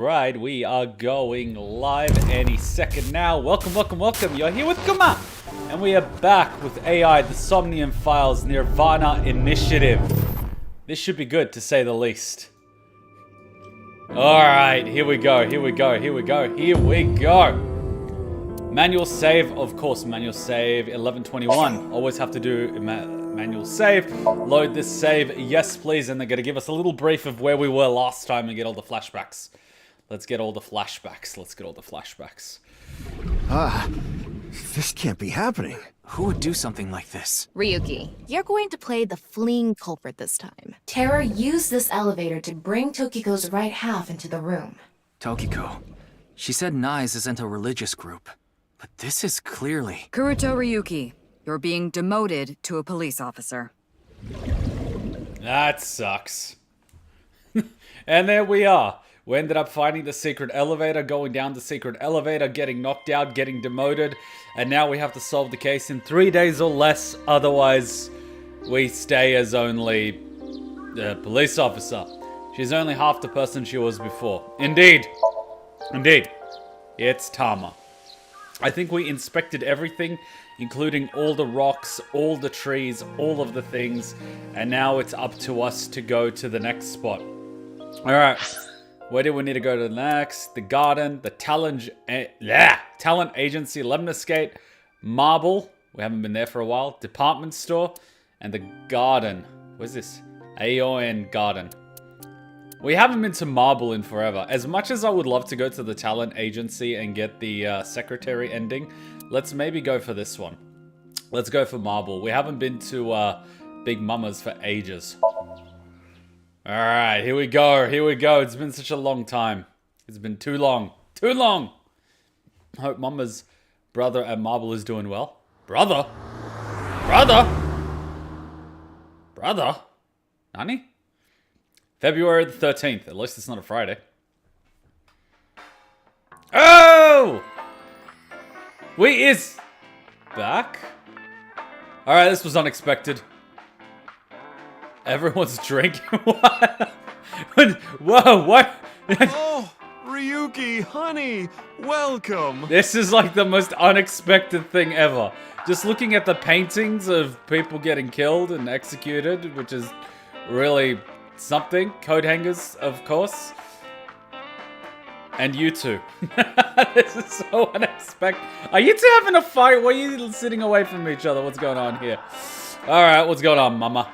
Right, we are going live any second now. Welcome. You're here with Kuma, and we are back with AI, the Somnium Files nirvanA Initiative. This should be good, to say the least. Alright, here we go. Manual save, of course, manual save 1121. Always have to do manual save. Load this save, yes please, and they're going to give us a little brief of where we were last time and get all the flashbacks. Let's get all the flashbacks. This can't be happening. Who would do something like this? Ryuki, you're going to play the fleeing culprit this time. Terra used this elevator to bring Tokiko's right half into the room. Tokiko. She said Nais isn't a religious group. But this is clearly... Kuruto Ryuki, you're being demoted to a police officer. That sucks. And there we are. We ended up finding the secret elevator, going down the secret elevator, getting knocked out, getting demoted, and now we have to solve the case in 3 days or less, otherwise we stay as only a police officer. She's only half the person she was before. Indeed. It's Tama. I think we inspected everything, including all the rocks, all the trees, all of the things, and now it's up to us to go to the next spot. Alright. Where do we need to go to next? The garden, the talent agency, Lemniscate, Marble. We haven't been there for a while. Department store, and the garden. Where's this? Aeon Garden. We haven't been to Marble in forever. As much as I would love to go to the talent agency and get the secretary ending, let's maybe go for this one. Let's go for Marble. We haven't been to Big Mama's for ages. Alright, here we go. It's been such a long time. It's been too long. Hope Mama's brother at Marble is doing well. Brother? Nani? February the 13th. At least it's not a Friday. Oh! We is back? Alright, this was unexpected. Everyone's drinking? What? Whoa, what? Oh, Ryuki, honey, welcome. This is like the most unexpected thing ever. Just looking at the paintings of people getting killed and executed, which is really something. Coat hangers, of course. And you two. This is so unexpected. Are you two having a fight? Why are you sitting away from each other? What's going on here? Alright, what's going on, Mama?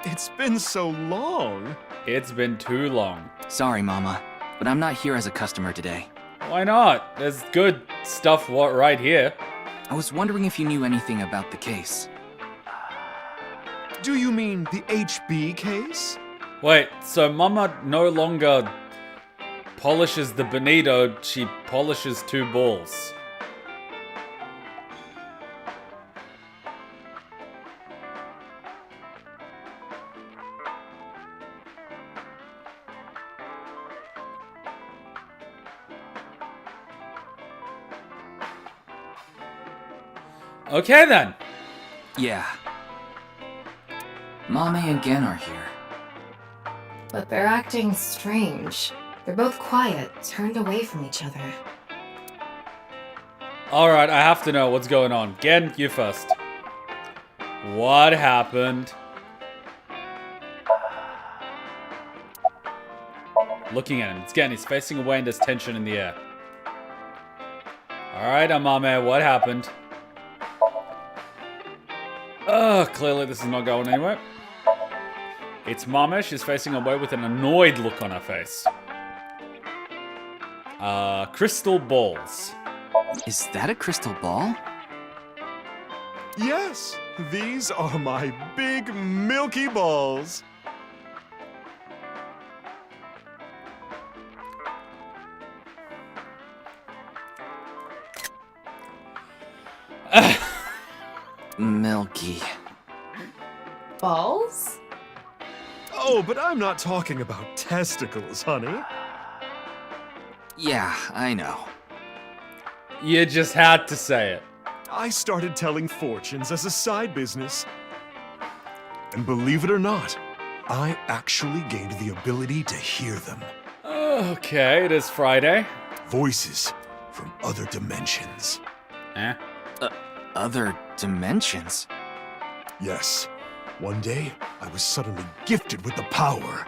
It's been so long. It's been too long. Sorry, Mama, but I'm not here as a customer today. Why not? There's good stuff right here. I was wondering if you knew anything about the case. Do you mean the HB case? Wait, so Mama no longer polishes the bonito, she polishes two balls. Okay then. Yeah. Mame and Gen are here. But they're acting strange. They're both quiet, turned away from each other. Alright, I have to know what's going on. Gen, you first. What happened? Looking at him. It's Gen, he's facing away and there's tension in the air. Alright, Amame, what happened? Clearly this is not going anywhere. It's Mame, she's facing away with an annoyed look on her face. Crystal balls. Is that a crystal ball? Yes, these are my big milky balls. Milky. Balls? Oh, but I'm not talking about testicles, honey. Yeah, I know. You just had to say it. I started telling fortunes as a side business. And believe it or not, I actually gained the ability to hear them. Okay, it is Friday. Voices from other dimensions. Eh? Other dimensions? Yes. One day, I was suddenly gifted with the power.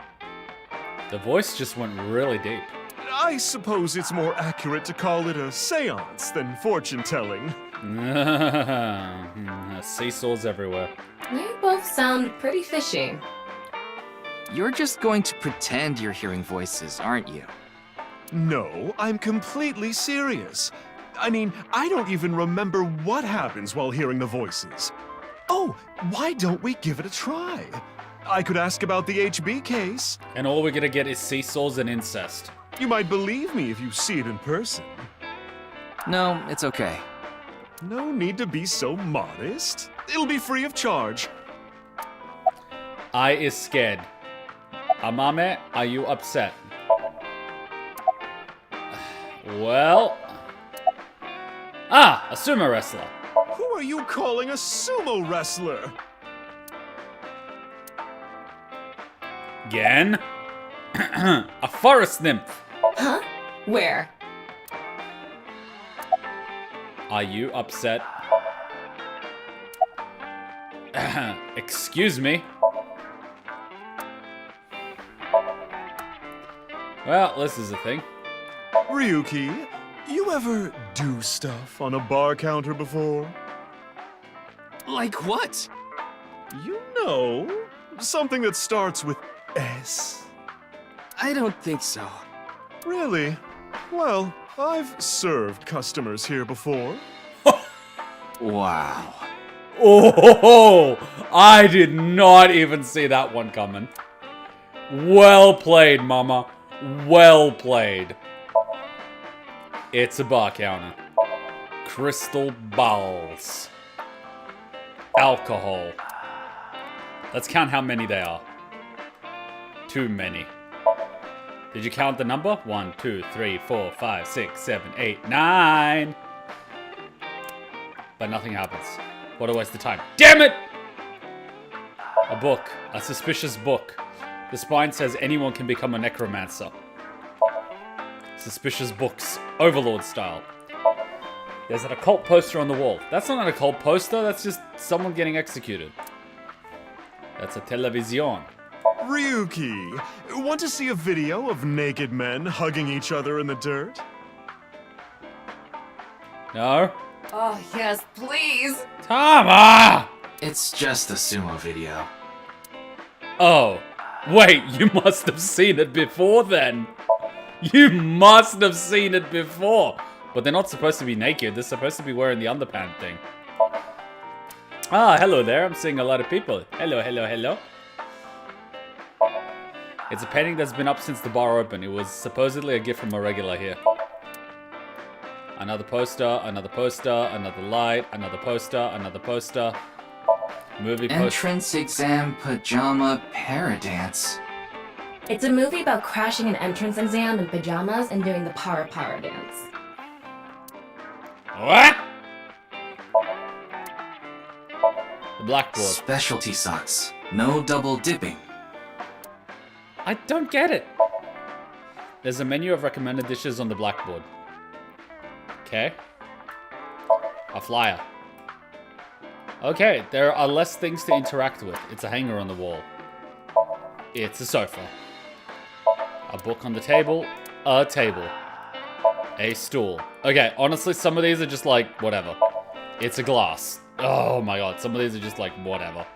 The voice just went really deep. I suppose it's more accurate to call it a seance than fortune-telling. Seesaws everywhere. You both sound pretty fishy. You're just going to pretend you're hearing voices, aren't you? No, I'm completely serious. I mean, I don't even remember what happens while hearing the voices. Oh, why don't we give it a try? I could ask about the HB case. And all we're gonna get is seesaws and incest. You might believe me if you see it in person. No, it's okay. No need to be so modest. It'll be free of charge. I is scared. Amame, are you upset? Well... Ah, a sumo wrestler. Who are you calling a sumo wrestler? Again? A forest nymph. Huh? Where? Are you upset? Excuse me. Well, this is a thing. Ryuki, you ever do stuff on a bar counter before? Like what? You know, something that starts with S. I don't think so. Really? Well, I've served customers here before. Wow. Oh, I did not even see that one coming. Well played, mama. Well played. It's a bar counter. Crystal balls. Alcohol. Let's count how many there are. Too many. Did you count the number? 1, 2, 3, 4, 5, 6, 7, 8, 9. But nothing happens. What a waste of time. Damn it! A book. A suspicious book. The spine says anyone can become a necromancer. Suspicious books. Overlord style. There's an occult poster on the wall. That's not an occult poster, that's just someone getting executed. That's a television. Ryuki, want to see a video of naked men hugging each other in the dirt? No? Oh, yes, please. Tama! It's just a sumo video. Oh. Wait, you must have seen it before then. You must have seen it before. But they're not supposed to be naked. They're supposed to be wearing the underpant thing. Ah, hello there. I'm seeing a lot of people. Hello, hello, hello. It's a painting that's been up since the bar opened. It was supposedly a gift from a regular here. Another poster, another poster, another light, another poster, another poster. Movie poster. Entrance exam pajama paradance. It's a movie about crashing an entrance exam in pajamas and doing the para dance. What? The blackboard. Specialty socks. No double dipping. I don't get it. There's a menu of recommended dishes on the blackboard. Okay. A flyer. Okay, there are less things to interact with. It's a hanger on the wall. It's a sofa. A book on the table. A table. A stool. Okay, honestly, some of these are just like, whatever. It's a glass. Oh my god, some of these are just like, whatever.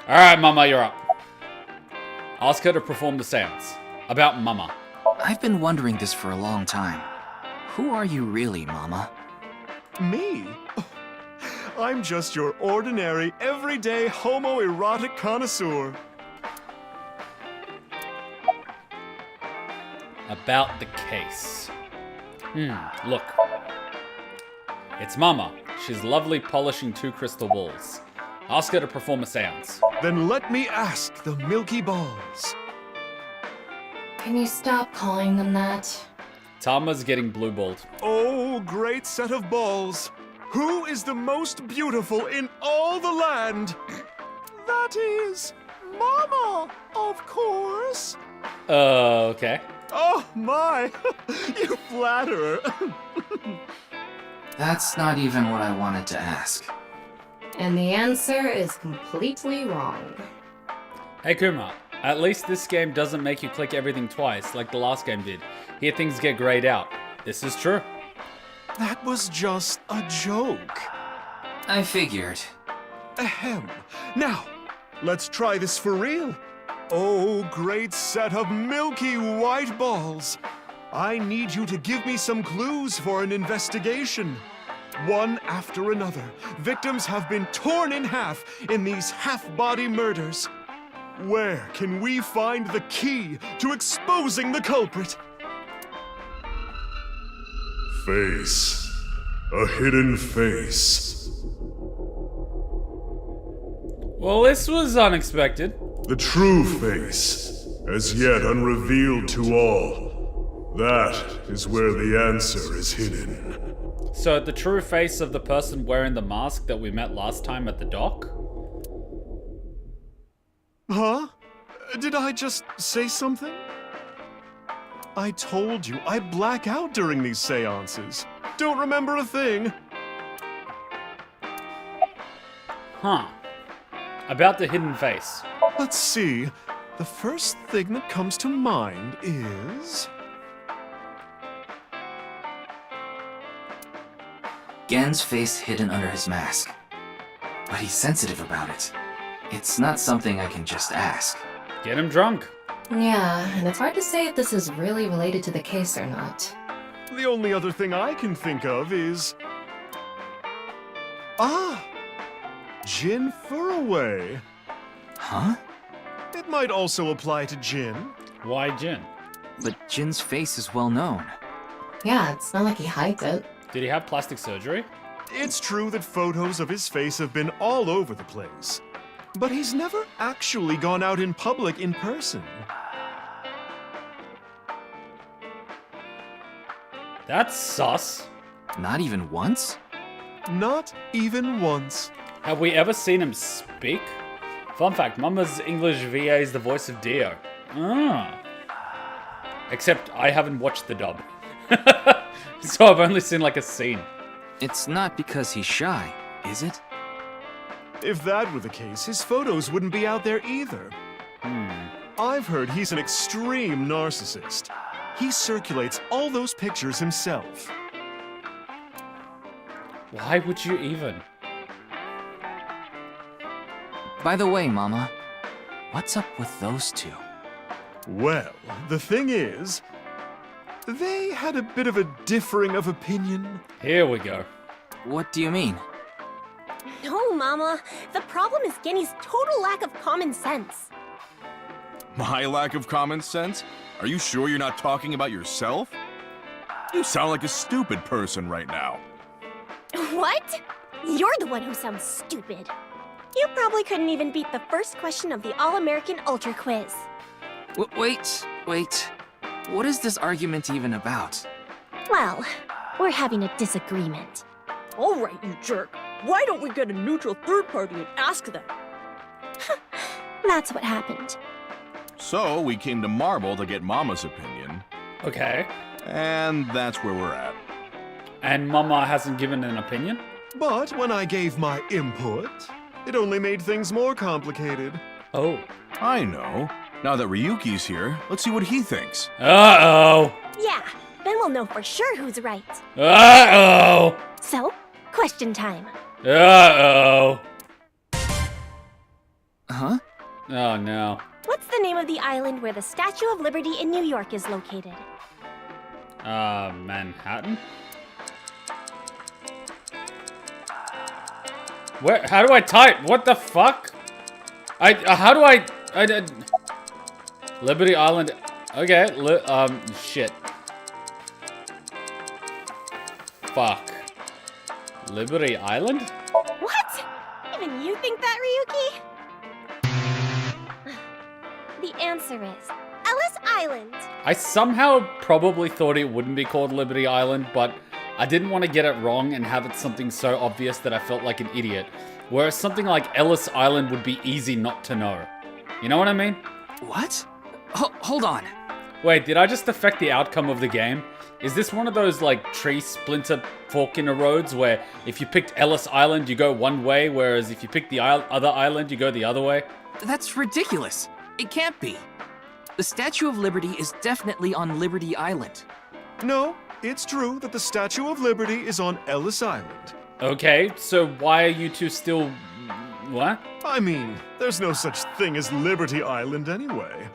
Alright, Mama, you're up. Ask her to perform the seance. About Mama. I've been wondering this for a long time. Who are you really, Mama? Me? I'm just your ordinary, everyday homoerotic connoisseur. About the case. Look. It's Mama. She's lovely polishing 2 crystal balls. Ask her to perform a seance. Then let me ask the milky balls. Can you stop calling them that? Tama's getting blue-balled. Oh, great set of balls. Who is the most beautiful in all the land? That is Mama, of course. Okay. Oh my! You flatterer! That's not even what I wanted to ask. And the answer is completely wrong. Hey Kuma, at least this game doesn't make you click everything twice like the last game did. Here things get grayed out. This is true. That was just a joke. I figured. Ahem. Now, let's try this for real. Oh, great set of milky white balls. I need you to give me some clues for an investigation. One after another, victims have been torn in half in these half-body murders. Where can we find the key to exposing the culprit? Face. A hidden face. Well, this was unexpected. The true face, as yet unrevealed to all. That is where the answer is hidden. So the true face of the person wearing the mask that we met last time at the dock? Huh? Did I just say something? I told you, I black out during these seances. Don't remember a thing. Huh. About the hidden face. Let's see. The first thing that comes to mind is... Gen's face hidden under his mask. But he's sensitive about it. It's not something I can just ask. Get him drunk. Yeah, and it's hard to say if this is really related to the case or not. The only other thing I can think of is... Ah! Jin Furaway. Huh? It might also apply to Jin. Why Jin? But Jin's face is well known. Yeah, it's not like he hides it. Did he have plastic surgery? It's true that photos of his face have been all over the place. But he's never actually gone out in public in person. That's sus. Not even once? Not even once. Have we ever seen him speak? Fun fact, Mama's English VA is the voice of Dio. Ah. Except I haven't watched the dub. So I've only seen like a scene. It's not because he's shy, is it? If that were the case, his photos wouldn't be out there either. I've heard he's an extreme narcissist. He circulates all those pictures himself. Why would you even? By the way, Mama, what's up with those two? Well, the thing is, they had a bit of a differing of opinion. Here we go. What do you mean? No, Mama. The problem is Genny's total lack of common sense. My lack of common sense? Are you sure you're not talking about yourself? You sound like a stupid person right now. What? You're the one who sounds stupid. You probably couldn't even beat the first question of the All-American Ultra Quiz. Wait. What is this argument even about? Well, we're having a disagreement. All right, you jerk. Why don't we get a neutral third party and ask them? That's what happened. So, we came to Marble to get Mama's opinion. Okay. And that's where we're at. And Mama hasn't given an opinion? But when I gave my input, it only made things more complicated. Oh. I know. Now that Ryuki's here, let's see what he thinks. Uh-oh. Yeah, then we'll know for sure who's right. Uh-oh. So, question time. Uh-oh. Huh? Oh, no. What's the name of the island where the Statue of Liberty in New York is located? Manhattan? Where? How do I type? What the fuck? How do I Liberty Island. Okay, shit. Fuck. Liberty Island? What? Even you think that, Ryuki? The answer is Ellis Island. I somehow probably thought it wouldn't be called Liberty Island, but I didn't want to get it wrong and have it something so obvious that I felt like an idiot. Whereas something like Ellis Island would be easy not to know. You know what I mean? What? Hold on. Wait, did I just affect the outcome of the game? Is this one of those, like, tree splinter fork in the roads where if you picked Ellis Island, you go one way, whereas if you pick the other island, you go the other way? That's ridiculous. It can't be. The Statue of Liberty is definitely on Liberty Island. No, it's true that the Statue of Liberty is on Ellis Island. Okay, so why are you two still... what? I mean, there's no such thing as Liberty Island anyway.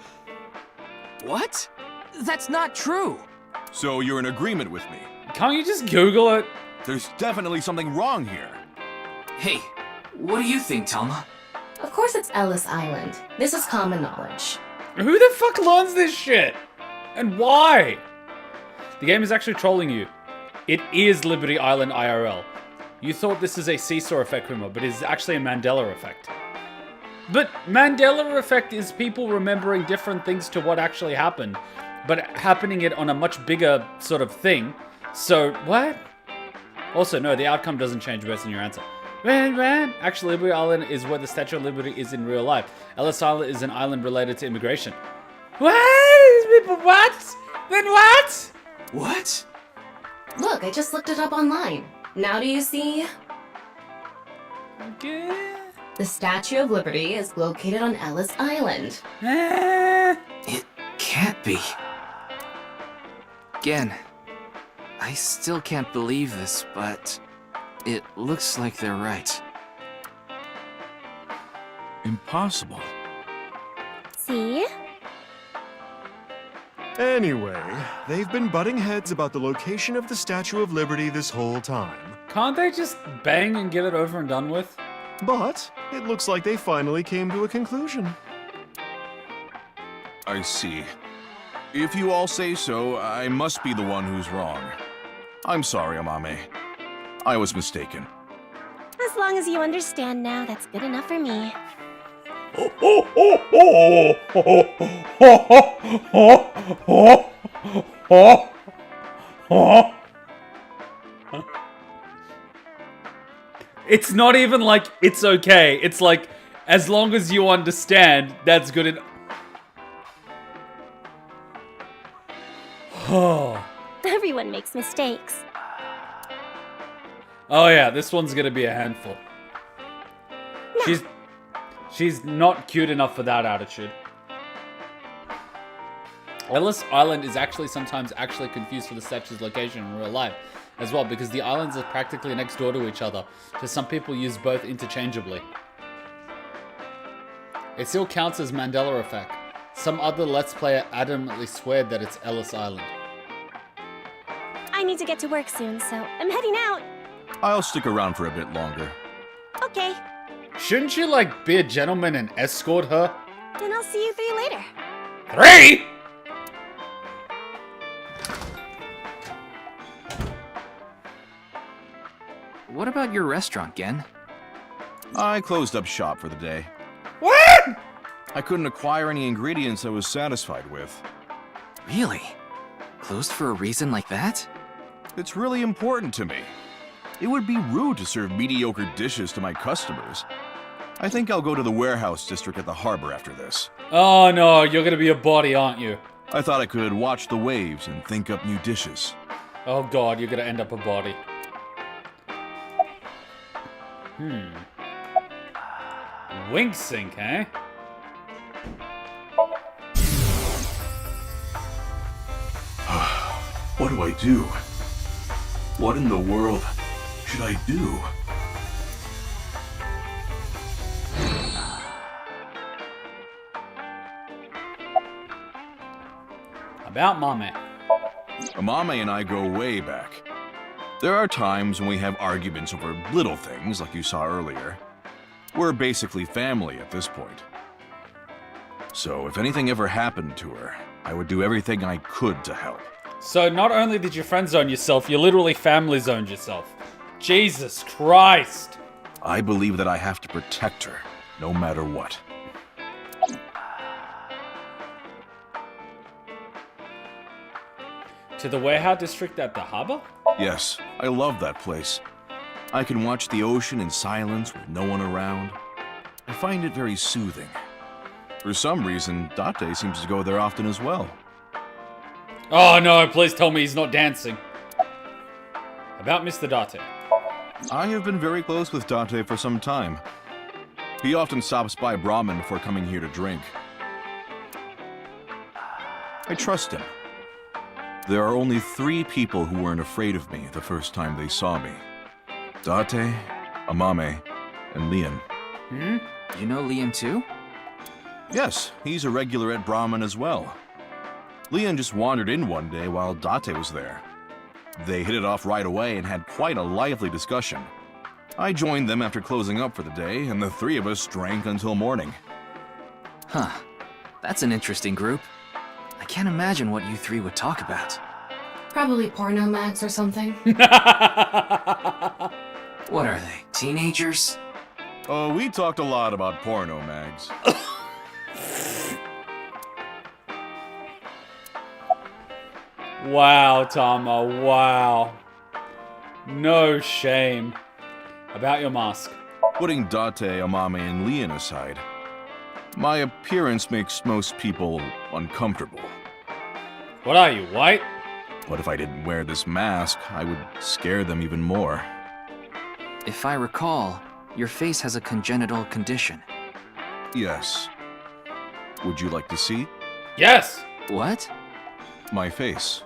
What? That's not true. So you're in agreement with me? Can't you just Google it? There's definitely something wrong here. Hey, what do you think, Talma? Of course it's Ellis Island. This is common knowledge. Who the fuck learns this shit? And why? The game is actually trolling you. It is Liberty Island IRL. You thought this is a seesaw effect, Kuma, but it's actually a Mandela effect. But Mandela effect is people remembering different things to what actually happened, but happening it on a much bigger sort of thing. So, what? Also, no, the outcome doesn't change based on your answer. Actually, Liberty Island is where the Statue of Liberty is in real life. Ellis Island is an island related to immigration. What? Then what? What? Look, I just looked it up online. Now do you see? Okay. The Statue of Liberty is located on Ellis Island. It can't be. Again, I still can't believe this, but it looks like they're right. Impossible. See? Anyway, they've been butting heads about the location of the Statue of Liberty this whole time. Can't they just bang and get it over and done with? But it looks like they finally came to a conclusion. I see. If you all say so, I must be the one who's wrong. I'm sorry, Amame. I was mistaken. As long as you understand now, that's good enough for me. It's not even like it's okay. It's like, as long as you understand, that's good enough. Everyone makes mistakes. Oh yeah, this one's gonna be a handful. No. She's not cute enough for that attitude. Ellis Island is actually sometimes confused for the statue's location in real life as well, because the islands are practically next door to each other, so some people use both interchangeably. It still counts as Mandela effect. Some other Let's Player adamantly swear that it's Ellis Island. I need to get to work soon, so I'm heading out. I'll stick around for a bit longer. Okay, Shouldn't you, like, be a gentleman and escort her? then I'll see you three later. 3? What about your restaurant, Gen? I closed up shop for the day. What? I couldn't acquire any ingredients I was satisfied with. Really? Closed for a reason like that? It's really important to me. It would be rude to serve mediocre dishes to my customers. I think I'll go to the warehouse district at the harbor after this. Oh no, you're gonna be a body, aren't you? I thought I could watch the waves and think up new dishes. Oh god, you're gonna end up a body. Wink sink, eh? What do I do? What in the world should I do? About Mame. Amame and I go way back. There are times when we have arguments over little things, like you saw earlier. We're basically family at this point. So if anything ever happened to her, I would do everything I could to help. So not only did you friend zone yourself, you literally family zoned yourself. Jesus Christ! I believe that I have to protect her, no matter what. To the warehouse district at the harbor? Yes, I love that place. I can watch the ocean in silence with no one around. I find it very soothing. For some reason, Date seems to go there often as well. Oh no, please tell me he's not dancing. About Mr. Date. I have been very close with Date for some time. He often stops by Brahmin before coming here to drink. I trust him. There are only 3 people who weren't afraid of me the first time they saw me. Date, Amame, and Leon. Hmm? You know Leon too? Yes, he's a regular at Brahmin as well. Leon just wandered in one day while Date was there. They hit it off right away and had quite a lively discussion. I joined them after closing up for the day, and the 3 of us drank until morning. Huh. That's an interesting group. I can't imagine what you 3 would talk about. Probably porno mags or something. What are they, teenagers? Oh, we talked a lot about porno mags. Wow, Tama, wow. No shame. About your mask. Putting Date, Amame, and Leon aside, my appearance makes most people uncomfortable. What are you, white? But if I didn't wear this mask, I would scare them even more. If I recall, your face has a congenital condition. Yes. Would you like to see? Yes! What? My face.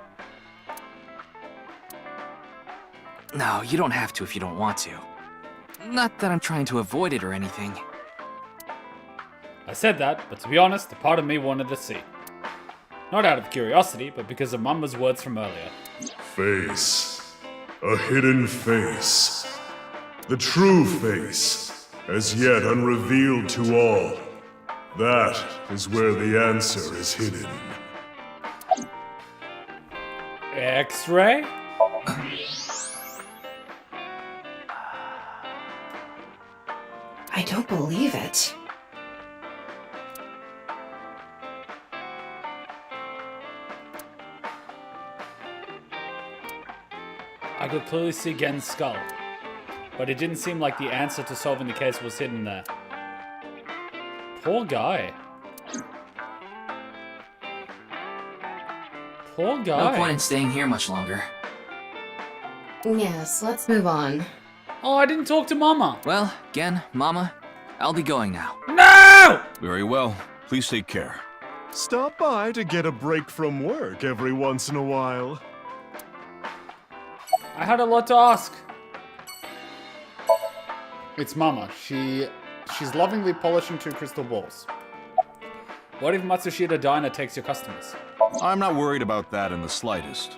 No, you don't have to if you don't want to. Not that I'm trying to avoid it or anything. I said that, but to be honest, a part of me wanted to see. Not out of curiosity, but because of Mama's words from earlier. Face. A hidden face. The true face, as yet unrevealed to all. That is where the answer is hidden. X-ray? I don't believe it. I could clearly see Gen's skull, but it didn't seem like the answer to solving the case was hidden there. Poor guy. Poor guy. No point in staying here much longer. Yes, let's move on. Oh, I didn't talk to Mama. Well, Gen, Mama, I'll be going now. No! Very well. Please take care. Stop by to get a break from work every once in a while. I had a lot to ask. It's Mama. She's lovingly polishing 2 crystal balls. What if Matsushita Diner takes your customers? I'm not worried about that in the slightest.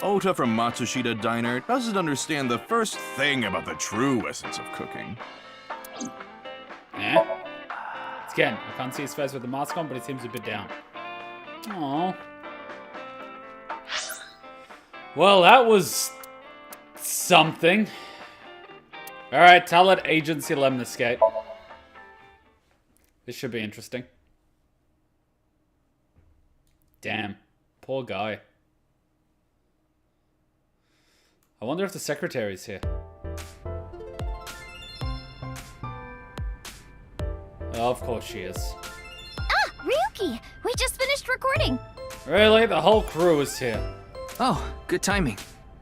Ota from Matsushita Diner doesn't understand the first thing about the true essence of cooking. Eh? It's Gen. I can't see his face with the mask on, but it seems a bit down. Aww. Well, that was something. Alright, tell it Agency Lemniscate. This should be interesting. Damn. Poor guy. I wonder if the secretary's here. Oh, of course she is. Ah, Ryuki! We just finished recording! Really? The whole crew is here. Oh, good timing.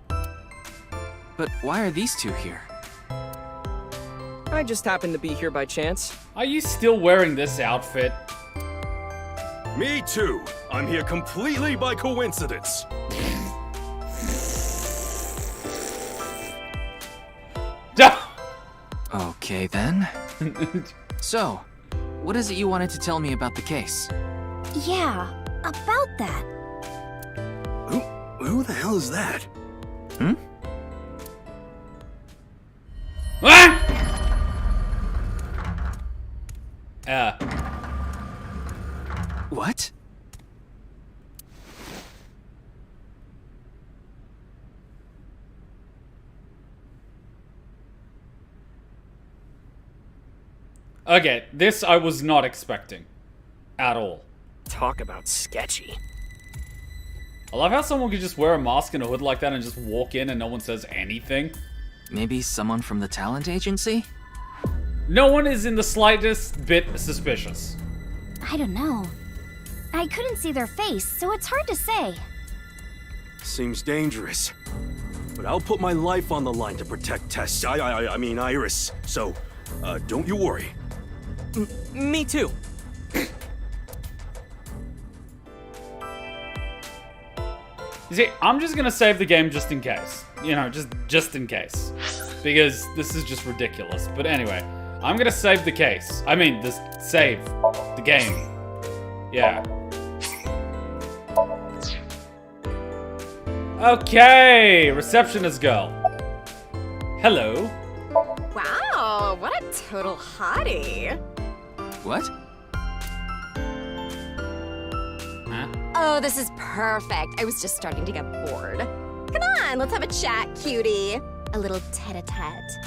But why are these 2 here? I just happened to be here by chance. Are you still wearing this outfit? Me too. I'm here completely by coincidence. Okay then. So, what is it you wanted to tell me about the case? Yeah, about that. Who the hell is that? Hmm? Ah! What? Okay, this I was not expecting. At all. Talk about sketchy. I love how someone could just wear a mask and a hood like that and just walk in and no one says anything. Maybe someone from the talent agency? No one is in the slightest bit suspicious. I don't know. I couldn't see their face, so it's hard to say. Seems dangerous. But I'll put my life on the line to protect Tess. I mean Iris. So, don't you worry. Me too. You see, I'm just gonna save the game just in case. You know, just in case. Because this is just ridiculous. But anyway, I'm gonna save the case. I mean, save the game. Yeah. Okay, receptionist girl. Hello. Wow, what a total hottie. What? Huh? Oh, this is perfect. I was just starting to get bored. Come on, let's have a chat, cutie. A little tete-a-tete.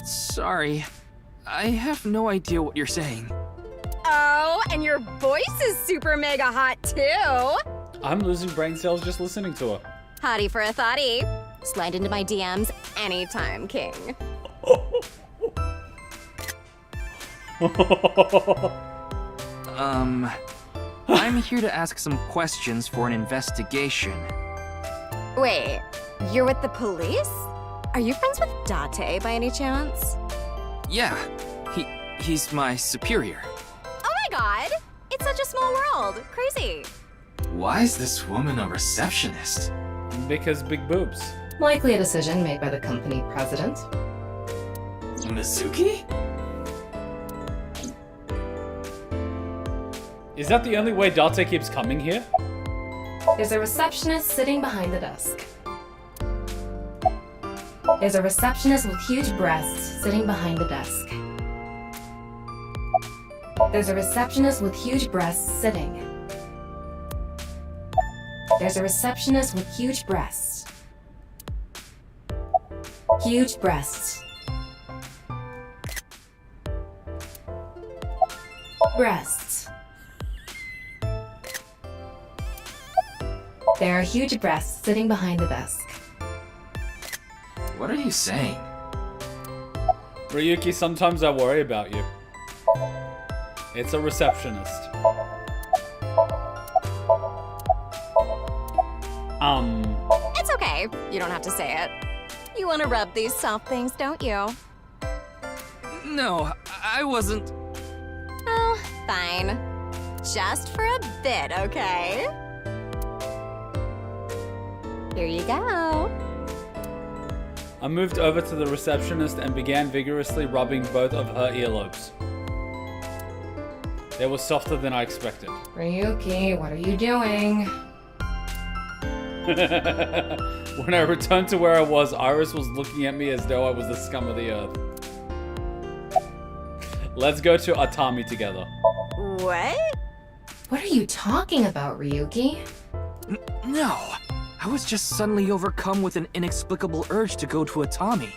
Sorry. I have no idea what you're saying. Oh, and your voice is super mega hot too. I'm losing brain cells just listening to her. Hottie for a thottie. Slide into my DMs anytime, king. I'm here to ask some questions for an investigation. Wait, you're with the police? Are you friends with Date by any chance? Yeah, he's my superior. Oh my god! It's such a small world. Crazy. Why is this woman a receptionist? Because big boobs. Likely a decision made by the company president. Mizuki? Is that the only way Date keeps coming here? There's a receptionist sitting behind the desk. There's a receptionist with huge breasts sitting behind the desk. There's a receptionist with huge breasts sitting. There's a receptionist with huge breasts. Huge breasts. Breasts. There are huge breasts sitting behind the desk. What are you saying? Ryuki, sometimes I worry about you. It's a receptionist. It's okay. You don't have to say it. You want to rub these soft things, don't you? No, I wasn't. Oh, fine. Just for a bit, okay? Here you go. I moved over to the receptionist and began vigorously rubbing both of her earlobes. They were softer than I expected. Ryuki, what are you doing? When I returned to where I was, Iris was looking at me as though I was the scum of the earth. Let's go to Atami together. What? What are you talking about, Ryuki? No, I was just suddenly overcome with an inexplicable urge to go to Atami.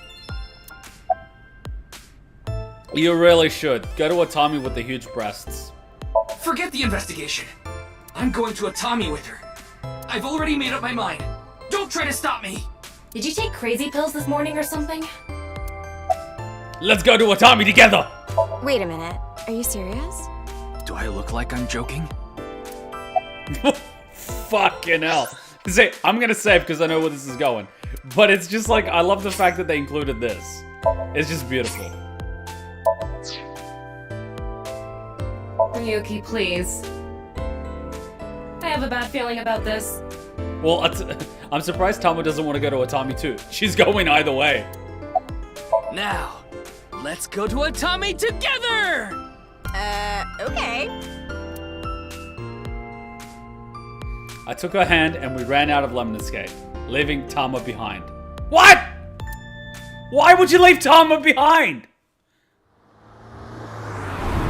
You really should. Go to Atami with the huge breasts. Forget the investigation. I'm going to Atami with her. I've already made up my mind. Don't try to stop me. Did you take crazy pills this morning or something? Let's go to Atami together! Wait a minute. Are you serious? Do I look like I'm joking? Fucking hell. See, I'm gonna save because I know where this is going. But it's just like, I love the fact that they included this. It's just beautiful. Ryuki, please. I have a bad feeling about this. Well, I'm surprised Tama doesn't want to go to Atami too. She's going either way. Now, let's go to Atami together! Okay. I took her hand and we ran out of Lemon Escape, leaving Tama behind. What? Why would you leave Tama behind?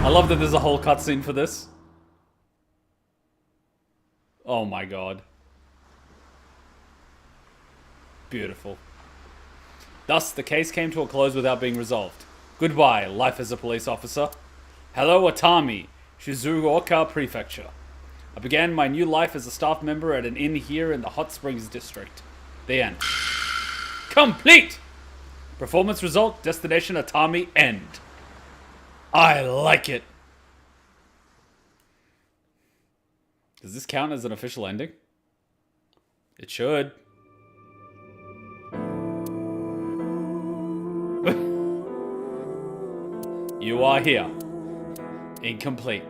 I love that there's a whole cutscene for this. Oh my god. Beautiful. Thus, the case came to a close without being resolved. Goodbye, life as a police officer. Hello, Atami, Shizuoka Prefecture. I began my new life as a staff member at an inn here in the Hot Springs District. The end. Complete! Performance result, destination Atami, end. I like it. Does this count as an official ending? It should. You are here. Incomplete.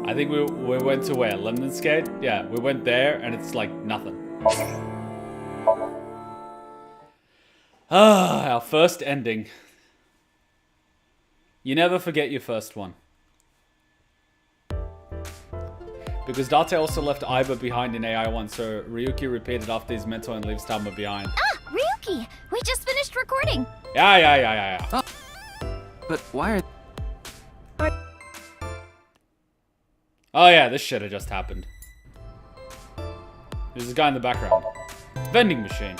I think we went to where? Lemniscate? Yeah, we went there and it's like nothing. Ah, our first ending. You never forget your first one. Because Date also left Aiba behind in AI1, so Ryuki repeated after his mentor and leaves Tama behind. Ah, Ryuki! We just finished recording! Yeah. Oh. But why are... Oh yeah, this shit had just happened. There's a guy in the background. Vending machine.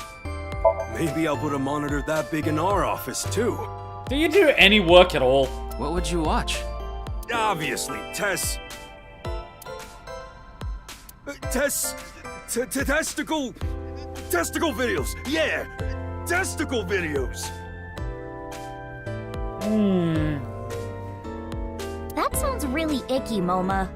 Maybe I'll put a monitor that big in our office, too. Do you do any work at all? What would you watch? Obviously, testicle videos. Yeah, testicle videos. That sounds really icky, Moma.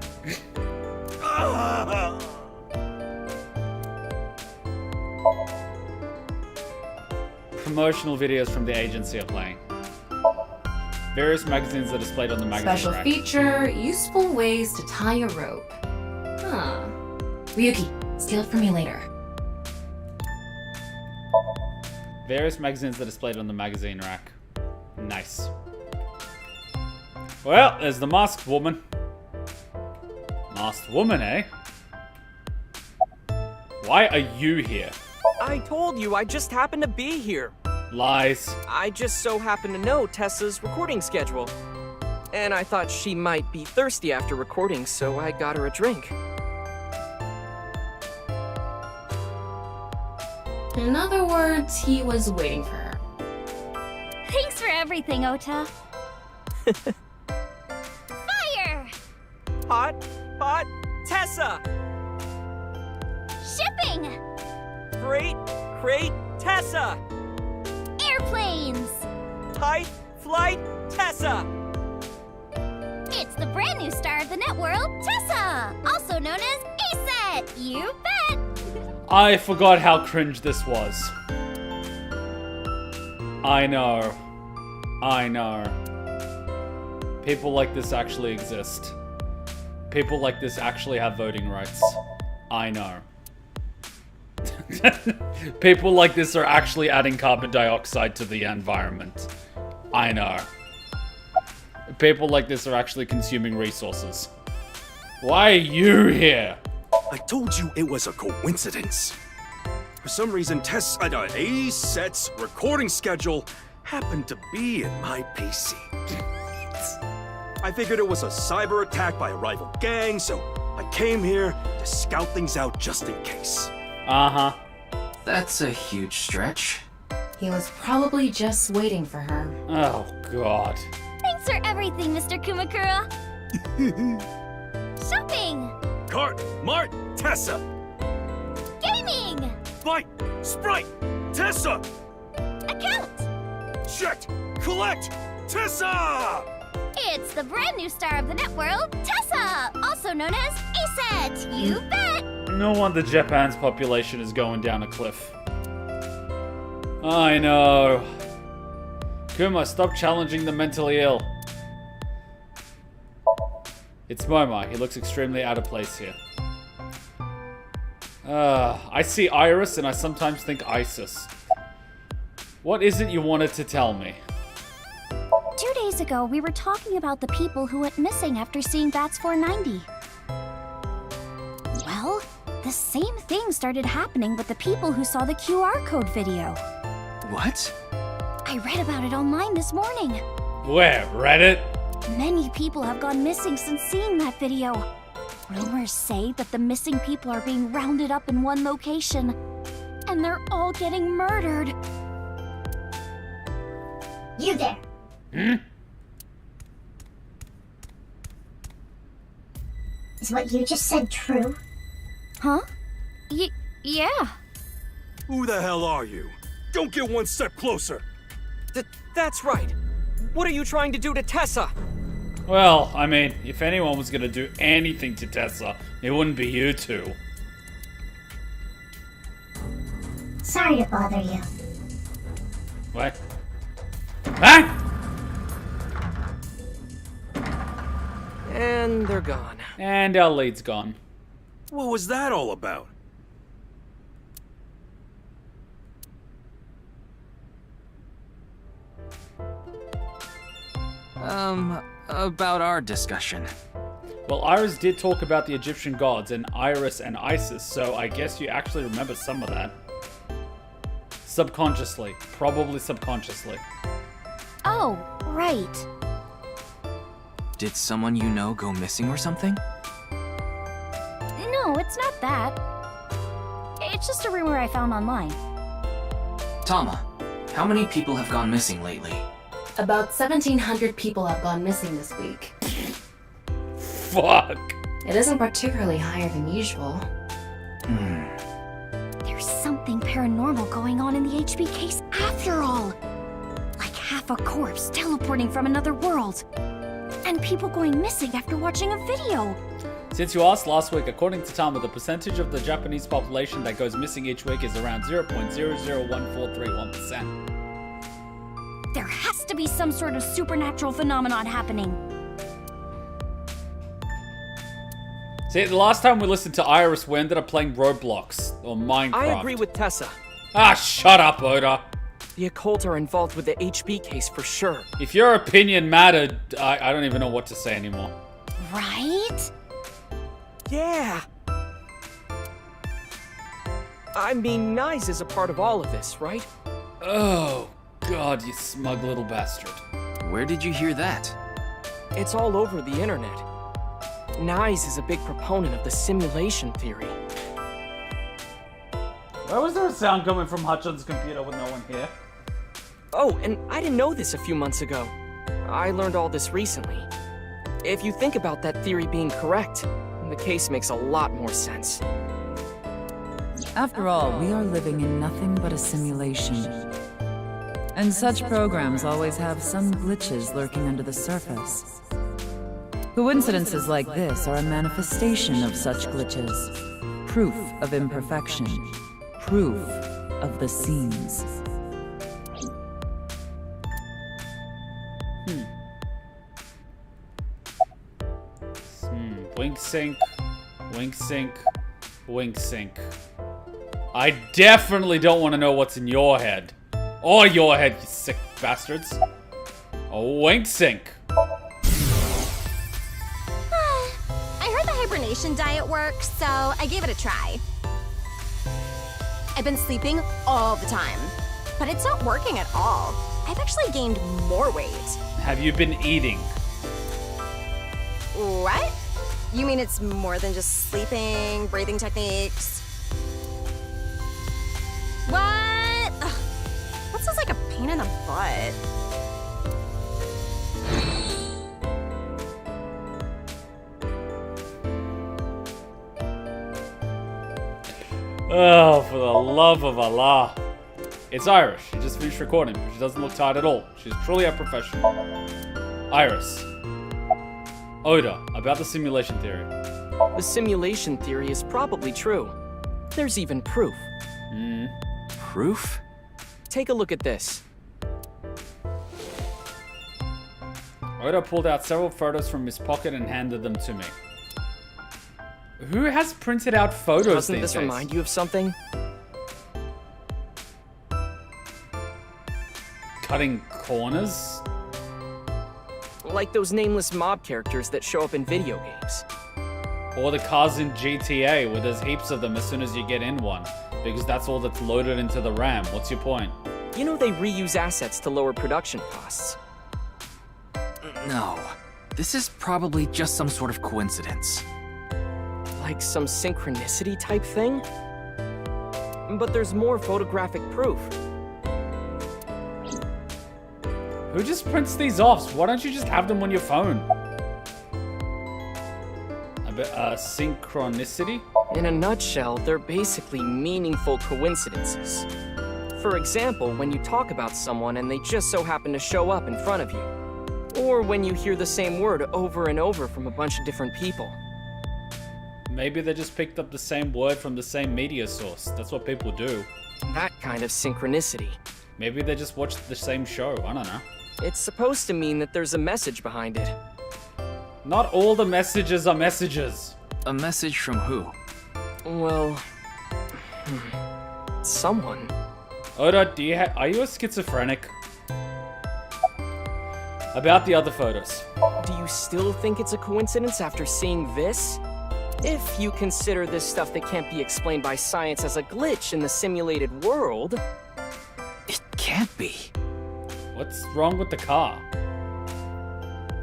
Promotional videos from the agency are playing. Various magazines are displayed on the magazine Special rack. feature, useful ways to tie a rope. Huh. Ryuki, steal it from me later. Various magazines are displayed on the magazine rack. Nice. Well, there's the masked woman. Masked woman, eh? Why are you here? I told you, I just happened to be here. Lies. I just so happen to know Tessa's recording schedule. And I thought she might be thirsty after recording, so I got her a drink. In other words, he was waiting for her. Thanks for everything, Ota. Fire! Hot, Tessa! Shipping! Crate, Tessa! Airplanes! Height, flight, Tessa! It's the brand new star of the net world, Tessa! Also known as ASET! You bet! I forgot how cringe this was. I know. People like this actually exist. People like this actually have voting rights. I know. People like this are actually adding carbon dioxide to the environment. I know. People like this are actually consuming resources. Why are you here? I told you it was a coincidence. For some reason, AITSF's recording schedule happened to be in my PC. I figured it was a cyber attack by a rival gang, so I came here to scout things out just in case. Uh-huh. That's a huge stretch. He was probably just waiting for her. Oh, God. Thanks for everything, Mr. Kumakura. Shopping! Cart, Mart, Tessa! Gaming! Bite, Sprite, Tessa! Account! Checked, collect, Tessa! It's the brand new star of the net world, Tessa! Also known as ASET! You bet! No wonder Japan's population is going down a cliff. I know. Kuma, stop challenging the mentally ill. It's Moma. He looks extremely out of place here. I see Iris and I sometimes think Isis. What is it you wanted to tell me? 2 days ago, we were talking about the people who went missing after seeing Bats 490. Well, the same thing started happening with the people who saw the QR code video. What? I read about it online this morning. Where? Reddit? Many people have gone missing since seeing that video. Rumors say that the missing people are being rounded up in one location, and they're all getting murdered. You there. Is what you just said true? Huh? Yeah. Who the hell are you? Don't get one step closer! That's right. What are you trying to do to Tessa? Well, I mean, if anyone was gonna do anything to Tessa, it wouldn't be you two. Sorry to bother you. What? Ah! And they're gone. And our lead's gone. What was that all about? About our discussion. Well, Iris did talk about the Egyptian gods and Iris and Isis, so I guess you actually remember some of that. Subconsciously. Probably subconsciously. Oh, right. Did someone you know go missing or something? No, it's not that. It's just a rumor I found online. Tama, how many people have gone missing lately? About 1,700 people have gone missing this week. Fuck. It isn't particularly higher than usual. There's something paranormal going on in the HB case after all. Like half a corpse teleporting from another world. And people going missing after watching a video. Since you asked last week, according to Tama, the percentage of the Japanese population that goes missing each week is around 0.001431%. There has to be some sort of supernatural phenomenon happening. See, the last time we listened to Iris, we ended up playing Roblox or Minecraft. I agree with Tessa. Ah, shut up, Oda. The occult are involved with the HB case for sure. If your opinion mattered, I don't even know what to say anymore. Right? Yeah. I mean, Nyes is a part of all of this, right? Oh, God, you smug little bastard. Where did you hear that? It's all over the internet. Nyes is a big proponent of the simulation theory. Why was there a sound coming from Hutchins' computer with no one here? Oh, and I didn't know this a few months ago. I learned all this recently. If you think about that theory being correct, the case makes a lot more sense. After all, we are living in nothing but a simulation. And such programs always have some glitches lurking under the surface. Coincidences like this are a manifestation of such glitches. Proof of imperfection. Proof of the seams. Wink sync, wink sync, wink sync. I definitely don't want to know what's in your head. Or your head, you sick bastards. A wink sync. I heard the hibernation diet works, so I gave it a try. I've been sleeping all the time, but it's not working at all. I've actually gained more weight. Have you been eating? What? You mean it's more than just sleeping, breathing techniques? What? Ugh. That sounds like a pain in the butt. Oh, for the love of Allah. It's Iris. She just finished recording. She doesn't look tired at all. She's truly a professional. Iris. Oda, about the simulation theory. The simulation theory is probably true. There's even proof. Proof? Take a look at this. Oda pulled out several photos from his pocket and handed them to me. Who has printed out photos Doesn't these this days? remind you of something? Cutting corners? Like those nameless mob characters that show up in video games. Or the cars in GTA, where there's heaps of them as soon as you get in one. Because that's all that's loaded into the RAM. What's your point? You know they reuse assets to lower production costs. No. This is probably just some sort of coincidence. Like some synchronicity type thing? But there's more photographic proof. Who just prints these off? Why don't you just have them on your phone? A bit, synchronicity? In a nutshell, they're basically meaningful coincidences. For example, when you talk about someone and they just so happen to show up in front of you. Or when you hear the same word over and over from a bunch of different people. Maybe they just picked up the same word from the same media source. That's what people do. That kind of synchronicity. Maybe they just watched the same show. I don't know. It's supposed to mean that there's a message behind it. Not all the messages are messages. A message from who? Well... someone. Oda, are you a schizophrenic? About the other photos. Do you still think it's a coincidence after seeing this? If you consider this stuff that can't be explained by science as a glitch in the simulated world... It can't be. What's wrong with the car?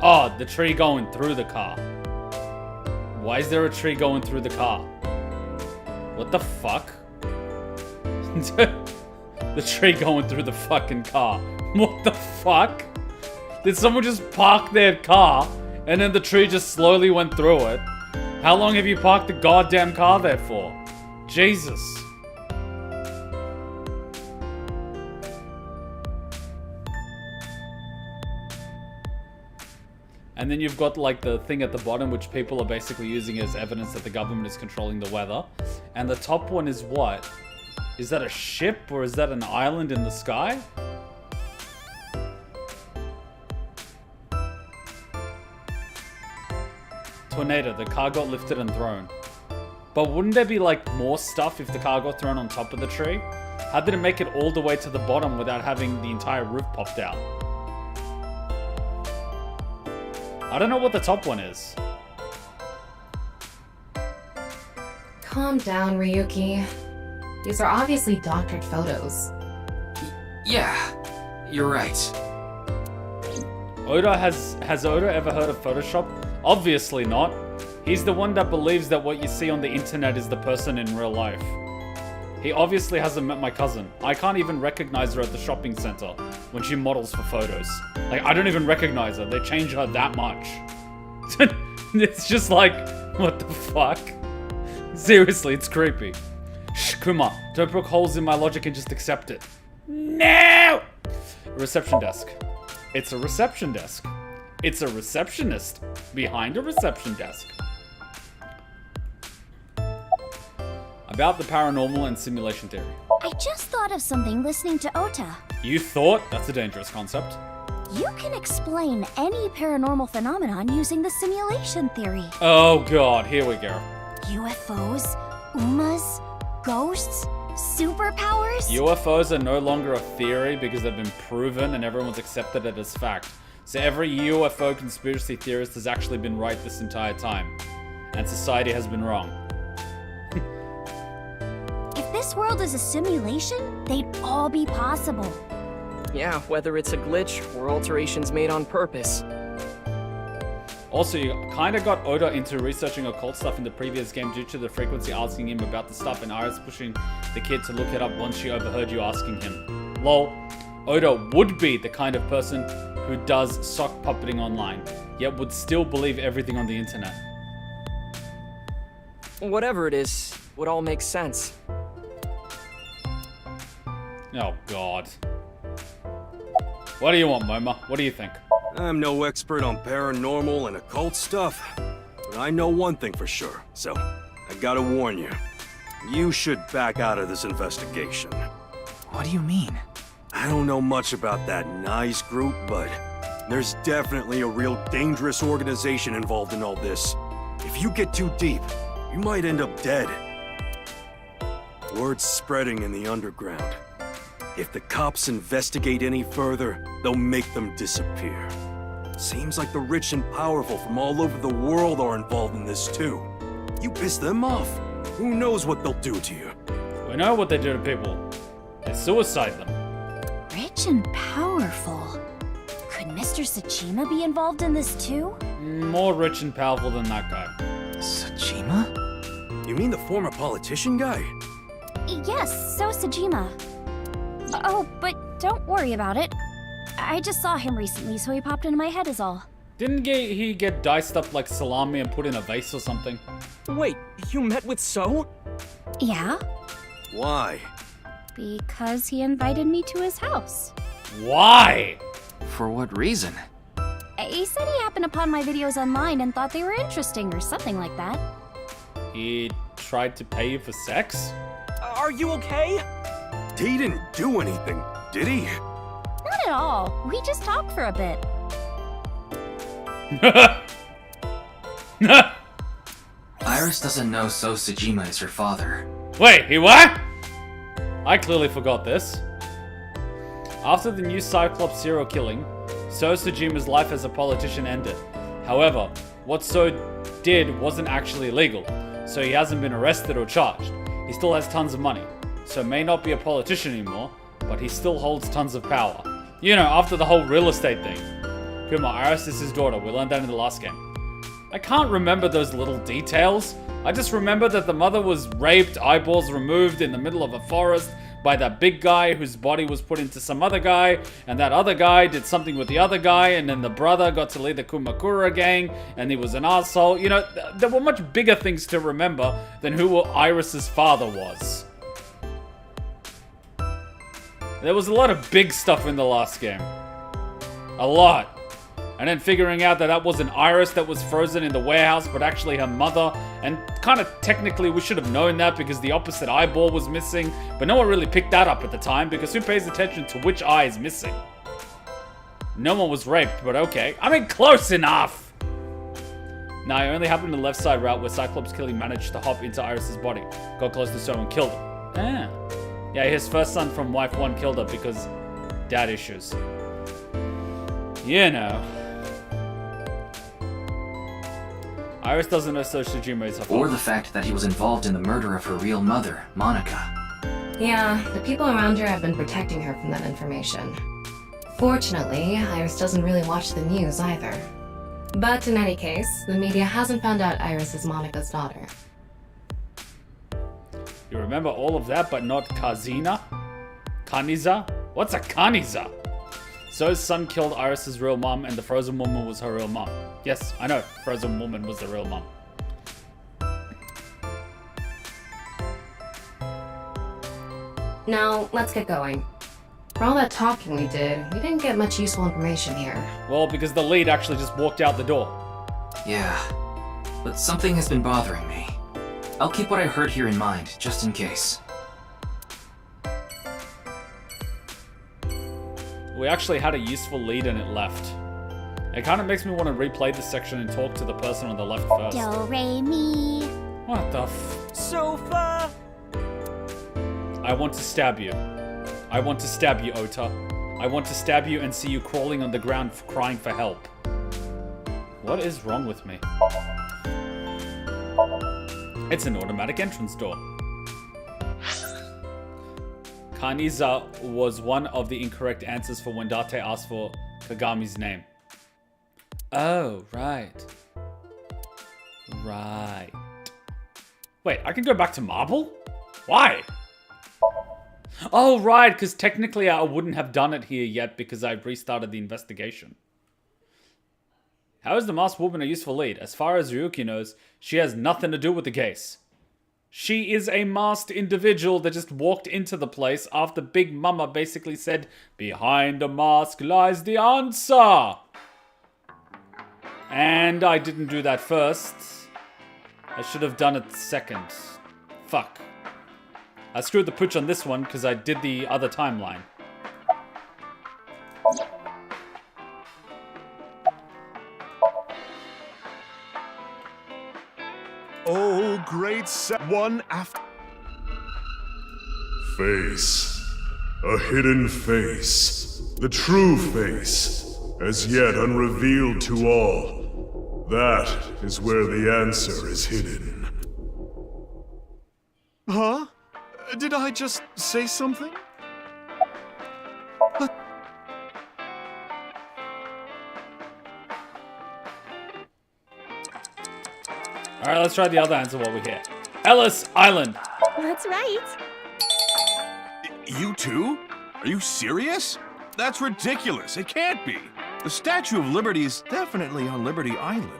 Oh, the tree going through the car. Why is there a tree going through the car? What the fuck? The tree going through the fucking car. What the fuck? Did someone just park their car and then the tree just slowly went through it? How long have you parked the goddamn car there for? Jesus. And then you've got like the thing at the bottom which people are basically using as evidence that the government is controlling the weather. And the top one is what? Is that a ship or is that an island in the sky? Tornado, the car got lifted and thrown. But wouldn't there be like more stuff if the car got thrown on top of the tree? How did it make it all the way to the bottom without having the entire roof popped out? I don't know what the top one is. Calm down, Ryuki. These are obviously doctored photos. Yeah, you're right. Oda has Oda ever heard of Photoshop? Obviously not. He's the one that believes that what you see on the internet is the person in real life. He obviously hasn't met my cousin. I can't even recognize her at the shopping center when she models for photos. Like, I don't even recognize her. They change her that much. It's just like, what the fuck? Seriously, it's creepy. Shh, Kuma, don't poke holes in my logic and just accept it. No! A reception desk. It's a reception desk. It's a receptionist behind a reception desk. About the paranormal and simulation theory. I just thought of something listening to Ota. You thought? That's a dangerous concept. You can explain any paranormal phenomenon using the simulation theory. Oh god, here we go. UFOs, UMAs, ghosts, superpowers? UFOs are no longer a theory because they've been proven and everyone's accepted it as fact. So every UFO conspiracy theorist has actually been right this entire time. And society has been wrong. If this world is a simulation, they'd all be possible. Yeah, whether it's a glitch or alterations made on purpose. Also, you kinda got Oda into researching occult stuff in the previous game due to the frequency asking him about the stuff and Iris pushing the kid to look it up once she overheard you asking him. Lol, Oda would be the kind of person who does sock puppeting online, yet would still believe everything on the internet. Whatever it is, would all make sense. Oh god. What do you want, Moma? What do you think? I'm no expert on paranormal and occult stuff, but I know one thing for sure, so I gotta warn you. You should back out of this investigation. What do you mean? I don't know much about that nice group, but there's definitely a real dangerous organization involved in all this. If you get too deep, you might end up dead. Word's spreading in the underground. If the cops investigate any further, they'll make them disappear. Seems like the rich and powerful from all over the world are involved in this too. You piss them off, who knows what they'll do to you? We know what they do to people. They suicide them. Rich and powerful. Could Mr. Tsuchima be involved in this too? More rich and powerful than that guy. Tsuchima? You mean the former politician guy? Yes, so Tsuchima. Oh, but don't worry about it. I just saw him recently, so he popped into my head is all. Didn't he get diced up like salami and put in a vase or something? Wait, you met with So? Yeah? Why? Because he invited me to his house. Why? For what reason? he said he happened upon my videos online and thought they were interesting or something like that. He tried to pay you for sex? Are you okay? He didn't do anything, did he? Not at all. We just talked for a bit. Iris doesn't know So Sejima is her father. Wait, he what? I clearly forgot this. After the new Cyclops serial killing, So Sejima's life as a politician ended. However, what So did wasn't actually illegal, so he hasn't been arrested or charged. He still has tons of money, so may not be a politician anymore, but he still holds tons of power. You know, after the whole real estate thing. Kuma, Iris is his daughter. We learned that in the last game. I can't remember those little details. I just remember that the mother was raped, eyeballs removed in the middle of a forest by that big guy whose body was put into some other guy, and that other guy did something with the other guy, and then the brother got to lead the Kumakura gang, and he was an asshole. You know, there were much bigger things to remember than who Iris's father was. There was a lot of big stuff in the last game. A lot. And then figuring out that that wasn't Iris that was frozen in the warehouse, but actually her mother. And kind of technically we should have known that because the opposite eyeball was missing. But no one really picked that up at the time because who pays attention to which eye is missing? No one was raped, but okay. I mean, close enough! Nah, it only happened in the left side route where Cyclops Killy managed to hop into Iris's body. Got close to So and killed her. Ah. Yeah, his first son from wife 1 killed her because dad issues. You know. Iris doesn't know So Sejima is her father. Or the fact that he was involved in the murder of her real mother, Monica. Yeah, the people around her have been protecting her from that information. Fortunately, Iris doesn't really watch the news either. But in any case, the media hasn't found out Iris is Monica's daughter. You remember all of that, but not Kazina? Kaniza? What's a Kaniza? So's son killed Iris's real mom, and the frozen woman was her real mom. Yes, I know, frozen woman was the real mom. Now, let's get going. For all that talking we did, we didn't get much useful information here. Well, because the lead actually just walked out the door. Yeah, but something has been bothering me. I'll keep what I heard here in mind, just in case. We actually had a useful lead and it left. It kind of makes me want to replay this section and talk to the person on the left first. Do, re, mi. What the Sofa! I want to stab you. I want to stab you, Ota. I want to stab you and see you crawling on the ground crying for help. What is wrong with me? It's an automatic entrance door. Kaniza was one of the incorrect answers for when Date asked for Kagami's name. Oh, right. Right. Wait, I can go back to Marble? Why? Oh, right, because technically I wouldn't have done it here yet because I've restarted the investigation. How is the masked woman a useful lead? As far as Ryuki knows, she has nothing to do with the case. She is a masked individual that just walked into the place after Big Mama basically said, "Behind the mask lies the answer." And I didn't do that first. I should have done it second. Fuck. I screwed the pooch on this one because I did the other timeline. Oh, great one after. Face. A hidden face. The true face. As yet unrevealed to all. That is where the answer is hidden. Huh? Did I just say something? But... Alright, let's try the other answer while we're here. Ellis Island. That's right. You too? Are you serious? That's ridiculous. It can't be. The Statue of Liberty is definitely on Liberty Island.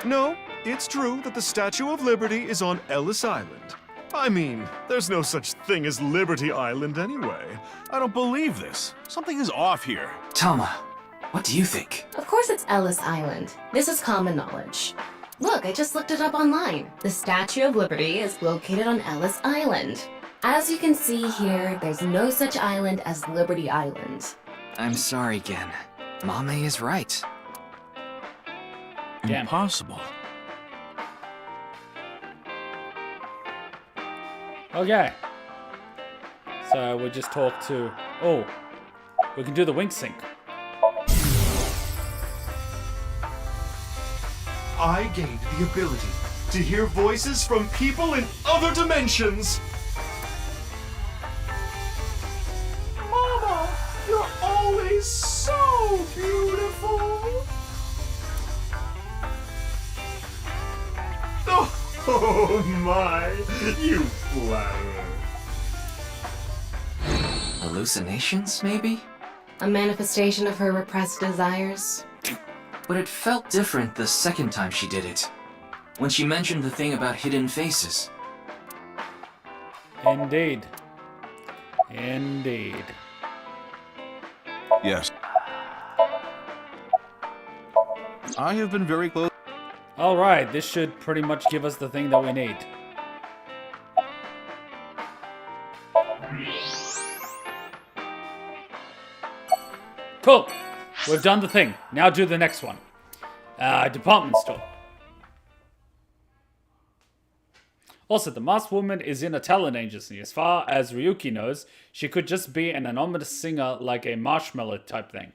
No, it's true that the Statue of Liberty is on Ellis Island. I mean, there's no such thing as Liberty Island anyway. I don't believe this. Something is off here. Tama, What do you think? Of course it's Ellis Island. This is common knowledge. Look, I just looked it up online. The Statue of Liberty is located on Ellis Island. As you can see here, there's no such island as Liberty Island. I'm sorry, Gen. Mame is right. Damn. Impossible. Okay. So we just talk to... Oh, we can do the wink sync. I gained the ability to hear voices from people in other dimensions. Mama, you're always so beautiful. Oh my, you flatterer. Hallucinations, maybe? A manifestation of her repressed desires. But it felt different the second time she did it. When she mentioned the thing about hidden faces. Indeed. Indeed. Yes. I have been very close. Alright, this should pretty much give us the thing that we need. Cool! We've done the thing. Now do the next one. Department store. Also, the masked woman is in a talent agency. As far as Ryuki knows, she could just be an anonymous singer like a marshmallow type thing.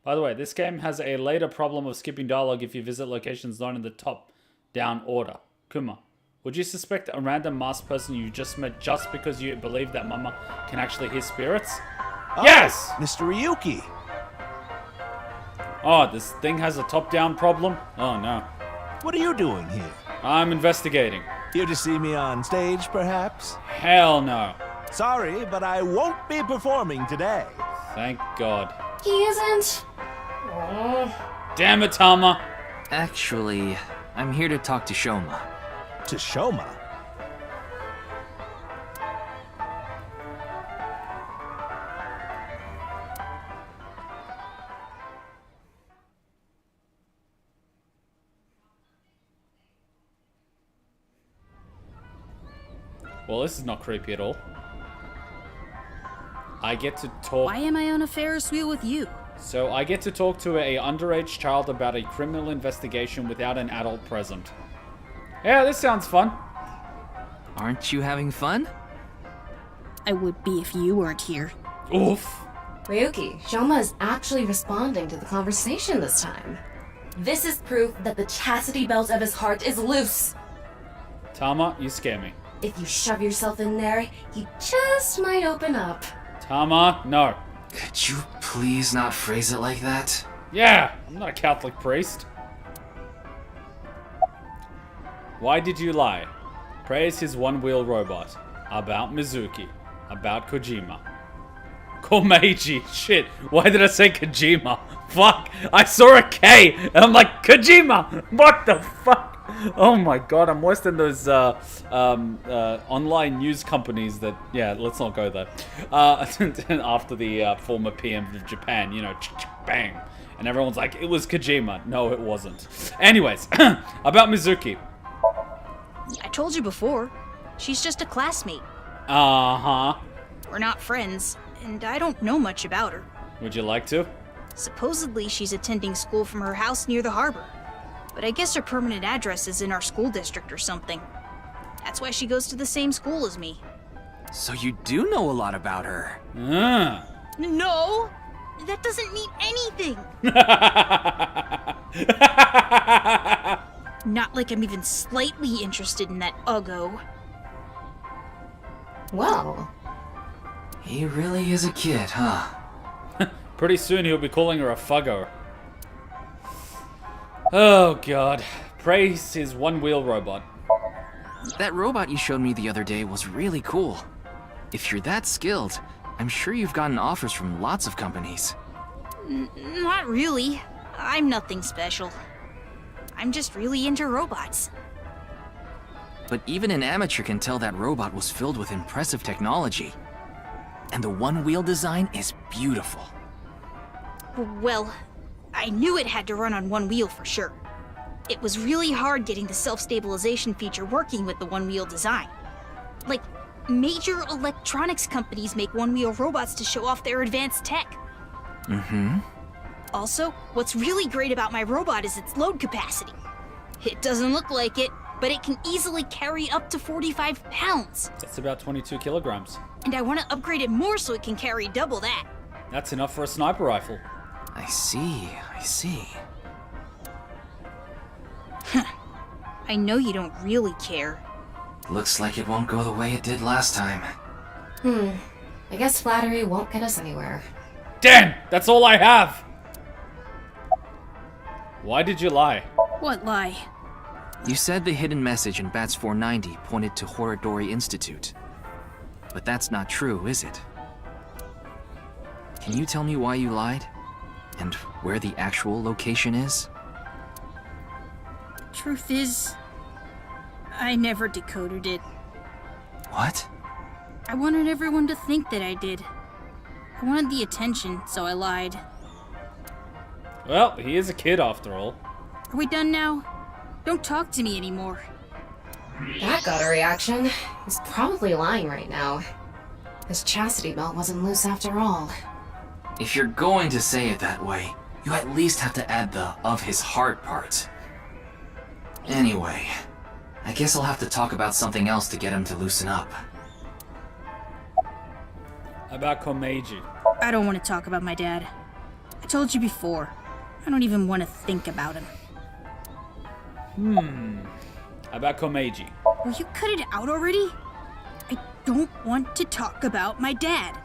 By the way, this game has a later problem of skipping dialogue if you visit locations not in the top-down order. Kuma, would you suspect a random masked person you just met just because you believe that Mama can actually hear spirits? Oh, Yes! Mr. Ryuki! Oh, this thing has a top-down problem? Oh, no. What are you doing here? I'm investigating. Here to see me on stage, perhaps? Hell no. Sorry, but I won't be performing today. Thank God. He isn't. Oh. Damn it, Tama. Actually, I'm here to talk to Shoma. To Shoma? Well, this is not creepy at all. I get to talk... Why am I on a Ferris wheel with you? So I get to talk to a underage child about a criminal investigation without an adult present. Yeah, this sounds fun. Aren't you having fun? I would be if you weren't here. Oof. Ryuki, Shoma is actually responding to the conversation this time. This is proof that the chastity belt of his heart is loose. Tama, you scare me. If you shove yourself in there, you just might open up. Tama, no. Could you please not phrase it like that? Yeah, I'm not a Catholic priest. Why did you lie? Praise his one-wheel robot. About Mizuki. About Kojima. Komeiji. Shit, why did I say Kojima? Fuck, I saw a K, and I'm like, Kojima! What the fuck? Oh my god, I'm worse than those online news companies that... Yeah, let's not go there. After the former PM of Japan, you know, bang. And everyone's like, it was Kojima. No, it wasn't. Anyways, about Mizuki. I told you before. She's just a classmate. Uh-huh. We're not friends, and I don't know much about her. Would you like to? Supposedly she's attending school from her house near the harbor. But I guess her permanent address is in our school district or something. That's why she goes to the same school as me. So you do know a lot about her. No! That doesn't mean anything! Not like I'm even slightly interested in that uggo. Well. He really is a kid, huh? Pretty soon he'll be calling her a fuggo. Oh god. Praise his one-wheel robot. That robot you showed me the other day was really cool. If you're that skilled, I'm sure you've gotten offers from lots of companies. Not really. I'm nothing special. I'm just really into robots. But even an amateur can tell that robot was filled with impressive technology. And the one-wheel design is beautiful. Well, I knew it had to run on one wheel for sure. It was really hard getting the self-stabilization feature working with the one-wheel design. Like, major electronics companies make one-wheel robots to show off their advanced tech. Mm-hmm. Also, what's really great about my robot is its load capacity. It doesn't look like it, but it can easily carry up to 45 pounds. That's about 22 kilograms. And I want to upgrade it more so it can carry double that. That's enough for a sniper rifle. I see. I know you don't really care. Looks like it won't go the way it did last time. I guess flattery won't get us anywhere. Damn! That's all I have! Why did you lie? What lie? You said the hidden message in Bats 490 pointed to Horodori Institute. But that's not true, is it? Can you tell me why you lied? And where the actual location is? Truth is, I never decoded it. What? I wanted everyone to think that I did. I wanted the attention, so I lied. Well, he is a kid after all. Are we done now? Don't talk to me anymore. That got a reaction. He's probably lying right now. His chastity belt wasn't loose after all. If you're going to say it that way, you at least have to add the "of his heart" part. Anyway, I guess I'll have to talk about something else to get him to loosen up. About Komeiji. I don't want to talk about my dad. I told you before. I don't even want to think about him. About Komeiji. Will you cut it out already? I don't want to talk about my dad.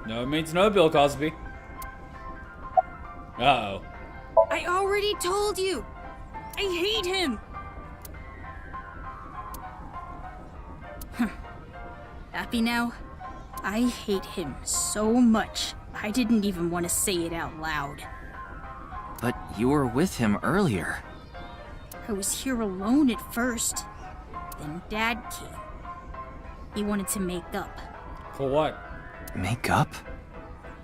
No means no, Bill Cosby. Uh-oh. I already told you. I hate him. Happy now? I hate him so much, I didn't even want to say it out loud. But you were with him earlier. I was here alone at first. Then Dad came. He wanted to make up. For what? Make up?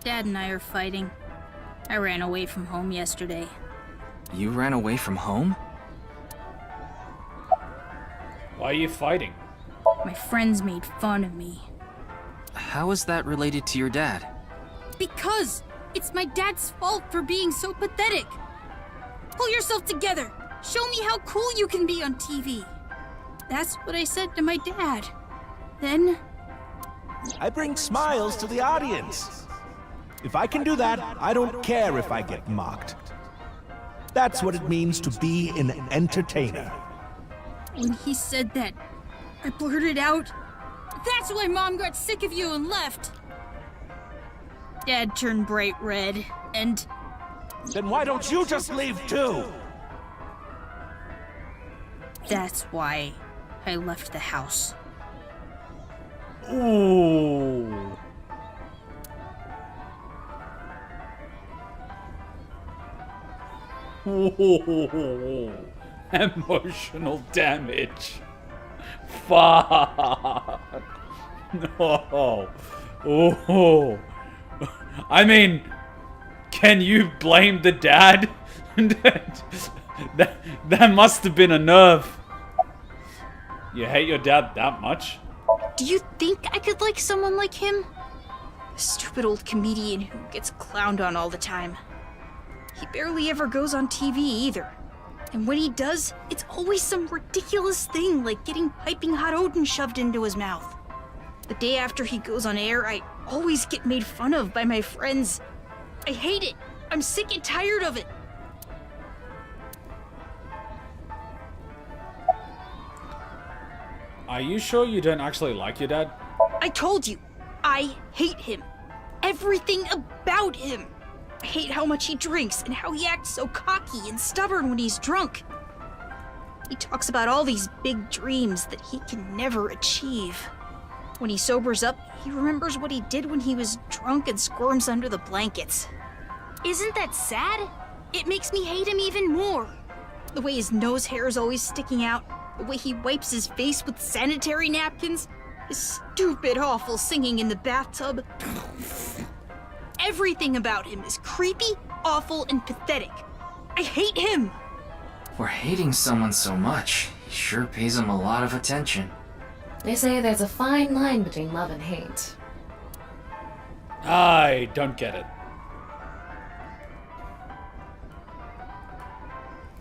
Dad and I are fighting. I ran away from home yesterday. You ran away from home? Why are you fighting? My friends made fun of me. How is that related to your dad? Because it's my dad's fault for being so pathetic. Pull yourself together. Show me how cool you can be on TV. That's what I said to my dad. Then... I bring smiles to the audience. If I can do that, I don't care if I get mocked. That's what it means to be an entertainer. When he said that, I blurted out, "That's why Mom got sick of you and left." Dad turned bright red, and... Then why don't you just leave too? That's why I left the house. Ooh. Ooh. Emotional damage. Fuck. No. Oh. I mean, can you blame the dad? that must have been a nerve. You hate your dad that much? Do you think I could like someone like him? A stupid old comedian who gets clowned on all the time. He barely ever goes on TV either. And when he does, it's always some ridiculous thing like getting piping hot Odin shoved into his mouth. The day after he goes on air, I always get made fun of by my friends. I hate it. I'm sick and tired of it. Are you sure you don't actually like your dad? I told you, I hate him. Everything about him. I hate how much he drinks and how he acts so cocky and stubborn when he's drunk. He talks about all these big dreams that he can never achieve. When he sobers up, he remembers what he did when he was drunk and squirms under the blankets. Isn't that sad? It makes me hate him even more. The way his nose hair is always sticking out, the way he wipes his face with sanitary napkins, His stupid, awful singing in the bathtub. Everything about him is creepy, awful, and pathetic. I hate him! For hating someone so much, he sure pays him a lot of attention. They say there's a fine line between love and hate. I don't get it.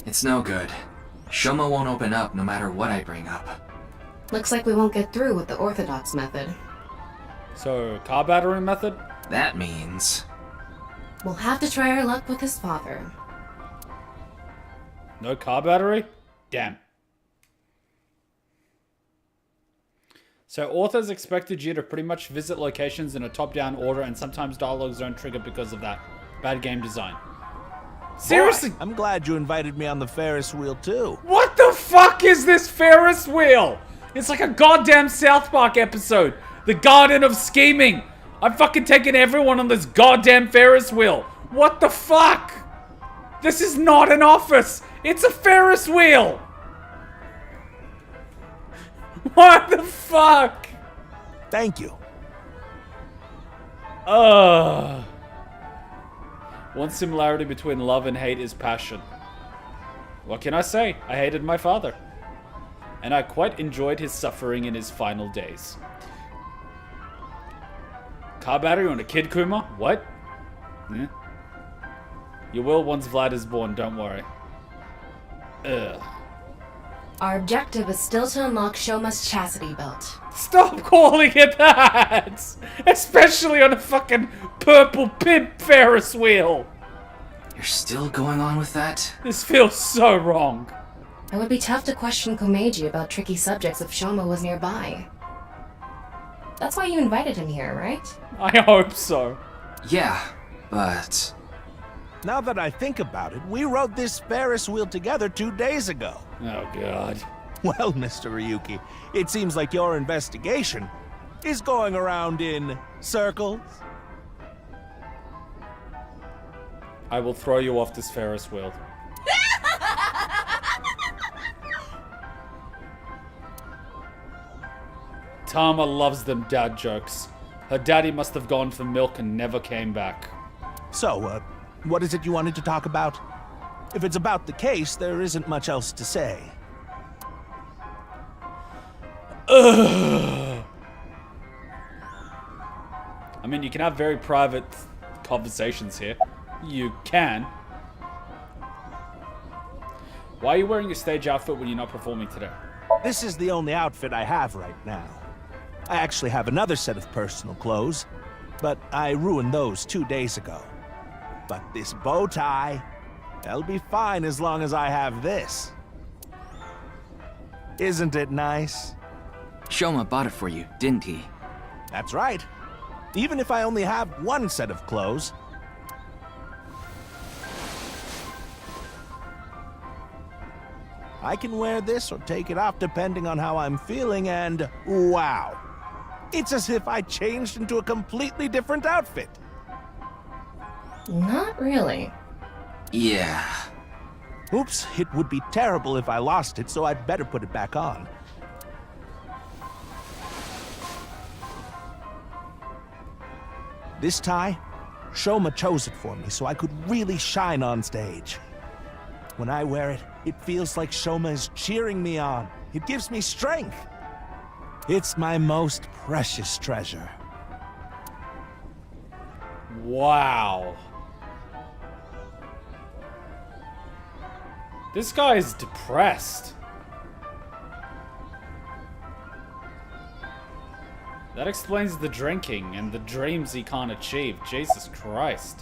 It's no good. Shoma won't open up no matter what I bring up. Looks like we won't get through with the orthodox method. So, car battery method? That means... We'll have to try our luck with his father. No car battery? Damn. So authors expected you to pretty much visit locations in a top-down order, and sometimes dialogues don't trigger because of that. Bad game design. Seriously? Boy, I'm glad you invited me on the Ferris wheel too. What the fuck is this Ferris wheel? It's like a goddamn South Park episode. The Garden of Scheming. I've fucking taken everyone on this goddamn Ferris wheel. What the fuck? This is not an office. It's a Ferris wheel. What the fuck? Thank you. One similarity between love and hate is passion. What can I say? I hated my father. And I quite enjoyed his suffering in his final days. Car battery on a kid, Kuma? What? Yeah. You will once Vlad is born, don't worry. Ugh. Our objective is still to unlock Shoma's chastity belt. Stop calling it that! Especially on a fucking purple pimp Ferris wheel! You're still going on with that? This feels so wrong. It would be tough to question Komeiji about tricky subjects if Shoma was nearby. That's why you invited him here, right? I hope so. Yeah, but... Now that I think about it, we rode this Ferris wheel together 2 days ago. Oh, God. Well, Mr. Ryuki, it seems like your investigation is going around in circles. I will throw you off this Ferris wheel. Tama loves them dad jokes. Her daddy must have gone for milk and never came back. So, what is it you wanted to talk about? If it's about the case, there isn't much else to say. Ugh. I mean, you can have very private conversations here. You can. Why are you wearing your stage outfit when you're not performing today? This is the only outfit I have right now. I actually have another set of personal clothes, but I ruined those 2 days ago. But this bow tie, that'll be fine as long as I have this. Isn't it nice? Shoma bought it for you, didn't he? That's right. Even if I only have one set of clothes. I can wear this or take it off depending on how I'm feeling, and wow. It's as if I changed into a completely different outfit. Not really. Yeah. Oops, it would be terrible if I lost it, so I'd better put it back on. This tie, Shoma chose it for me so I could really shine on stage. When I wear it, it feels like Shoma is cheering me on. It gives me strength. It's my most precious treasure. Wow. This guy is depressed. That explains the drinking and the dreams he can't achieve. Jesus Christ.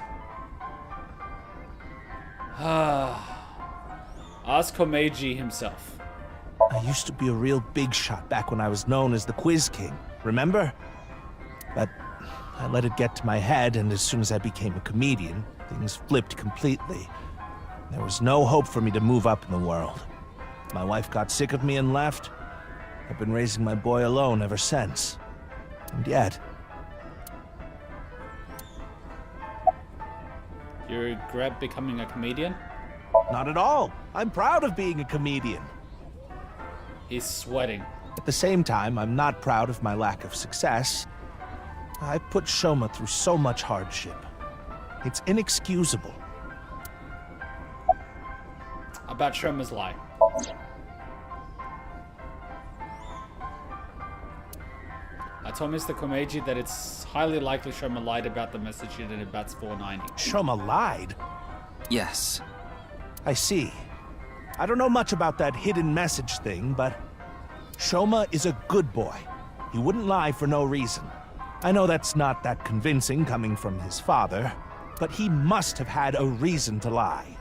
Ask Komeiji himself. I used to be a real big shot back when I was known as the Quiz King, remember? But I let it get to my head, and as soon as I became a comedian, things flipped completely. There was no hope for me to move up in the world. My wife got sick of me and left. I've been raising my boy alone ever since. And yet... You regret becoming a comedian? Not at all. I'm proud of being a comedian. He's sweating. At the same time, I'm not proud of my lack of success. I put Shoma through so much hardship. It's inexcusable. About Shoma's lie. I told Mr. Komeiji that it's highly likely Shoma lied about the message she did in Bats 490. Shoma lied? Yes. I see. I don't know much about that hidden message thing, but Shoma is a good boy. He wouldn't lie for no reason. I know that's not that convincing coming from his father, but he must have had a reason to lie.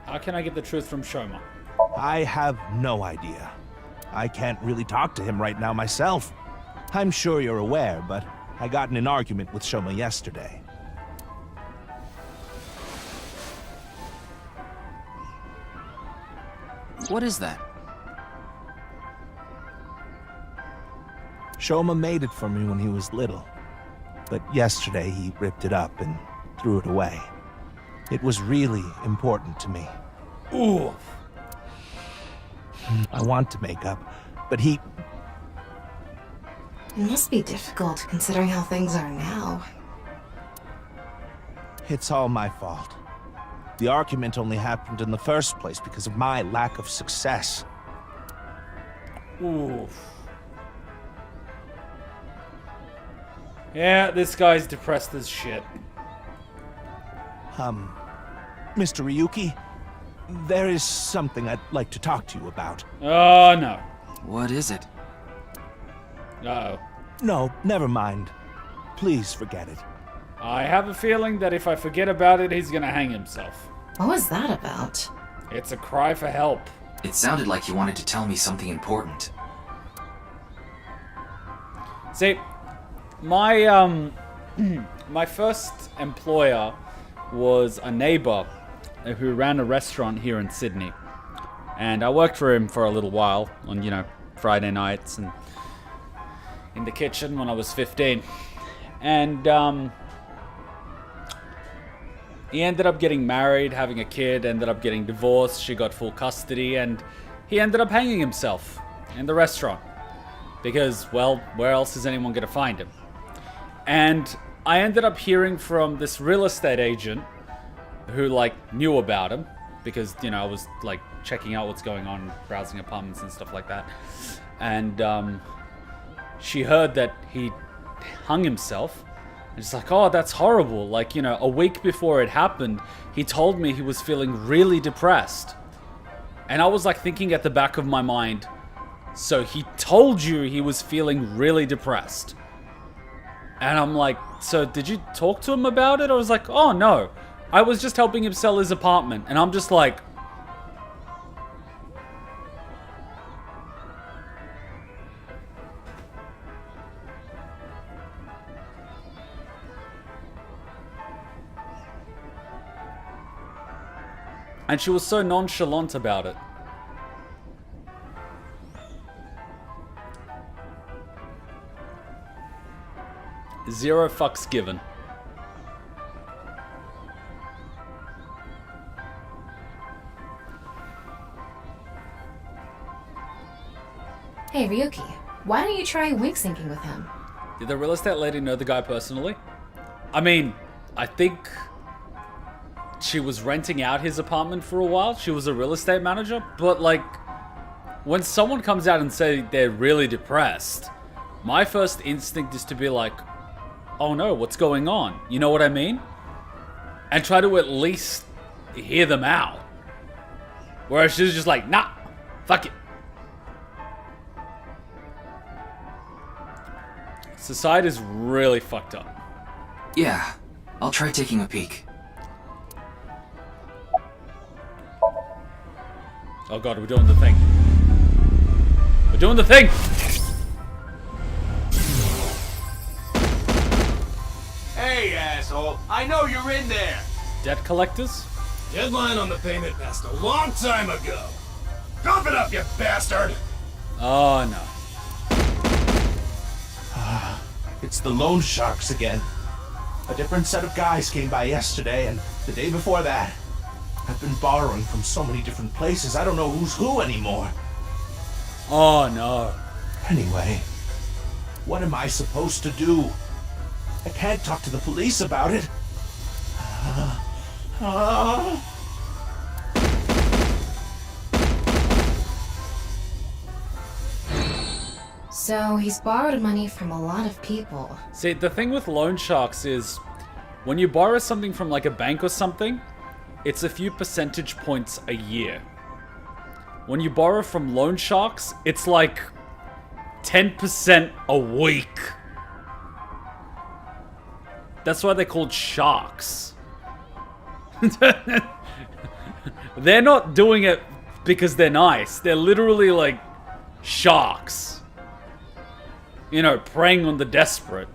How can I get the truth from Shoma? I have no idea. I can't really talk to him right now myself. I'm sure you're aware, but I got in an argument with Shoma yesterday. What is that? Shoma made it for me when he was little, but yesterday he ripped it up and threw it away. It was really important to me. Ooh. I want to make up, but he... It must be difficult considering how things are now. It's all my fault. The argument only happened in the first place because of my lack of success. Ooh. Yeah, this guy's depressed as shit. Mr. Ryuki, there is something I'd like to talk to you about. Oh, no. What is it? Uh-oh. No, never mind. Please forget it. I have a feeling that if I forget about it, he's gonna hang himself. What was that about? It's a cry for help. It sounded like you wanted to tell me something important. See, my my first employer was a neighbor who ran a restaurant here in Sydney. And I worked for him for a little while on, you know, Friday nights and in the kitchen when I was 15. And he ended up getting married, having a kid, ended up getting divorced, she got full custody, and he ended up hanging himself in the restaurant. Because, well, where else is anyone gonna find him? And I ended up hearing from this real estate agent who, like, knew about him. Because, you know, I was, like, checking out what's going on, browsing apartments and stuff like that. And she heard that he hung himself. And she's like, oh, that's horrible. Like, you know, a week before it happened, he told me he was feeling really depressed. And I was, like, thinking at the back of my mind, so he told you he was feeling really depressed. And I'm like, so did you talk to him about it? I was like, oh, no. I was just helping him sell his apartment. And I'm just like... And she was so nonchalant about it. Zero fucks given. Hey, Ryuki, why don't you try wink syncing with him? Did the real estate lady know the guy personally? I mean, I think she was renting out his apartment for a while. She was a real estate manager. But, like, when someone comes out and say they're really depressed, my first instinct is to be like, oh no, what's going on? You know what I mean? And try to at least hear them out. Whereas she's just like, nah, fuck it. Society's really fucked up. Yeah, I'll try taking a peek. Oh god, we're doing the thing. We're doing the thing! Hey, asshole. I know you're in there. Debt collectors? Deadline on the payment passed a long time ago. Cough it up, you bastard! Oh no. It's the loan sharks again. A different set of guys came by yesterday and the day before that. I've been borrowing from so many different places, I don't know who's who anymore. Oh no. Anyway, what am I supposed to do? I can't talk to the police about it. So he's borrowed money from a lot of people. See, the thing with loan sharks is, when you borrow something from like a bank or something, it's a few percentage points a year. When you borrow from loan sharks, it's like 10% a week. That's why they're called sharks. They're not doing it because they're nice. They're literally like sharks. You know, preying on the desperate.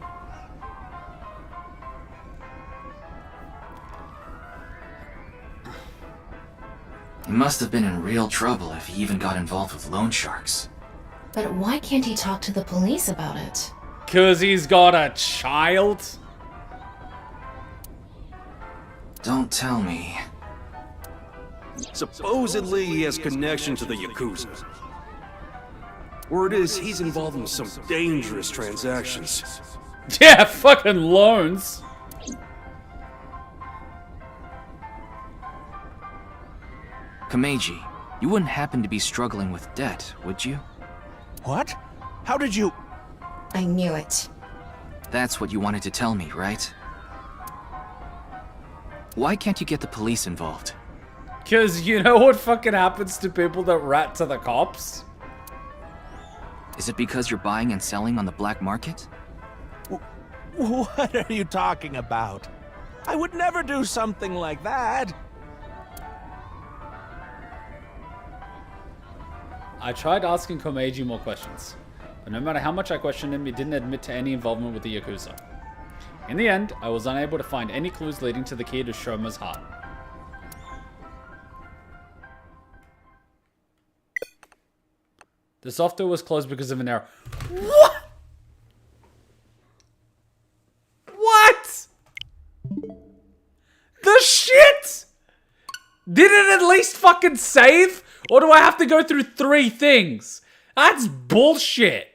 He must have been in real trouble if he even got involved with loan sharks. But why can't he talk to the police about it? 'Cause he's got a child? Don't tell me. Supposedly, he has connection to the Yakuza. Word is, he's involved in some dangerous transactions. Yeah, fucking loans. Komeiji, you wouldn't happen to be struggling with debt, would you? What? How did you... I knew it. That's what you wanted to tell me, right? Why can't you get the police involved? 'Cause you know what fucking happens to people that rat to the cops? Is it because you're buying and selling on the black market? What are you talking about? I would never do something like that. I tried asking Komeiji more questions, but no matter how much I questioned him, he didn't admit to any involvement with the Yakuza. In the end, I was unable to find any clues leading to the key to Shoma's heart. The software was closed because of an error. What? What? The shit? Did it at least fucking save? Or do I have to go through 3 things? That's bullshit.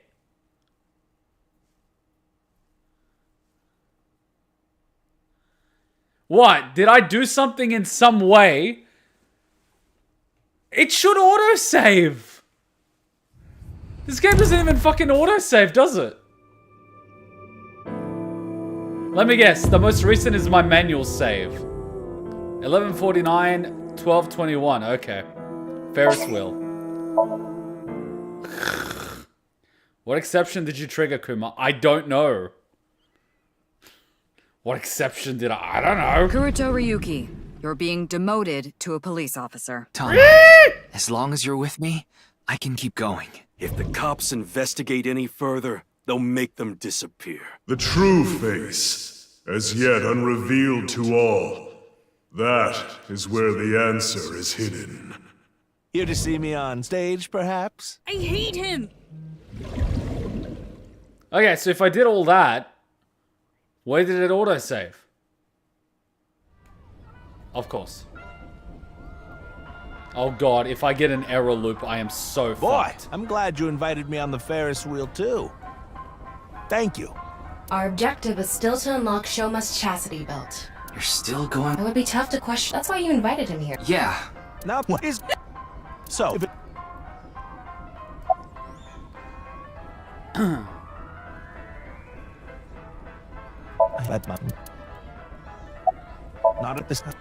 What? Did I do something in some way? It should autosave. This game doesn't even fucking autosave, does it? Let me guess. The most recent is my manual save. 11:49, 12:21. Okay. Ferris wheel. What exception did you trigger, Kuma? I don't know. What exception did I don't know. Kuruto Ryuki, you're being demoted to a police officer. Tommy, as long as you're with me, I can keep going. If the cops investigate any further, they'll make them disappear. The true face, as yet unrevealed to all. That is where the answer is hidden. Here to see me on stage, perhaps? I hate him! Okay, so if I did all that, where did it autosave? Of course. Oh god, if I get an error loop, I am so fucked. I'm glad you invited me on the Ferris wheel too. Thank you. Our objective is still to unlock Shoma's chastity belt. You're still going? It would be tough to question. That's why you invited him here. Yeah. Now what is... So, if it... Not at this time.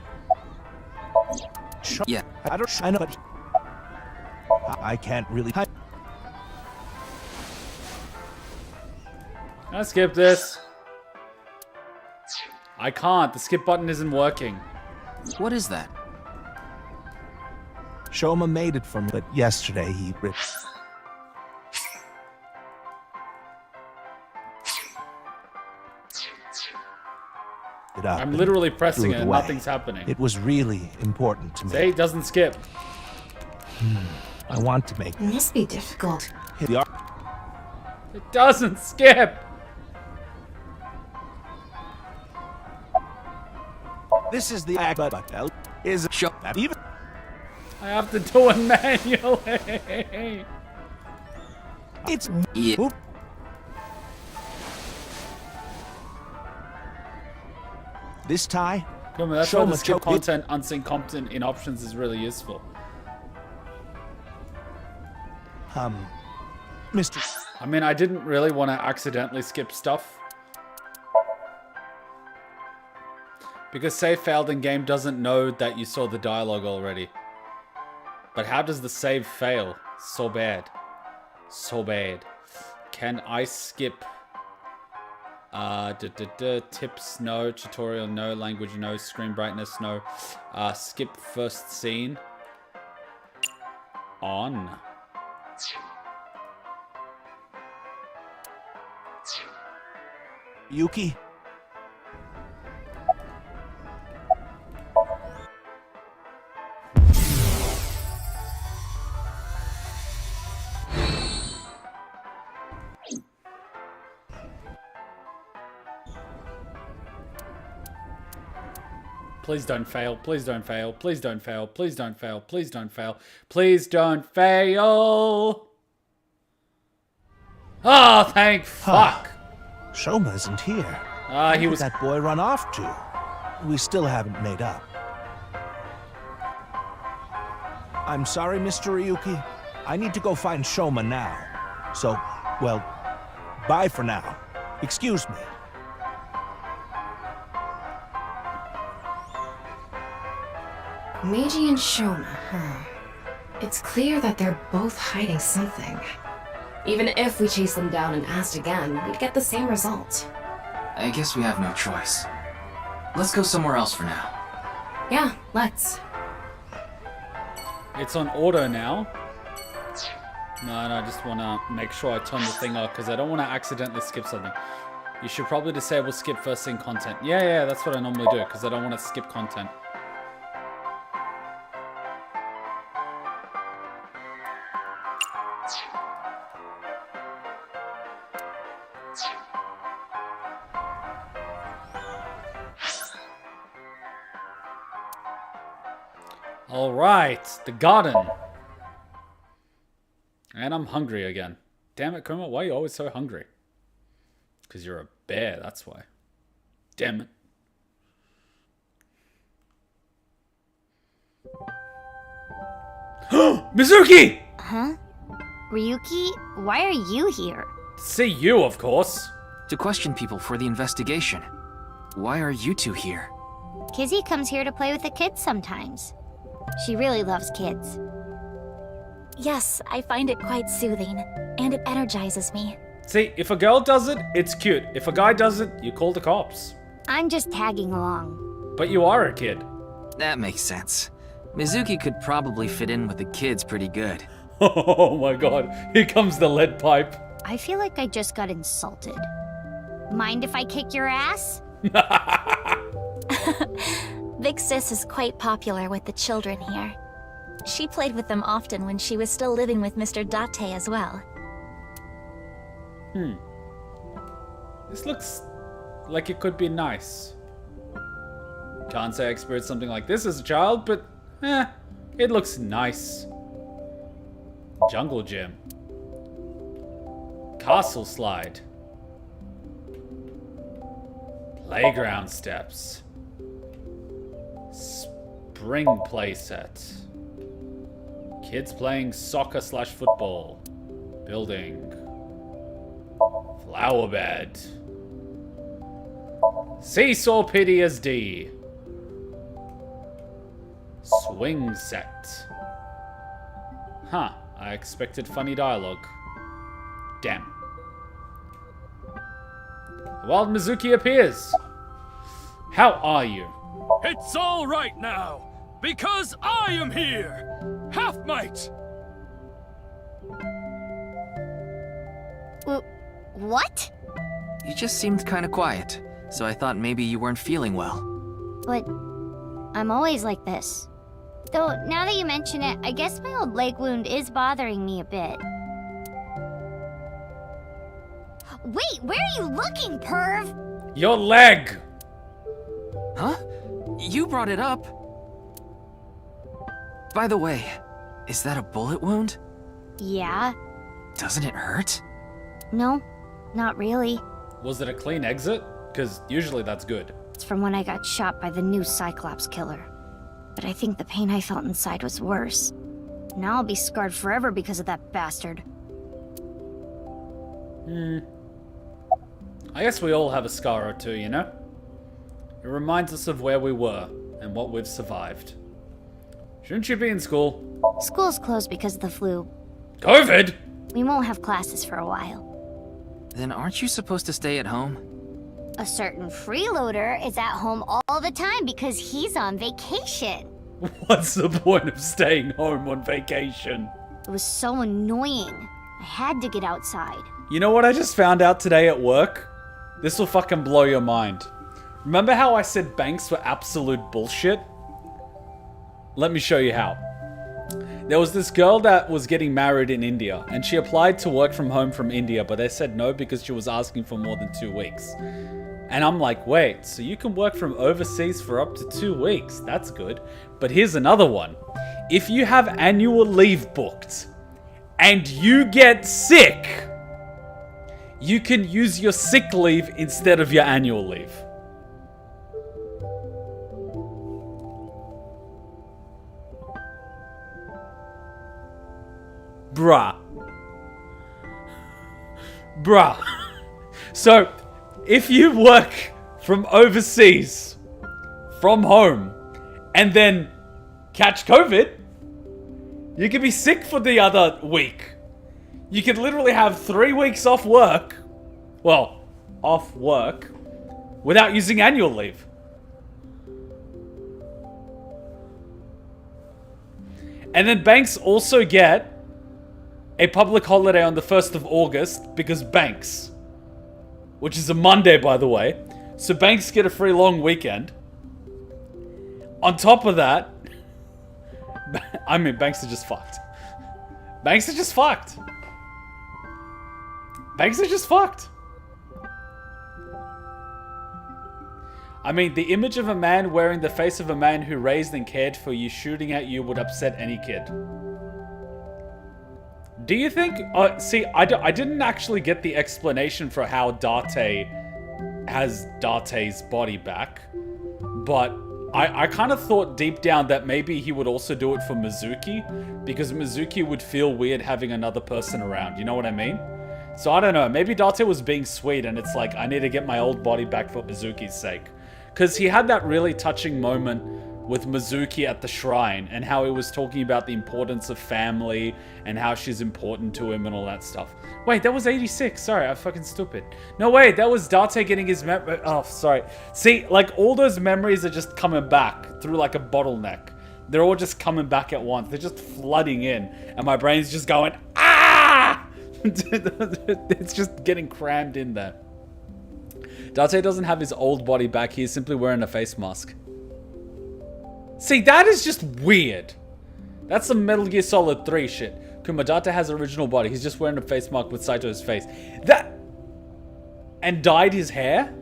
Yeah. I know, but... I can't really... Can I skip this? I can't. The skip button isn't working. What is that? Shoma made it for me, but yesterday he ripped... it up. I'm literally pressing threw it and away. nothing's happening. It was really important to me. See, it doesn't skip. I want to make... It must be difficult. The It doesn't skip. This is the act, but is not even... I have to do it manually. It's Yeah. Oop. This tie? Kuma, that's why the Shoma skip choke- content, unseen content in options is really useful. Mr. I mean, I didn't really want to accidentally skip stuff. Because save failed in game doesn't know that you saw the dialogue already. But how does the save fail? So bad. So bad. Can I skip... tips, no. Tutorial, no. Language, no. Screen brightness, no. Skip first scene. On. Yuki? Please don't fail. Please don't fail. Please don't fail. Please don't fail. Please don't fail. Please don't fail. Oh, thank fuck. Shoma isn't here. He Where did was... that boy run off to? We still haven't made up. I'm sorry, Mr. Ryuki. I need to go find Shoma now. So, well, bye for now. Excuse me. Meiji and Shoma, huh? It's clear that they're both hiding something. Even if we chase them down and asked again, we'd get the same result. I guess we have no choice. Let's go somewhere else for now. Yeah, let's. It's on auto now. No, I just want to make sure I turn the thing off because I don't want to accidentally skip something. You should probably disable skip first scene content. Yeah, that's what I normally do because I don't want to skip content. Alright, the garden. And I'm hungry again. Damn it, Kuma, why are you always so hungry? Because you're a bear, that's why. Damn it. Mizuki! Huh? Ryuki, why are you here? See you, of course. To question people for the investigation. Why are you two here? Kizzy comes here to play with the kids sometimes. She really loves kids. Yes, I find it quite soothing, and it energizes me. See, if a girl does it, it's cute. If a guy does it, you call the cops. I'm just tagging along. But you are a kid. That makes sense. Mizuki could probably fit in with the kids pretty good. Oh my god, here comes the lead pipe. I feel like I just got insulted. Mind if I kick your ass? Big Sis is quite popular with the children here. She played with them often when she was still living with Mr. Date as well. This looks like it could be nice. Can't say I experienced something like this as a child, but it looks nice. Jungle gym. Castle slide. Playground steps. Spring playset. Kids playing soccer/football. Building. Flower bed. Seesaw PTSD. Swing set. Huh, I expected funny dialogue. Damn. While Mizuki appears. How are you? It's all right now, because I am here! Half-Might! What? You just seemed kinda quiet, so I thought maybe you weren't feeling well. But I'm always like this. Though, now that you mention it, I guess my old leg wound is bothering me a bit. Wait, where are you looking, perv? Your leg! Huh? You brought it up. By the way, is that a bullet wound? Yeah. Doesn't it hurt? No, not really. Was it a clean exit? Because usually that's good. It's from when I got shot by the new Cyclops killer. But I think the pain I felt inside was worse. Now I'll be scarred forever because of that bastard. I guess we all have a scar or two, you know? It reminds us of where we were and what we've survived. Shouldn't you be in school? School's closed because of the flu. COVID? We won't have classes for a while. Then aren't you supposed to stay at home? A certain freeloader is at home all the time because he's on vacation. What's the point of staying home on vacation? It was so annoying. I had to get outside. You know what I just found out today at work? This will fucking blow your mind. Remember how I said banks were absolute bullshit? Let me show you how. There was this girl that was getting married in India, and she applied to work from home from India, but they said no because she was asking for more than 2 weeks. And I'm like, wait, so you can work from overseas for up to 2 weeks? That's good. But here's another one. If you have annual leave booked, and you get sick, you can use your sick leave instead of your annual leave. Bruh. So, if you work from overseas, from home, and then catch COVID, you can be sick for the other week. You could literally have 3 weeks off work. Well, off work. Without using annual leave. And then banks also get a public holiday on the 1st of August because banks. Which is a Monday, by the way. So banks get a free long weekend. On top of that, I mean, banks are just fucked. Banks are just fucked. Banks are just fucked. I mean, the image of a man wearing the face of a man who raised and cared for you shooting at you would upset any kid. Do you think... see, I didn't actually get the explanation for how Date has Date's body back. But I kind of thought deep down that maybe he would also do it for Mizuki. Because Mizuki would feel weird having another person around. You know what I mean? So I don't know. Maybe Date was being sweet and it's like, I need to get my old body back for Mizuki's sake. Because he had that really touching moment with Mizuki at the shrine and how he was talking about the importance of family and how she's important to him and all that stuff. Wait, that was 86. Sorry, I'm fucking stupid. No, wait, that was Date getting his oh, sorry. See, like, all those memories are just coming back through like a bottleneck. They're all just coming back at once. They're just flooding in. And my brain's just going, ah! It's just getting crammed in there. Date doesn't have his old body back. He's simply wearing a face mask. See, that is just weird. That's some Metal Gear Solid 3 shit. Kuma, Date has original body. He's just wearing a face mask with Saito's face. That... And dyed his hair?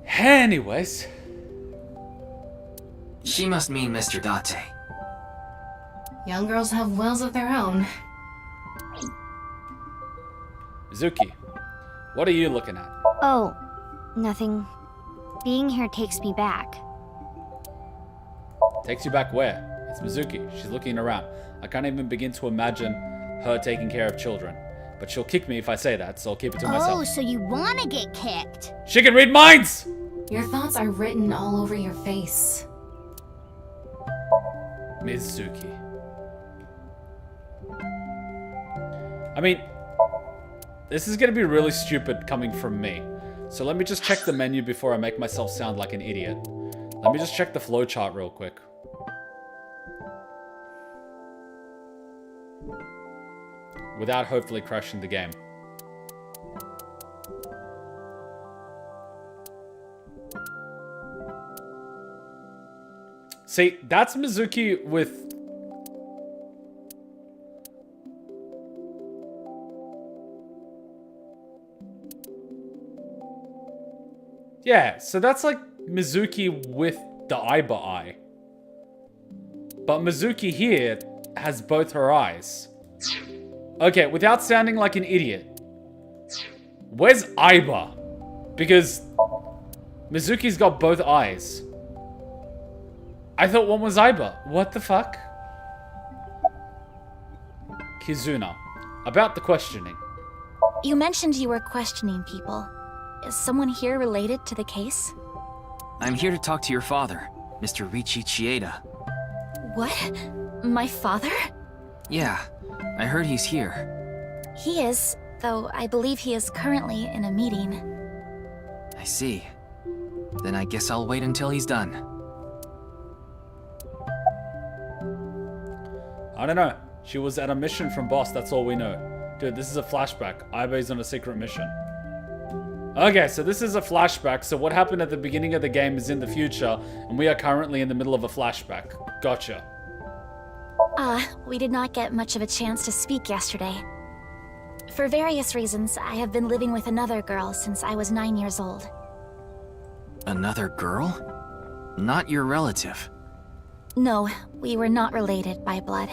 Anyways. She must mean Mr. Date. Young girls have wills of their own. Mizuki, what are you looking at? Oh, nothing. Being here takes me back. Takes you back where? It's Mizuki. She's looking around. I can't even begin to imagine her taking care of children. But she'll kick me if I say that, so I'll keep it to myself. Oh, so you wanna get kicked? She can read minds! Your thoughts are written all over your face. Mizuki. I mean, this is gonna be really stupid coming from me. So let me just check the menu before I make myself sound like an idiot. Let me just check the flowchart real quick. Without hopefully crashing the game. See, that's Mizuki with... Yeah, so that's like Mizuki with the Aiba eye. But Mizuki here has both her eyes. Okay, without sounding like an idiot, where's Aiba? Because Mizuki's got both eyes. I thought one was Aiba. What the fuck? Kizuna, about the questioning. You mentioned you were questioning people. Is someone here related to the case? I'm here to talk to your father, Mr. Shuichi Chieda. What? My father? Yeah, I heard he's here. He is, though I believe he is currently in a meeting. I see. Then I guess I'll wait until he's done. I don't know. She was at a mission from Boss, that's all we know. Dude, this is a flashback. Aiba's on a secret mission. Okay, so this is a flashback. So what happened at the beginning of the game is in the future, and we are currently in the middle of a flashback. Gotcha. We did not get much of a chance to speak yesterday. For various reasons, I have been living with another girl since I was 9 years old. Another girl? Not your relative. No, we were not related by blood.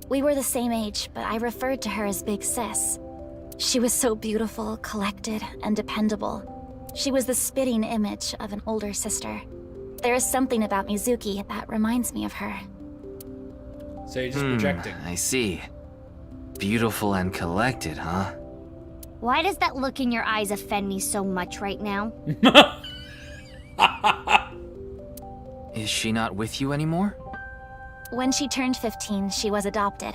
We were the same age, but I referred to her as Big Sis. She was so beautiful, collected, and dependable. She was the spitting image of an older sister. There is something about Mizuki that reminds me of her. So you're just projecting. I see. Beautiful and collected, huh? Why does that look in your eyes offend me so much right now? Is she not with you anymore? When she turned 15, she was adopted.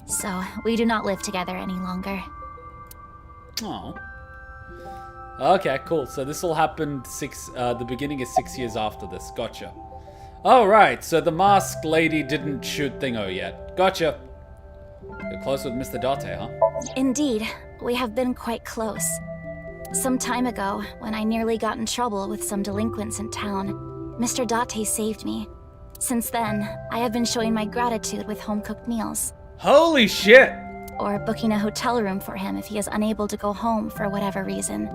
So, we do not live together any longer. Oh. Okay, cool. So this all happened the beginning is 6 years after this. Gotcha. Alright, so the masked lady didn't shoot Thingo yet. Gotcha. You're close with Mr. Date, huh? Indeed, we have been quite close. Some time ago, when I nearly got in trouble with some delinquents in town, Mr. Date saved me. Since then, I have been showing my gratitude with home-cooked meals. Holy shit! Or booking a hotel room for him if he is unable to go home for whatever reason.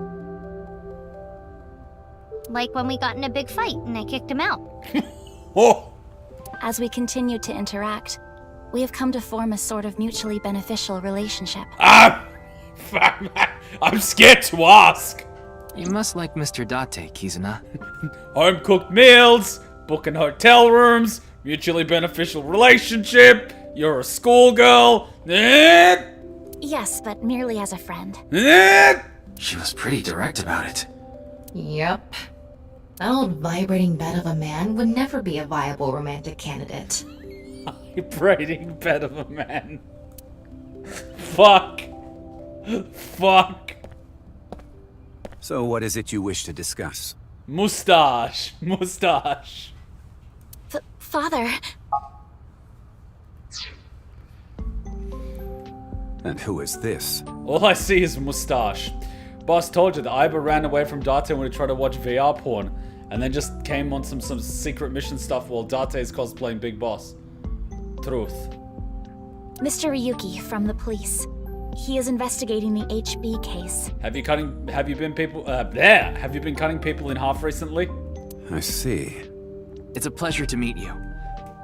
Like when we got in a big fight and I kicked him out. Oh! As we continue to interact, we have come to form a sort of mutually beneficial relationship. Ah! I'm scared to ask! You must like Mr. Date, Kizuna. Home-cooked meals, booking hotel rooms, mutually beneficial relationship, you're a schoolgirl. Yes, but merely as a friend. She was pretty direct about it. Yep. That old vibrating bed of a man would never be a viable romantic candidate. Vibrating bed of a man. Fuck. Fuck. So what is it you wish to discuss? Mustache. Mustache. Father. And who is this? All I see is mustache. Boss told you that Aiba ran away from Date when he tried to watch VR porn, and then just came on some secret mission stuff while Date is cosplaying Big Boss. Truth. Mr. Ryuki from the police. He is investigating the HB case. Have you been cutting people in half recently? I see. It's a pleasure to meet you.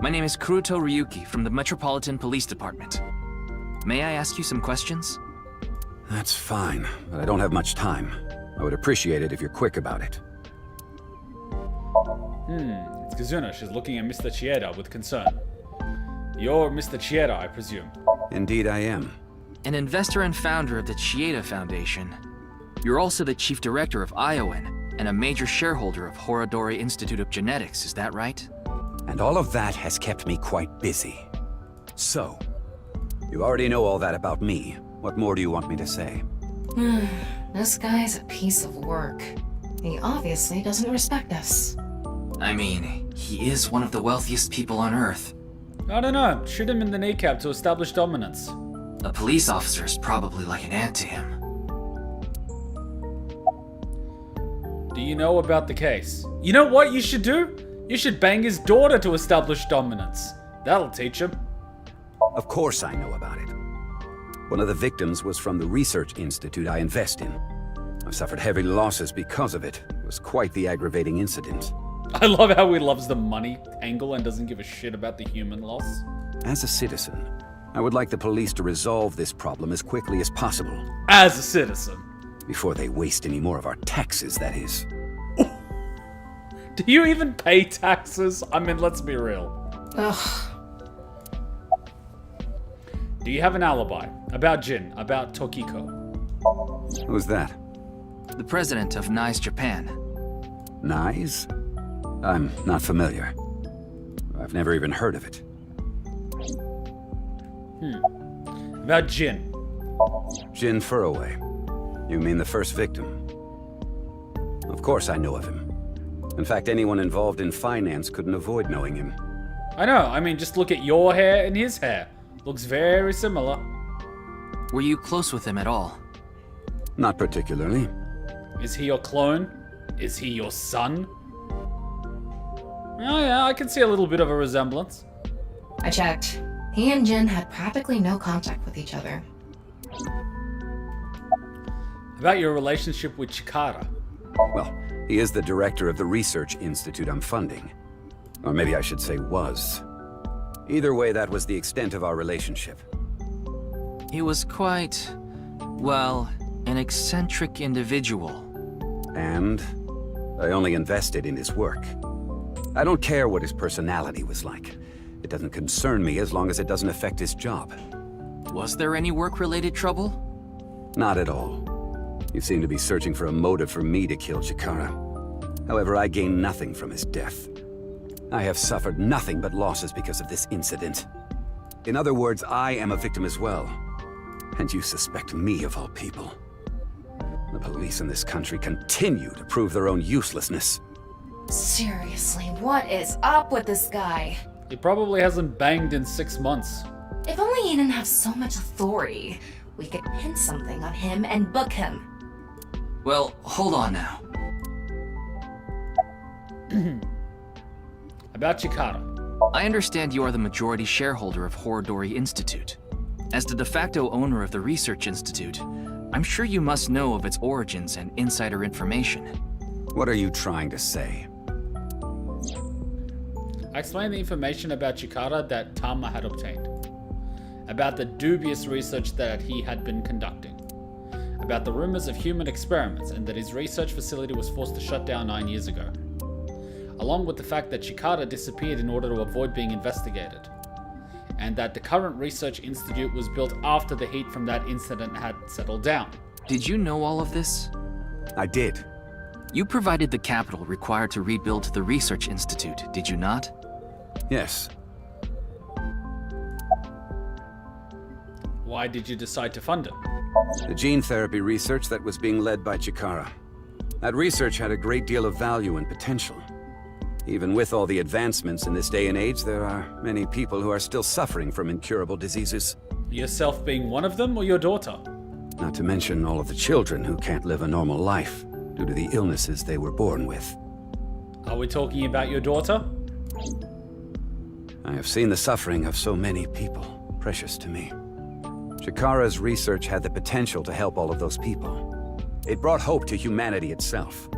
My name is Kuruto Ryuki from the Metropolitan Police Department. May I ask you some questions? That's fine, but I don't have much time. I would appreciate it if you're quick about it. It's Kizuna. She's looking at Mr. Chieda with concern. You're Mr. Chieda, I presume. Indeed I am. An investor and founder of the Chieda Foundation. You're also the chief director of Iowan, and a major shareholder of Horodori Institute of Genetics, is that right? And all of that has kept me quite busy. So, you already know all that about me. What more do you want me to say? This guy's a piece of work. He obviously doesn't respect us. I mean, he is one of the wealthiest people on Earth. I don't know. Shoot him in the kneecap to establish dominance. A police officer is probably like an ant to him. Do you know about the case? You know what you should do? You should bang his daughter to establish dominance. That'll teach him. Of course I know about it. One of the victims was from the research institute I invest in. I've suffered heavy losses because of it. It was quite the aggravating incident. I love how he loves the money angle and doesn't give a shit about the human loss. As a citizen, I would like the police to resolve this problem as quickly as possible. As a citizen. Before they waste any more of our taxes, that is. Do you even pay taxes? I mean, let's be real. Ugh. Do you have an alibi? About Jin, about Tokiko? Who's that? The president of NICE Japan. NICE? I'm not familiar. I've never even heard of it. About Jin. Jin Furroway. You mean the first victim? Of course I know of him. In fact, anyone involved in finance couldn't avoid knowing him. I know, I mean, just look at your hair and his hair. Looks very similar. Were you close with him at all? Not particularly. Is he your clone? Is he your son? Oh yeah, I can see a little bit of a resemblance. I checked. He and Jin had practically no contact with each other. About your relationship with Chikara. Well, he is the director of the research institute I'm funding. Or maybe I should say was. Either way, that was the extent of our relationship. He was quite, well, an eccentric individual. And I only invested in his work. I don't care what his personality was like. It doesn't concern me as long as it doesn't affect his job. Was there any work-related trouble? Not at all. You seem to be searching for a motive for me to kill Chikara. However, I gain nothing from his death. I have suffered nothing but losses because of this incident. In other words, I am a victim as well. And you suspect me of all people. The police in this country continue to prove their own uselessness. Seriously, what is up with this guy? He probably hasn't banged in 6 months. If only he didn't have so much authority, we could pin something on him and book him. Well, hold on now. About Chikara. I understand you are the majority shareholder of Horodori Institute. As the de facto owner of the Research Institute, I'm sure you must know of its origins and insider information. What are you trying to say? I explained the information about Chikara that Tama had obtained. About the dubious research that he had been conducting. About the rumors of human experiments and that his research facility was forced to shut down 9 years ago. Along with the fact that Chikara disappeared in order to avoid being investigated. And that the current research institute was built after the heat from that incident had settled down. Did you know all of this? I did. You provided the capital required to rebuild the research institute, did you not? Yes. Why did you decide to fund it? The gene therapy research that was being led by Chikara. That research had a great deal of value and potential. Even with all the advancements in this day and age, there are many people who are still suffering from incurable diseases. Yourself being one of them, or your daughter? Not to mention all of the children who can't live a normal life due to the illnesses they were born with. Are we talking about your daughter? I have seen the suffering of so many people, precious to me. Chikara's research had the potential to help all of those people. It brought hope to humanity itself.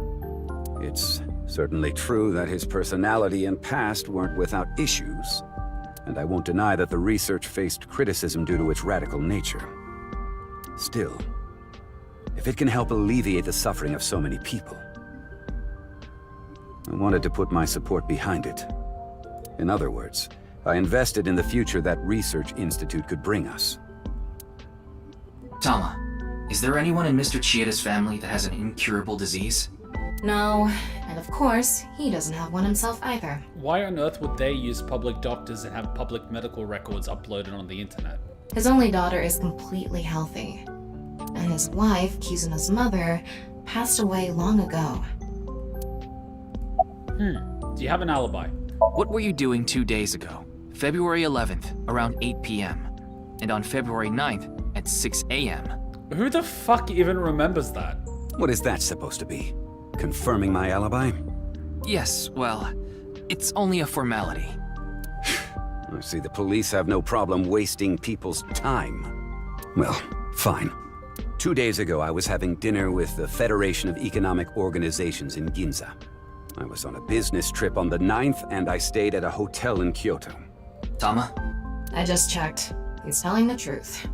It's certainly true that his personality and past weren't without issues, and I won't deny that the research faced criticism due to its radical nature. Still, if it can help alleviate the suffering of so many people, I wanted to put my support behind it. In other words, I invested in the future that research institute could bring us. Tama, is there anyone in Mr. Chieda's family that has an incurable disease? No, and of course, he doesn't have one himself either. Why on earth would they use public doctors and have public medical records uploaded on the internet? His only daughter is completely healthy. And his wife, Kizuna's mother, passed away long ago. Do you have an alibi? What were you doing 2 days ago? February 11th, around 8 p.m. And on February 9th, at 6 a.m. Who the fuck even remembers that? What is that supposed to be? Confirming my alibi? Yes, well, it's only a formality. I see the police have no problem wasting people's time. Well, fine. 2 days ago, I was having dinner with the Federation of Economic Organizations in Ginza. I was on a business trip on the 9th, and I stayed at a hotel in Kyoto. Tama? I just checked. He's telling the truth.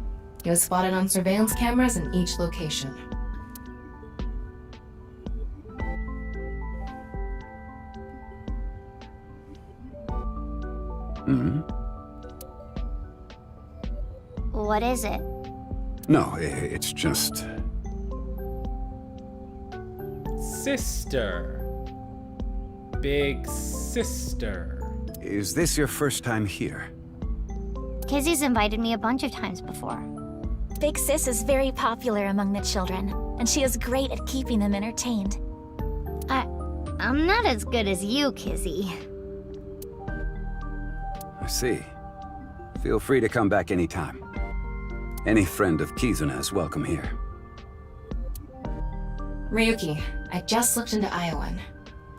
He was spotted on surveillance cameras in each location. What is it? No, it's just... Sister. Big sister. Is this your first time here? Kizzy's invited me a bunch of times before. Big Sis is very popular among the children, and she is great at keeping them entertained. I'm not as good as you, Kizzy. I see. Feel free to come back anytime. Any friend of Kizuna is welcome here. Ryuki, I just looked into Iowan.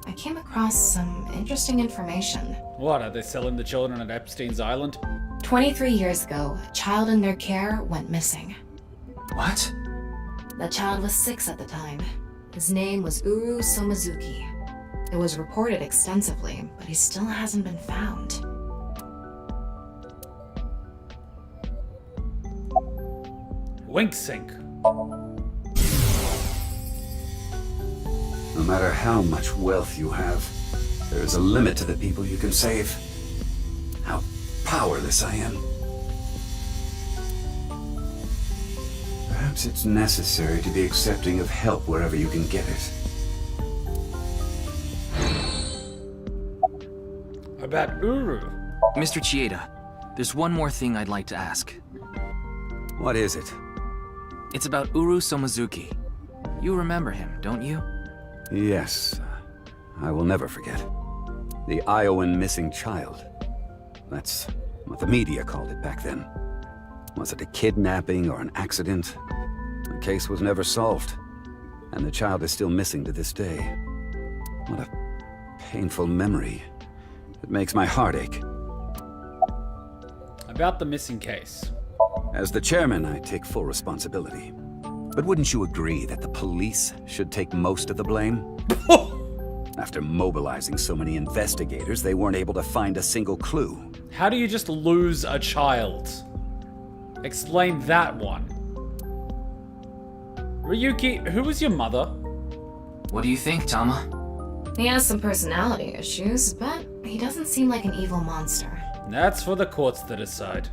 I came across some interesting information. What, are they selling the children at Epstein's Island? 23 years ago, a child in their care went missing. What? The child was 6 at the time. His name was Uru Somazuki. It was reported extensively, but he still hasn't been found. Wink sink. No matter how much wealth you have, there is a limit to the people you can save. How powerless I am. Perhaps it's necessary to be accepting of help wherever you can get it. About Uru. Mr. Chieda, there's one more thing I'd like to ask. What is it? It's about Uru Somazuki. You remember him, don't you? Yes. I will never forget. The Iowan missing child. That's what the media called it back then. Was it a kidnapping or an accident? The case was never solved, and the child is still missing to this day. What a painful memory. It makes my heart ache. About the missing case. As the chairman, I take full responsibility. But wouldn't you agree that the police should take most of the blame? After mobilizing so many investigators, they weren't able to find a single clue. How do you just lose a child? Explain that one. Ryuki, who was your mother? What do you think, Tama? He has some personality issues, but he doesn't seem like an evil monster. That's for the courts to decide.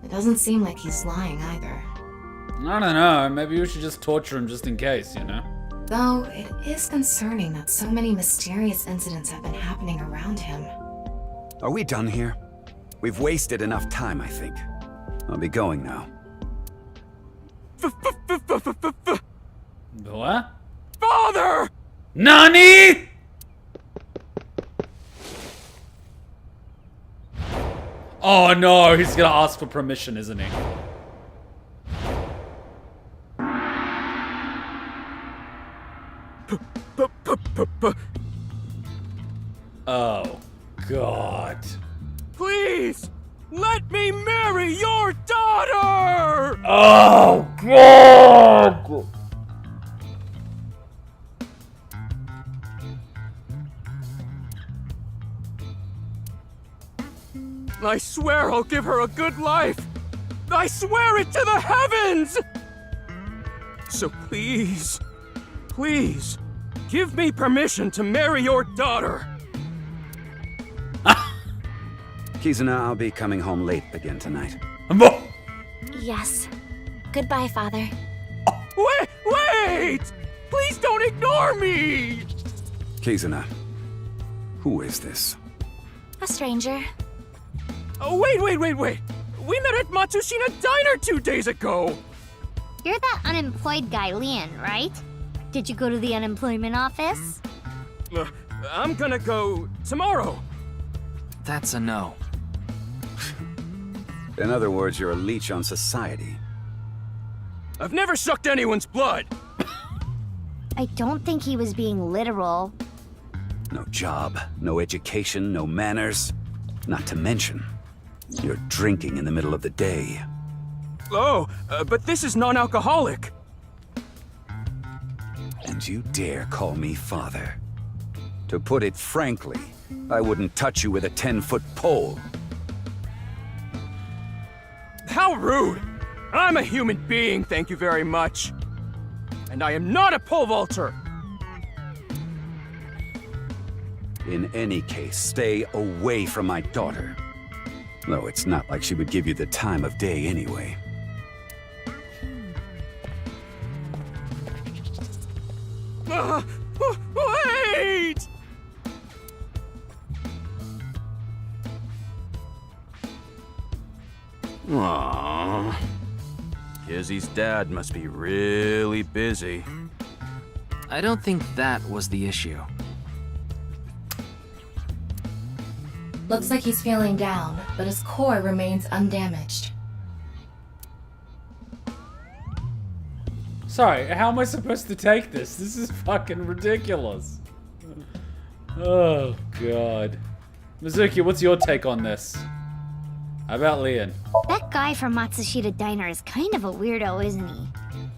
It doesn't seem like he's lying either. I don't know, maybe we should just torture him just in case, you know? Though, it is concerning that so many mysterious incidents have been happening around him. Are we done here? We've wasted enough time, I think. I'll be going now. What? Father! NANI?! Oh no, he's gonna ask for permission, isn't he? Oh, God. Please, let me marry your daughter! Oh, God! I swear I'll give her a good life! I swear it to the heavens! So please, please, give me permission to marry your daughter! Kizuna, I'll be coming home late again tonight. Yes. Goodbye, Father. Wait! Please don't ignore me! Kizuna, who is this? A stranger. Oh, wait! We met at Matsushina Diner 2 days ago! You're that unemployed guy, Lian, right? Did you go to the unemployment office? I'm gonna go tomorrow. That's a no. In other words, you're a leech on society. I've never sucked anyone's blood! I don't think he was being literal. No job, no education, no manners. Not to mention, you're drinking in the middle of the day. Oh, but this is non-alcoholic. And you dare call me father? To put it frankly, I wouldn't touch you with a 10-foot pole. how rude! I'm a human being, thank you very much. And I am not a pole vaulter! In any case, stay away from my daughter. Though it's not like she would give you the time of day anyway. Wait! Aww. Kizzy's dad must be really busy. I don't think that was the issue. Looks like he's feeling down, but his core remains undamaged. Sorry, how am I supposed to take this? This is fucking ridiculous. Oh, God. Mizuki, what's your take on this? How about Leon? That guy from Matsushita Diner is kind of a weirdo, isn't he?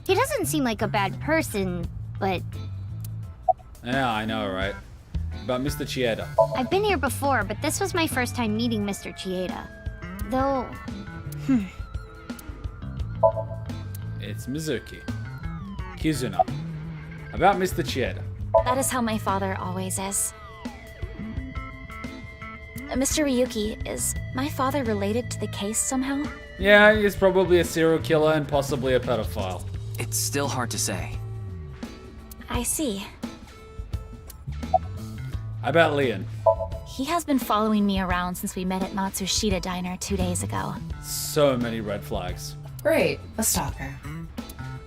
He doesn't seem like a bad person, but... Yeah, I know, right? About Mr. Chieda. I've been here before, but this was my first time meeting Mr. Chieda. Though... It's Mizuki. Kizuna. About Mr. Chieda. That is how my father always is. Mr. Ryuki, is my father related to the case somehow? Yeah, he's probably a serial killer and possibly a pedophile. It's still hard to say. I see. How about Leon? He has been following me around since we met at Matsushita Diner 2 days ago. So many red flags. Great, a stalker.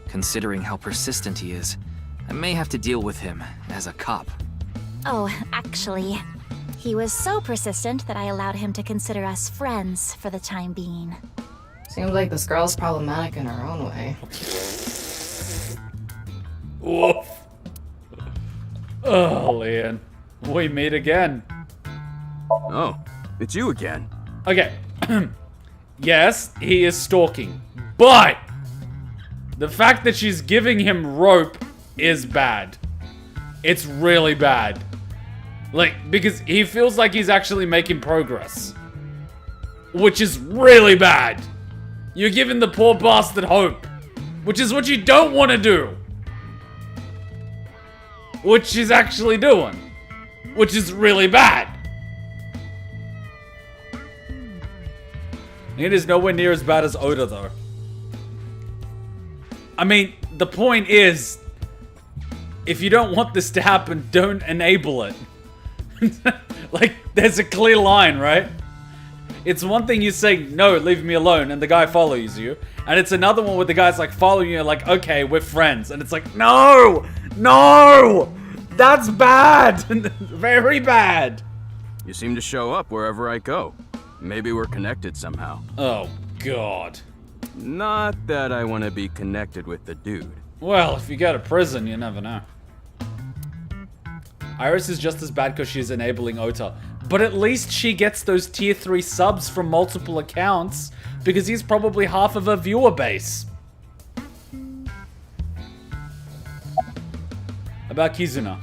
Considering how persistent he is, I may have to deal with him as a cop. Oh, actually, he was so persistent that I allowed him to consider us friends for the time being. Seems like this girl's problematic in her own way. Woof. Oh, Leon. We meet again. Oh, it's you again. Okay. Yes, he is stalking. But the fact that she's giving him rope is bad. It's really bad. Like, because he feels like he's actually making progress. Which is really bad. You're giving the poor bastard hope. Which is what you don't want to do. Which she's actually doing. Which is really bad. It is nowhere near as bad as Oda, though. I mean, the point is, if you don't want this to happen, don't enable it. Like, there's a clear line, right? It's one thing you say, no, leave me alone, and the guy follows you. And it's another one where the guy's like following you, like, okay, we're friends. And it's like, no! No! That's bad! Very bad! You seem to show up wherever I go. Maybe we're connected somehow. Oh, God. Not that I want to be connected with the dude. Well, if you go to prison, you never know. Iris is just as bad because she's enabling Ota. But at least she gets those tier 3 subs from multiple accounts because he's probably half of her viewer base. About Kizuna.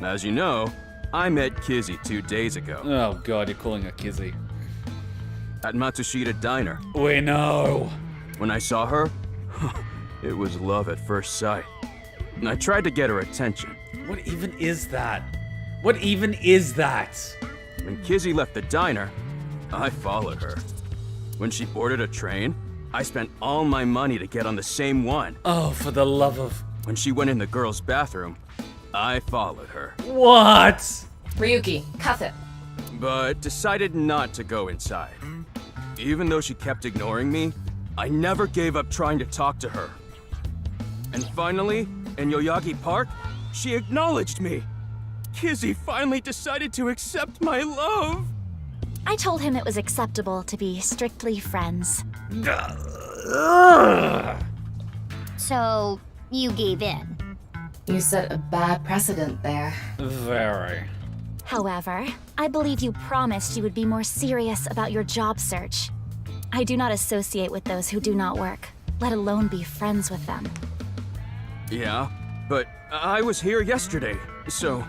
As you know, I met Kizzy 2 days ago. Oh God, you're calling her Kizzy. At Matsushita Diner. We know. When I saw her, it was love at first sight. And I tried to get her attention. What even is that? What even is that? When Kizzy left the diner, I followed her. When she boarded a train, I spent all my money to get on the same one. Oh, for the love of... When she went in the girls' bathroom, I followed her. What? Ryuki, cuff it. But decided not to go inside. Even though she kept ignoring me, I never gave up trying to talk to her. And finally, in Yoyagi Park, she acknowledged me. Kizzy finally decided to accept my love. I told him it was acceptable to be strictly friends. So, you gave in. You set a bad precedent there. Very. However, I believe you promised you would be more serious about your job search. I do not associate with those who do not work, let alone be friends with them. Yeah, but I was here yesterday, so...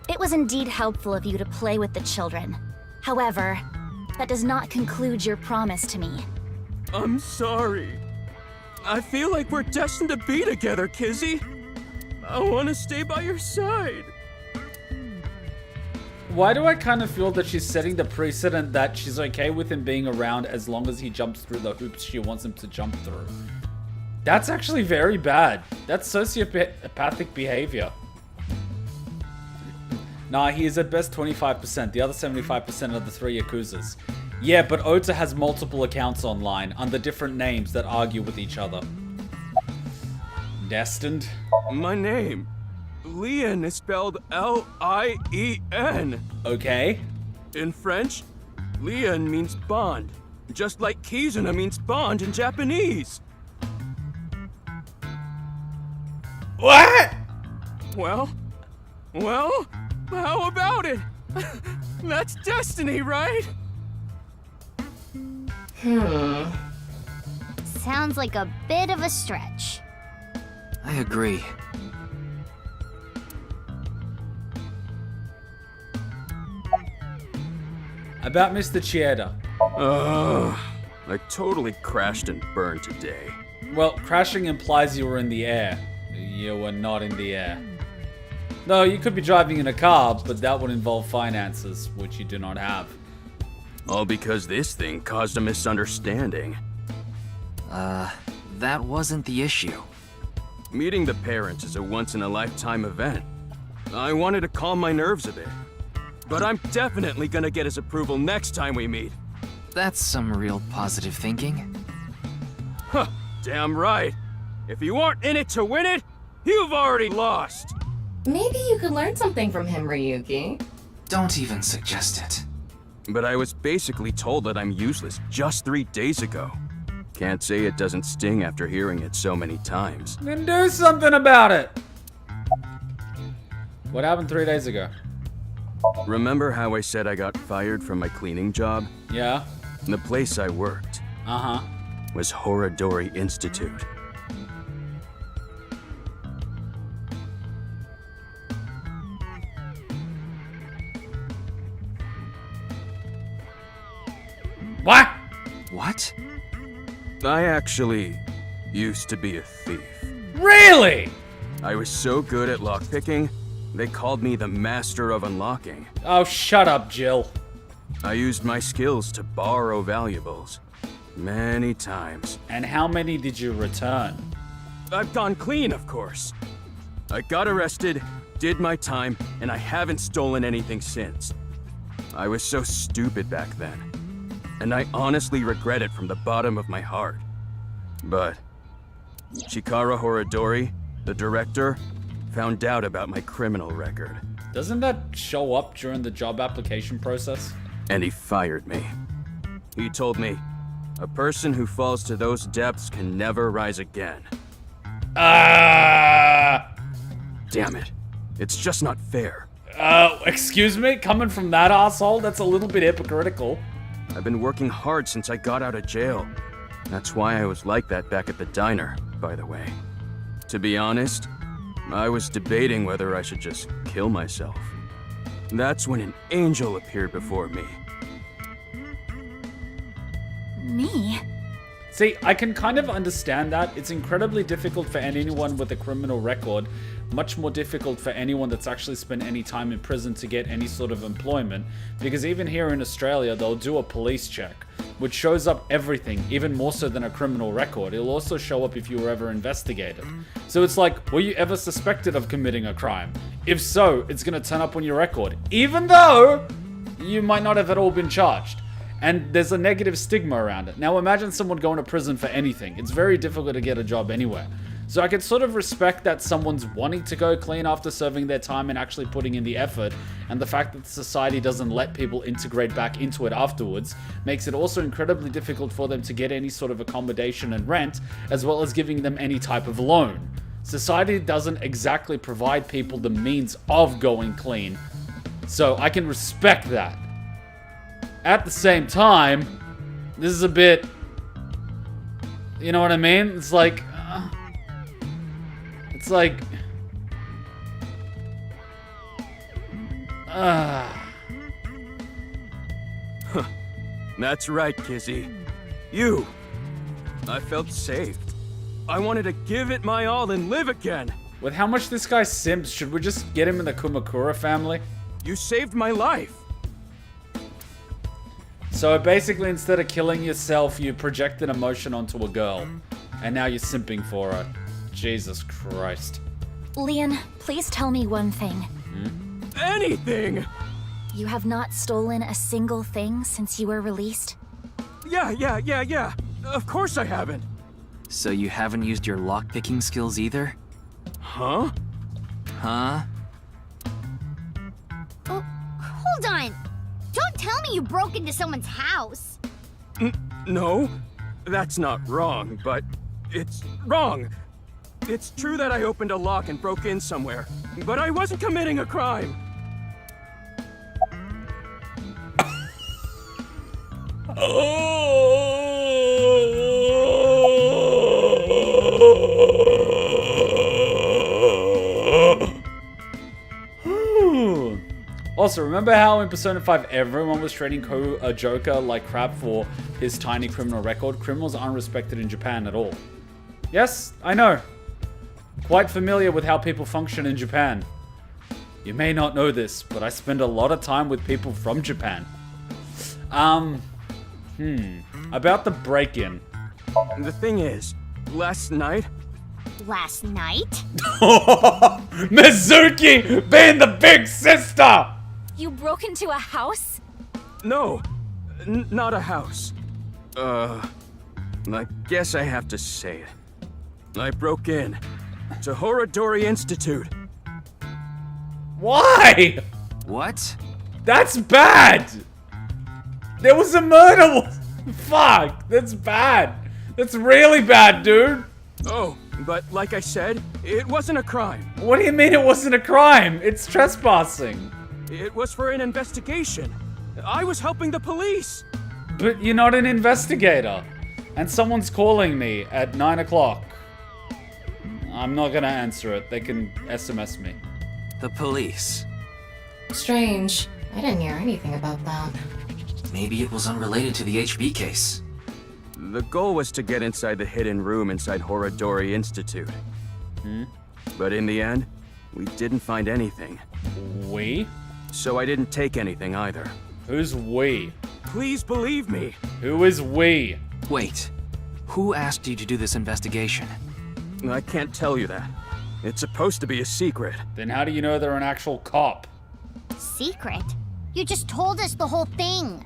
It was indeed helpful of you to play with the children. However, that does not conclude your promise to me. I'm sorry. I feel like we're destined to be together, Kizzy. I want to stay by your side. Why do I kind of feel that she's setting the precedent that she's okay with him being around as long as he jumps through the hoops she wants him to jump through? That's actually very bad. That's sociopathic behavior. Nah, he is at best 25%. The other 75% are the 3 Yakuzas. Yeah, but Ota has multiple accounts online under different names that argue with each other. Destined? My name. Lien is spelled L-I-E-N. Okay. In French, Lien means bond. Just like Kizuna means bond in Japanese. What? Well, how about it? That's destiny, right? Sounds like a bit of a stretch. I agree. About Mr. Chieda. I totally crashed and burned today. Well, crashing implies you were in the air. You were not in the air. No, you could be driving in a car, but that would involve finances, which you do not have. All because this thing caused a misunderstanding. That wasn't the issue. Meeting the parents is a once-in-a-lifetime event. I wanted to calm my nerves a bit. But I'm definitely gonna get his approval next time we meet. That's some real positive thinking. Huh, damn right. If you aren't in it to win it, you've already lost. Maybe you could learn something from him, Ryuki. Don't even suggest it. But I was basically told that I'm useless just 3 days ago. Can't say it doesn't sting after hearing it so many times. Then do something about it! What happened 3 days ago? Remember how I said I got fired from my cleaning job? Yeah? The place I worked was Horadori Institute. What? What? I actually used to be a thief. Really? I was so good at lockpicking, they called me the master of unlocking. Oh, shut up, Jill. I used my skills to borrow valuables. Many times. And how many did you return? I've gone clean, of course. I got arrested, did my time, and I haven't stolen anything since. I was so stupid back then. And I honestly regret it from the bottom of my heart. But Chikara Horadori, the director, found out about my criminal record. Doesn't that show up during the job application process? And he fired me. He told me, a person who falls to those depths can never rise again. Damn it. It's just not fair. Excuse me? Coming from that asshole? That's a little bit hypocritical. I've been working hard since I got out of jail. That's why I was like that back at the diner, by the way. To be honest, I was debating whether I should just kill myself. That's when an angel appeared before me. Me? See, I can kind of understand that. It's incredibly difficult for anyone with a criminal record, much more difficult for anyone that's actually spent any time in prison to get any sort of employment, because even here in Australia, they'll do a police check, which shows up everything, even more so than a criminal record. It'll also show up if you were ever investigated. So it's like, were you ever suspected of committing a crime? If so, it's gonna turn up on your record, even though you might not have at all been charged. And there's a negative stigma around it. Now imagine someone going to prison for anything. It's very difficult to get a job anywhere. So I could sort of respect that someone's wanting to go clean after serving their time and actually putting in the effort, and the fact that society doesn't let people integrate back into it afterwards makes it also incredibly difficult for them to get any sort of accommodation and rent, as well as giving them any type of loan. Society doesn't exactly provide people the means of going clean, so I can respect that. At the same time, this is a bit, you know what I mean? It's like, That's right, Kizzy. You I felt safe. I wanted to give it my all and live again. With how much this guy simps, should we just get him in the Kumakura family? You saved my life. So basically, instead of killing yourself, you projected emotion onto a girl. And now you're simping for her. Jesus Christ. Leon, please tell me one thing. Anything! You have not stolen a single thing since you were released? Yeah. Of course I haven't. So you haven't used your lockpicking skills either? Huh? Huh? Oh, hold on. Don't tell me you broke into someone's house. No, that's not wrong, but it's wrong. It's true that I opened a lock and broke in somewhere, but I wasn't committing a crime. Also, remember how in Persona 5 everyone was treating Joker like crap for his tiny criminal record? Criminals aren't respected in Japan at all. Yes, I know. Quite familiar with how people function in Japan. You may not know this, but I spend a lot of time with people from Japan. About the break-in. The thing is, last night... Last night? Mizuki being the big sister! You broke into a house? No, not a house. I guess I have to say it. I broke in to Horodori Institute. Why? What? That's bad! There was a murder! Fuck, that's bad. That's really bad, dude. Oh, but like I said, it wasn't a crime. What do you mean it wasn't a crime? It's trespassing. It was for an investigation. I was helping the police. But you're not an investigator. And someone's calling me at 9 o'clock. I'm not gonna answer it. They can SMS me. The police. Strange. I didn't hear anything about that. Maybe it was unrelated to the HB case. The goal was to get inside the hidden room inside Horodori Institute. But in the end, we didn't find anything. We? So I didn't take anything either. Who's we? Please believe me. Who is we? Wait. Who asked you to do this investigation? I can't tell you that. It's supposed to be a secret. Then how do you know they're an actual cop? Secret? You just told us the whole thing.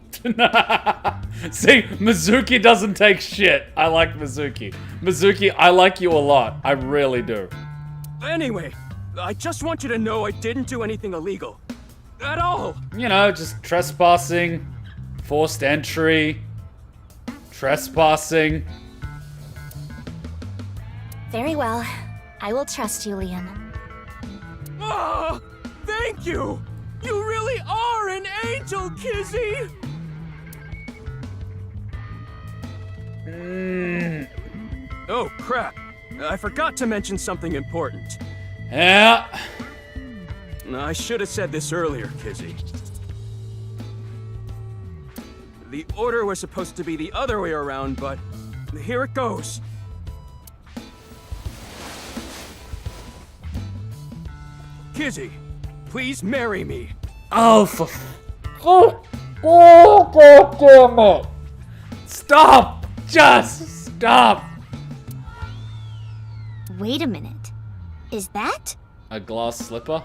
See, Mizuki doesn't take shit. I like Mizuki. Mizuki, I like you a lot. I really do. Anyway, I just want you to know I didn't do anything illegal. At all. You know, just trespassing, forced entry, trespassing. Very well. I will trust you, Leon. Oh, thank you! You really are an angel, Kizzy! Oh, crap. I forgot to mention something important. Yeah. I should have said this earlier, Kizzy. The order was supposed to be the other way around, but here it goes. Kizzy, please marry me. Oh, oh, God damn it. Stop! Just stop! Wait a minute. Is that? A glass slipper?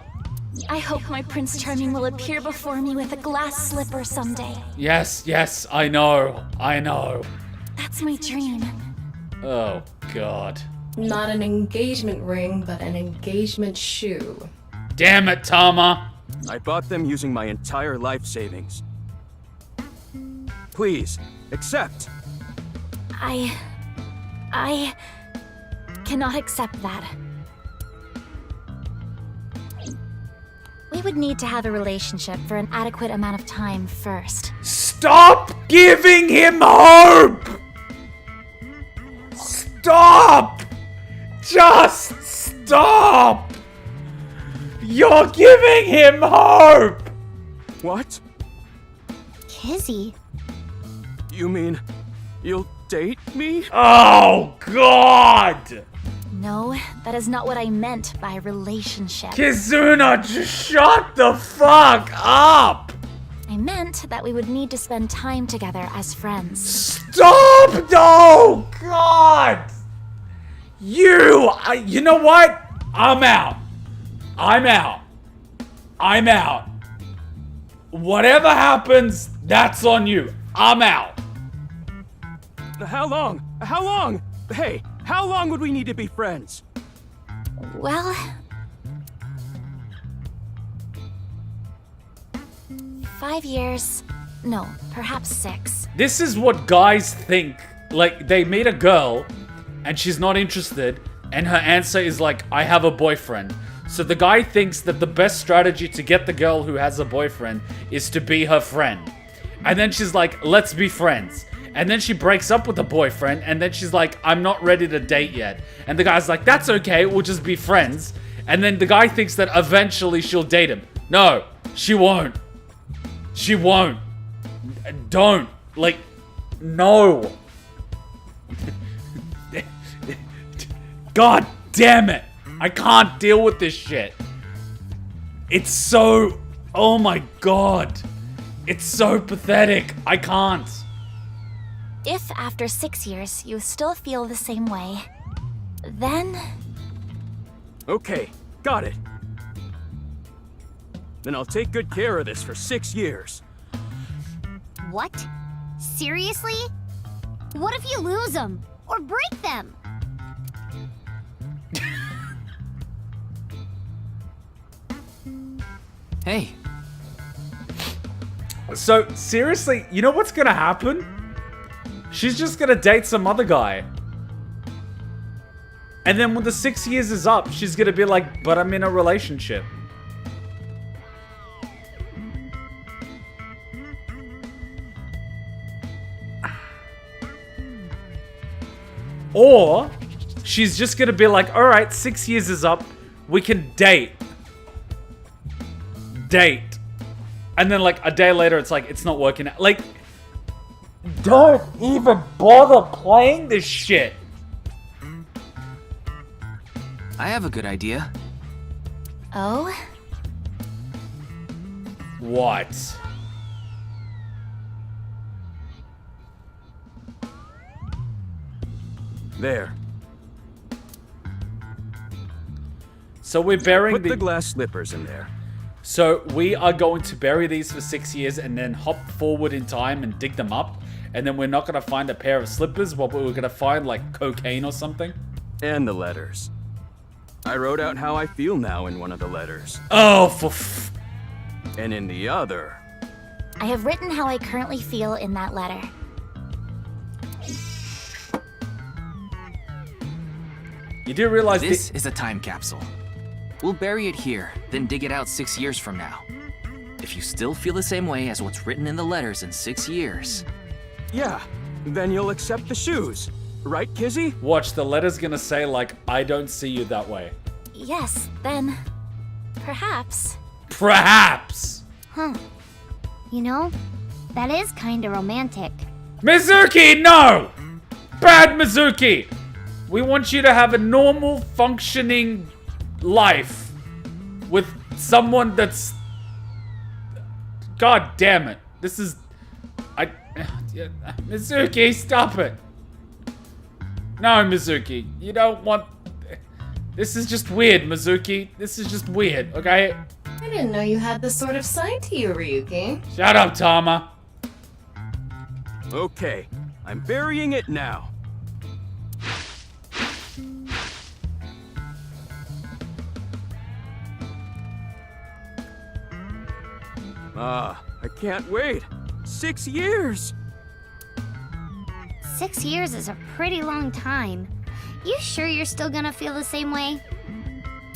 I hope my Prince Charming will appear before me with a glass slipper someday. Yes, I know. That's my dream. Oh, God. Not an engagement ring, but an engagement shoe. Damn it, Tama! I bought them using my entire life savings. Please, accept. I cannot accept that. We would need to have a relationship for an adequate amount of time first. Stop giving him hope! Stop! Just stop! You're giving him hope! What? Kizzy. You mean you'll date me? Oh, God! No, that is not what I meant by relationship. Kizuna, just shut the fuck up! I meant that we would need to spend time together as friends. Stop! No! God! You know what? I'm out. I'm out. I'm out. Whatever happens, that's on you. I'm out. How long? How long? Hey, how long would we need to be friends? Well... 5 years. No, perhaps 6. This is what guys think. Like, they meet a girl, and she's not interested, and her answer is like, I have a boyfriend. So the guy thinks that the best strategy to get the girl who has a boyfriend is to be her friend. And then she's like, let's be friends. And then she breaks up with the boyfriend, and then she's like, I'm not ready to date yet. And the guy's like, that's okay, we'll just be friends. And then the guy thinks that eventually she'll date him. No, she won't. She won't. Don't. Like, no. God damn it. I can't deal with this shit. It's so... Oh my God. It's so pathetic. I can't. If after 6 years you still feel the same way, then... Okay, got it. Then I'll take good care of this for 6 years. What? Seriously? What if you lose them? Or break them? Hey. So, seriously, you know what's gonna happen? She's just gonna date some other guy. And then when the 6 years is up, she's gonna be like, but I'm in a relationship. Or, she's just gonna be like, alright, 6 years is up, we can date. Date. And then like a day later, it's like, it's not working out. Like, don't even bother playing this shit. I have a good idea. Oh? What? There. So we're burying Put the glass slippers in there. So we are going to bury these for 6 years and then hop forward in time and dig them up. And then we're not going to find a pair of slippers, but we're going to find like cocaine or something. And the letters. I wrote out how I feel now in one of the letters. Oh, and in the other... I have written how I currently feel in that letter. You do realize this is a time capsule. We'll bury it here, then dig it out 6 years from now. If you still feel the same way as what's written in the letters in 6 years... Yeah, then you'll accept the shoes. Right, Kizzy? Watch, the letter's gonna say, like, I don't see you that way. Yes, then... perhaps... Perhaps! Huh. You know, that is kinda romantic. Mizuki, no! Bad Mizuki! We want you to have a normal, functioning life with someone that's... God damn it. This is... Mizuki, stop it. No, Mizuki. You don't want... This is just weird, Mizuki. This is just weird, okay? I didn't know you had this sort of side to you, Ryuki. Shut up, Tama. Okay, I'm burying it now. I can't wait. 6 years! 6 years is a pretty long time. You sure you're still gonna feel the same way?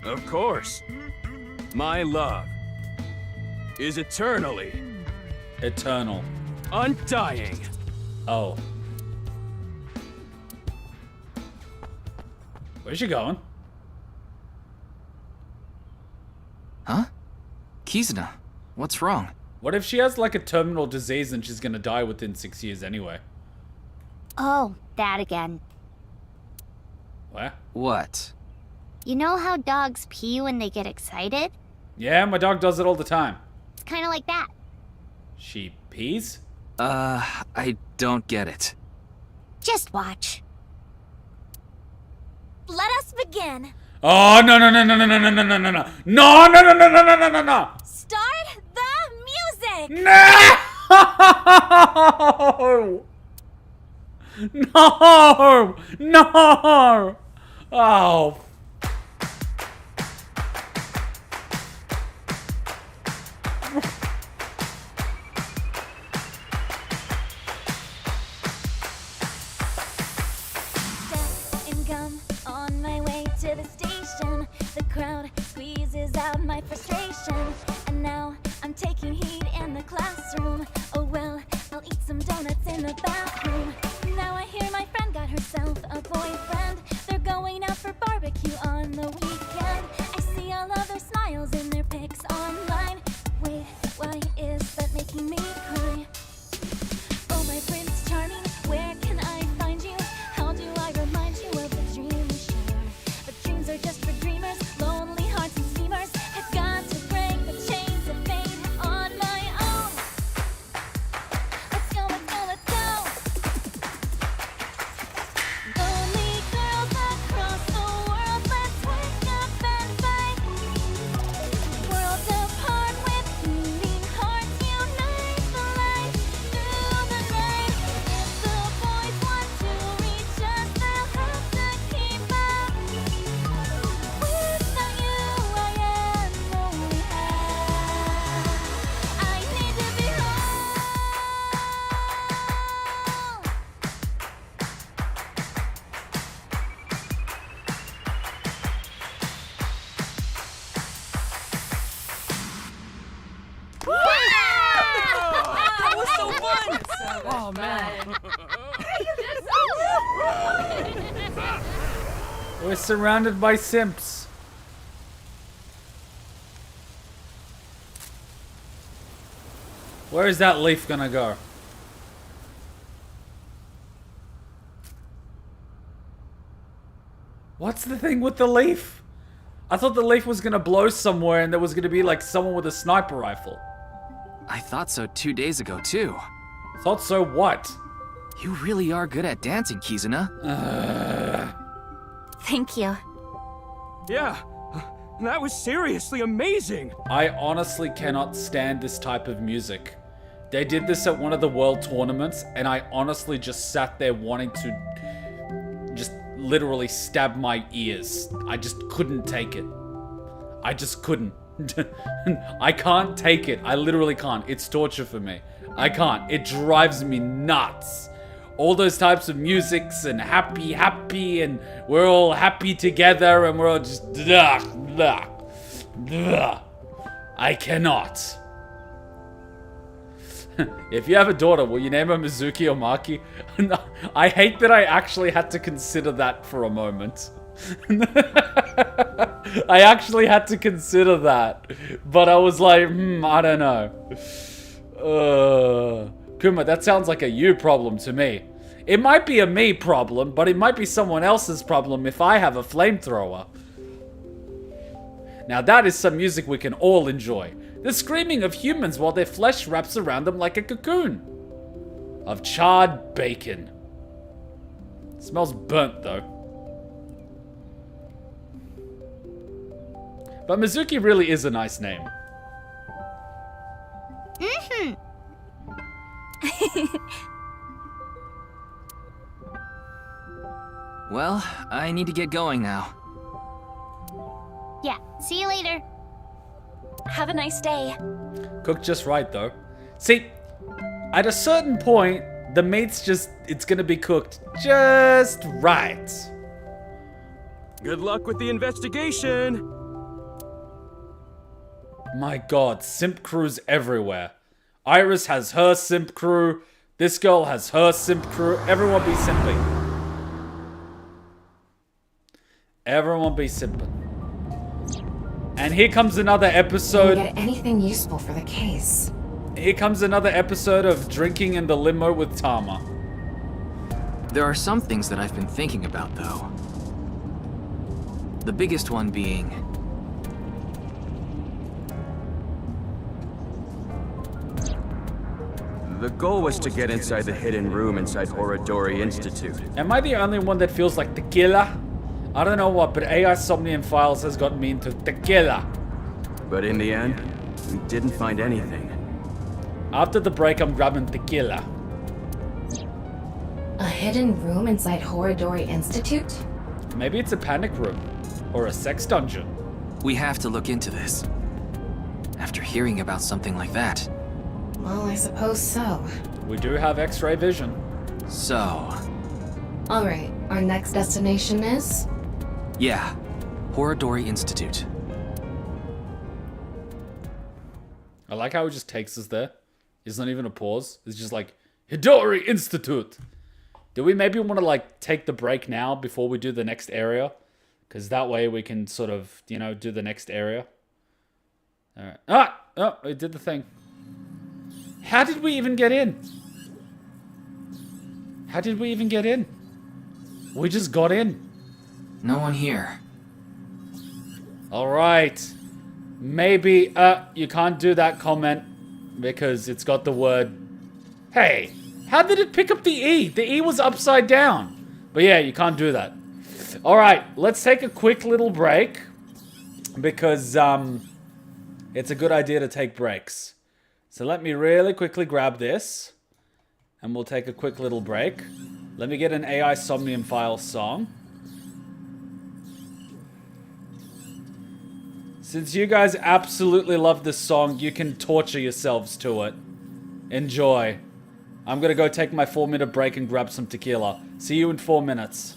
Of course. My love is eternally... Eternal. Undying. Oh. Where's she going? Huh? Kizuna, what's wrong? What if she has like a terminal disease and she's gonna die within 6 years anyway? Oh, that again. What? What? You know how dogs pee when they get excited? Yeah, my dog does it all the time. It's kind of like that. She pees? I don't get it. Just watch. Let us begin. Oh, no, no, no, no, no, no, no, no, no, no, no. No, no, no, no, no, no, no, no, no. Start the music. No! No! No! Oh. And gum on my way to the station. The crowd squeezes out my frustration. And now I'm taking heat in the classroom. Oh well, I'll eat some donuts in the bathroom. Now I hear my friend got herself a boyfriend. They're going out for barbecue on the weekend. I see all of their smiles in their pics online. Wait, why is that making me cry? Oh my Prince Charming, where can I find you? How do I remind you of the dream we share? But dreams are just for dreamers, lonely hearts and steamers. I've got to break the chains of fate on my own. Let's go, let's go, let's go. Lonely girls across the world, let's wake up and fight. Worlds apart with beating hearts, unite the light through the night. The boys want to reach us, they'll have to keep up. Without you, I am lonely. I need to be home. That was so fun! Oh, man. We're surrounded by simps. Where is that leaf gonna go? What's the thing with the leaf? I thought the leaf was gonna blow somewhere and there was gonna be like someone with a sniper rifle. I thought so 2 days ago, too. Thought so what? You really are good at dancing, Kizuna. Thank you. Yeah, that was seriously amazing. I honestly cannot stand this type of music. They did this at one of the world tournaments and I honestly just sat there wanting to just literally stab my ears. I just couldn't take it. I just couldn't. I can't take it. I literally can't. It's torture for me. I can't. It drives me nuts. All those types of musics and happy and we're all happy together and we're all just I cannot. If you have a daughter, will you name her Mizuki or Maki? I hate that I actually had to consider that for a moment. I actually had to consider that. But I was like, I don't know. Kuma, that sounds like a you problem to me. It might be a me problem, but it might be someone else's problem if I have a flamethrower. Now that is some music we can all enjoy. The screaming of humans while their flesh wraps around them like a cocoon. Of charred bacon. It smells burnt though. But Mizuki really is a nice name. Mm-hmm. Well, I need to get going now. Yeah, see you later. Have a nice day. Cooked just right though. See, at a certain point, the meat's just, it's gonna be cooked just right. Good luck with the investigation. My god, simp crews everywhere. Iris has her simp crew. This girl has her simp crew. Everyone be simping. Everyone be simping. And here comes another episode. Can we get anything useful for the case? Here comes another episode of Drinking in the Limo with Tama. There are some things that I've been thinking about, though. The biggest one being... The goal was to get inside the hidden room inside Horodori Institute. Am I the only one that feels like tequila? I don't know what, but AI Somnium Files has gotten me into tequila. But in the end, we didn't find anything. After the break, I'm grabbing tequila. A hidden room inside Horodori Institute? Maybe it's a panic room. Or a sex dungeon. We have to look into this. After hearing about something like that. Well, I suppose so. We do have X-ray vision. So... Alright, our next destination is? Yeah, Horodori Institute. I like how it just takes us there. It's not even a pause. It's just like, Hidori Institute! Do we maybe want to like take the break now before we do the next area? Because that way we can sort of, you know, do the next area. Alright. Ah! Oh, it did the thing. How did we even get in? How did we even get in? We just got in. No one here. Alright. Maybe, you can't do that comment because it's got the word... Hey, how did it pick up the E? The E was upside down. But yeah, you can't do that. Alright, let's take a quick little break because, it's a good idea to take breaks. So let me really quickly grab this and we'll take a quick little break. Let me get an AI Somnium Files song. Since you guys absolutely love this song, you can torture yourselves to it. Enjoy. I'm gonna go take my 4-minute break and grab some tequila. See you in 4 minutes.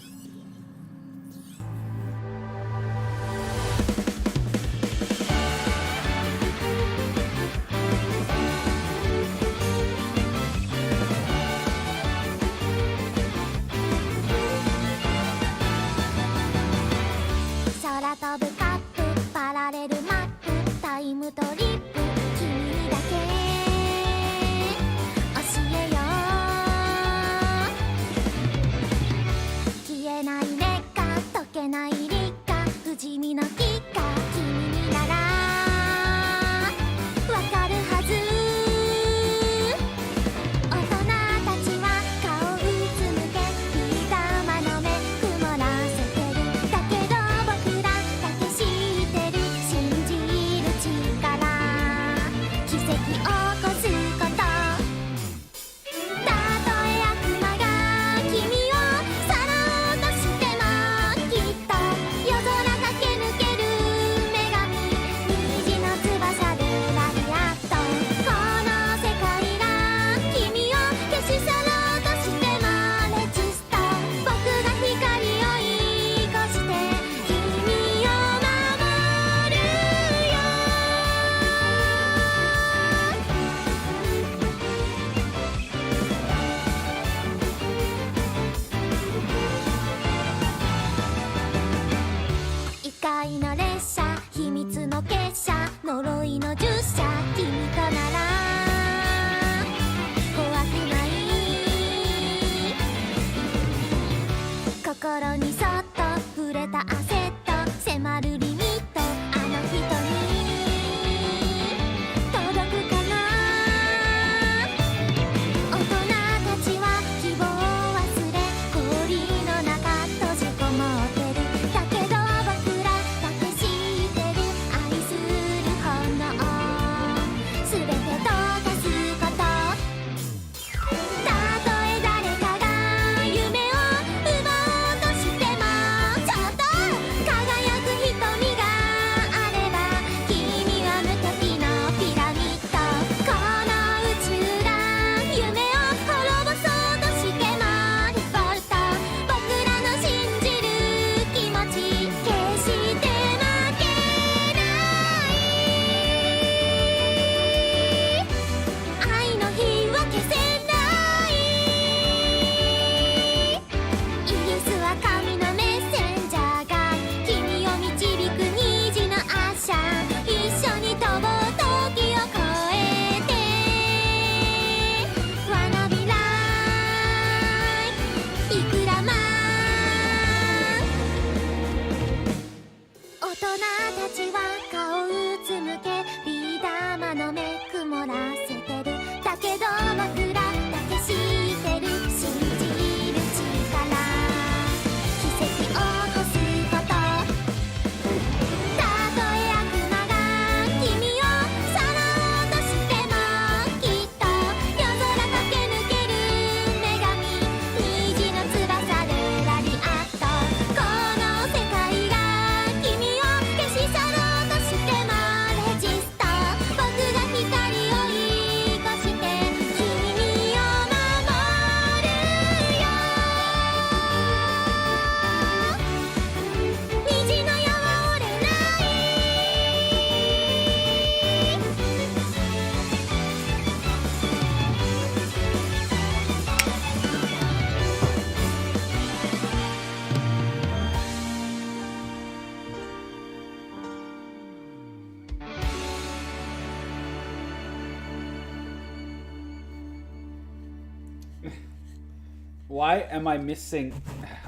Why am I missing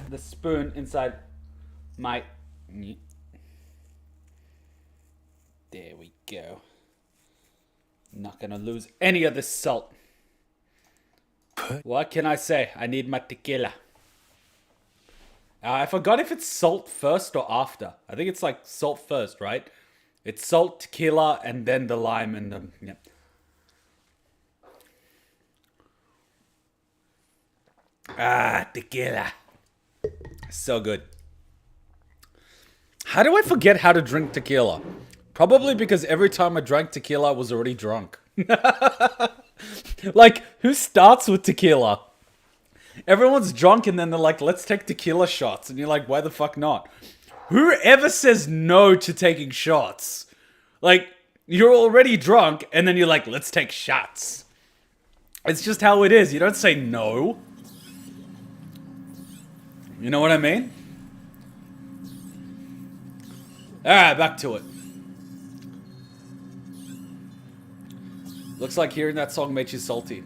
the spoon inside my... There we go. Not gonna lose any of this salt. What can I say? I need my tequila. I forgot if it's salt first or after. I think it's like salt first, right? It's salt, tequila, and then the lime and the... Yeah. Ah, tequila. So good. How do I forget how to drink tequila? Probably because every time I drank tequila, I was already drunk. Like, who starts with tequila? Everyone's drunk and then they're like, let's take tequila shots. And you're like, why the fuck not? Whoever says no to taking shots? Like, you're already drunk and then you're like, let's take shots. It's just how it is. You don't say no. You know what I mean? Alright, back to it. Looks like hearing that song makes you salty.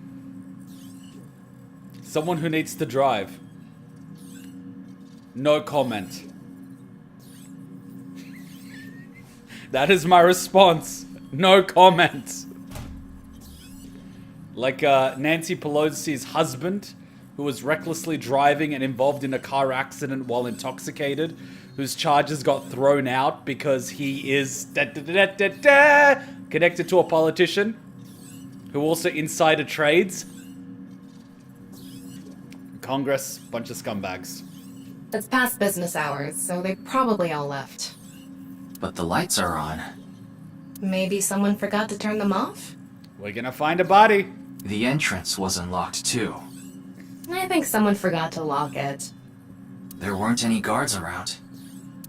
Someone who needs to drive. No comment. That is my response. No comment. Like Nancy Pelosi's husband, who was recklessly driving and involved in a car accident while intoxicated, whose charges got thrown out because he is connected to a politician who also insider trades. Congress, bunch of scumbags. It's past business hours, so they probably all left. But the lights are on. Maybe someone forgot to turn them off? We're gonna find a body. The entrance wasn't locked too. I think someone forgot to lock it. There weren't any guards around.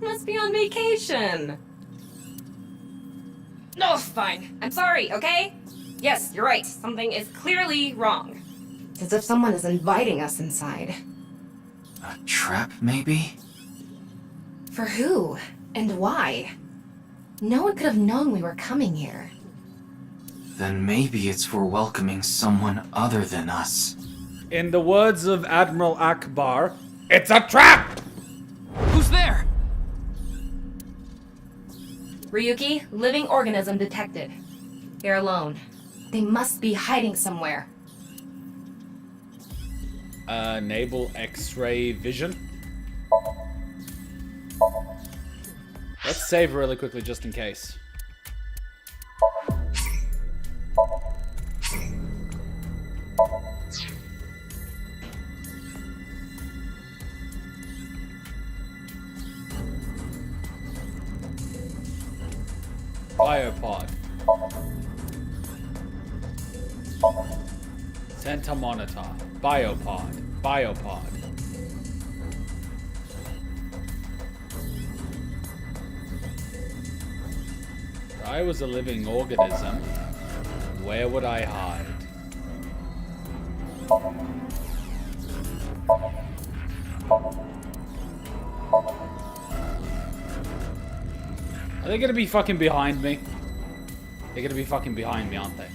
Must be on vacation. No, fine. I'm sorry, okay? Yes, you're right. Something is clearly wrong. It's as if someone is inviting us inside. A trap, maybe? For who? And why? No one could have known we were coming here. Then maybe it's for welcoming someone other than us. In the words of Admiral Akbar, it's a trap! Who's there? Ryuki, living organism detected. They're alone. They must be hiding somewhere. Enable X-ray vision. Let's save really quickly just in case. Biopod. Center monitor. Biopod. Biopod. If I was a living organism, where would I hide? Are they gonna be fucking behind me? They're gonna be fucking behind me, aren't they?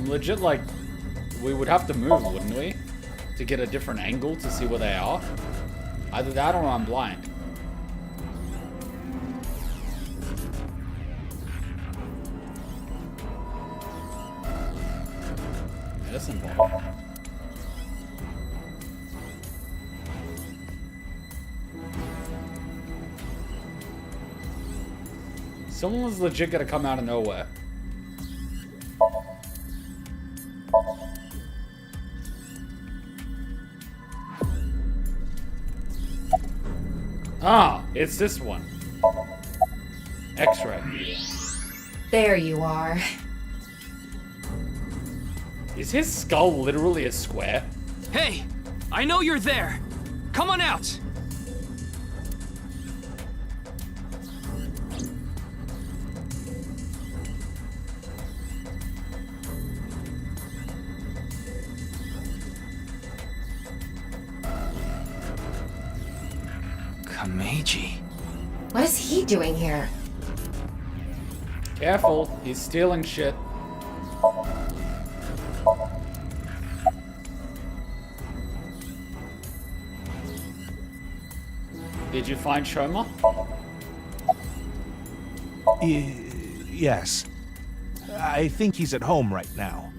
Legit, like, we would have to move, wouldn't we? To get a different angle to see where they are. Either that or I'm blind. Medicine ball. Someone was legit gonna come out of nowhere. Ah, it's this one. X-ray. There you are. Is his skull literally a square? Hey! I know you're there! Come on out! KOMEIJI. What is he doing here? Careful, he's stealing shit. Did you find Ryoma? Yes. I think he's at home right now.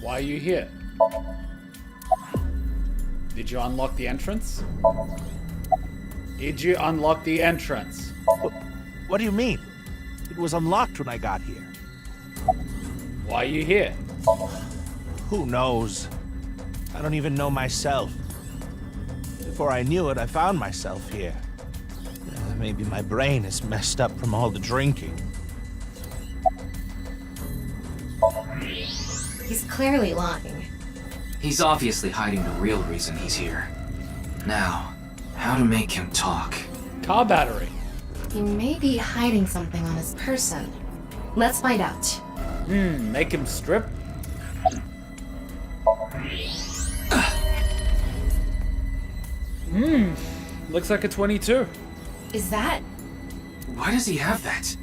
Why are you here? Did you unlock the entrance? Did you unlock the entrance? What do you mean? It was unlocked when I got here. Why are you here? Who knows? I don't even know myself. Before I knew it, I found myself here. Maybe my brain is messed up from all the drinking. He's clearly lying. He's obviously hiding the real reason he's here. Now, how to make him talk? Car battery. He may be hiding something on his person. Let's find out. Make him strip? Looks like a 22. Is that? Why does he have that?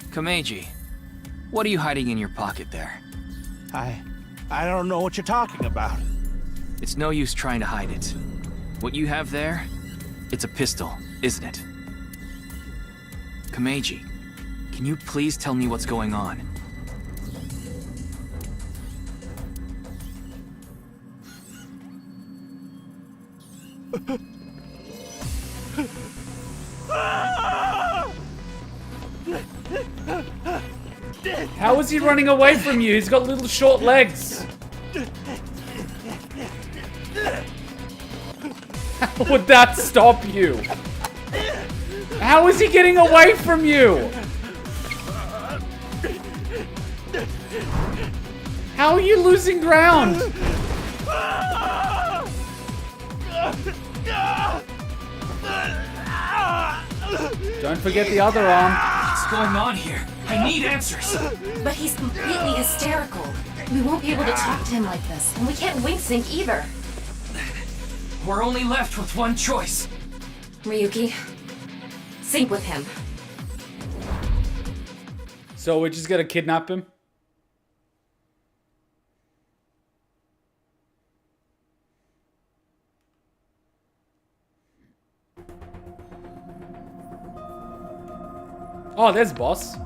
KOMEIJI, what are you hiding in your pocket there? I don't know what you're talking about. It's no use trying to hide it. What you have there, it's a pistol, isn't it? KOMEIJI, can you please tell me what's going on? How is he running away from you? He's got little short legs. How would that stop you? How is he getting away from you? How are you losing ground? Don't forget the other arm. What's going on here? I need answers. But he's completely hysterical. We won't be able to talk to him like this, and we can't wink sync either. We're only left with one choice. Ryuki, sync with him. So we're just gonna kidnap him? Oh, there's boss.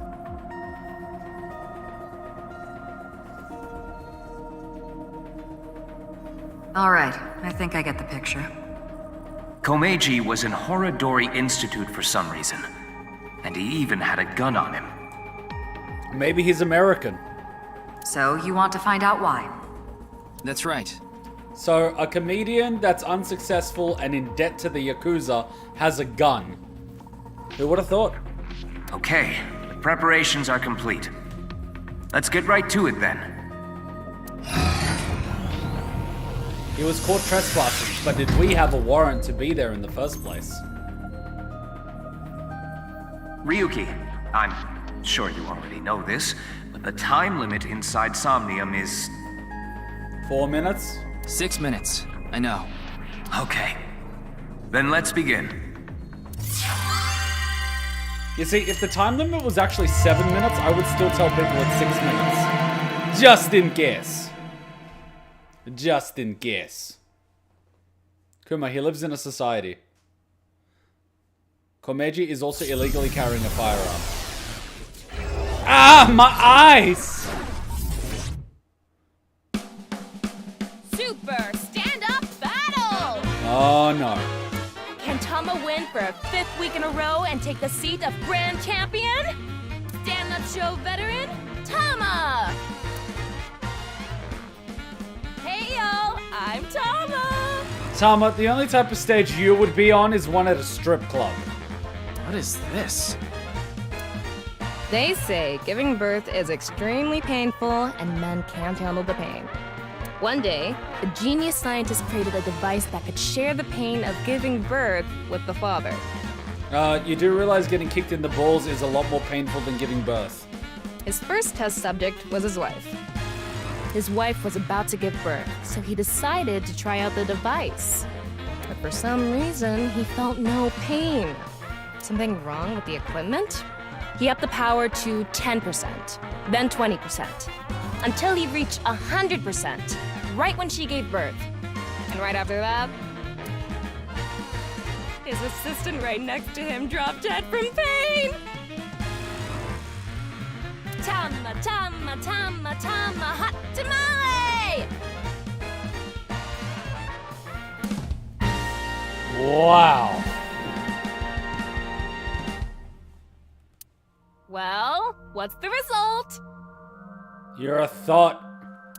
All right, I think I get the picture. KOMEIJI was in Horodori Institute for some reason. And he even had a gun on him. Maybe he's American. So, you want to find out why? That's right. So, a comedian that's unsuccessful and in debt to the Yakuza has a gun. Who would have thought? Okay, the preparations are complete. Let's get right to it then. He was caught trespassing, but did we have a warrant to be there in the first place? Ryuki, I'm sure you already know this, but the time limit inside Somnium is... 4 minutes? 6 minutes. I know. Okay. Then let's begin. You see, if the time limit was actually 7 minutes, I would still tell people it's 6 minutes. Just in case. Just in case. Kuma, he lives in a society. KOMEIJI is also illegally carrying a firearm. Ah, my eyes! Super stand-up battle! Oh no. Can Tama win for a 5th week in a row and take the seat of Grand Champion? Stand-up show veteran, Tama! Hey yo, I'm Tama! Tama, the only type of stage you would be on is one at a strip club. What is this? They say giving birth is extremely painful and men can't handle the pain. One day, a genius scientist created a device that could share the pain of giving birth with the father. You do realize getting kicked in the balls is a lot more painful than giving birth. His first test subject was his wife. His wife was about to give birth, so he decided to try out the device. But for some reason, he felt no pain. Something wrong with the equipment? He upped the power to 10%, then 20%, until he reached 100%, right when she gave birth. And right after that, his assistant right next to him dropped dead from pain. Tama, tama, tama, tama, hot tamale! Wow. Well, what's the result? You're a thought.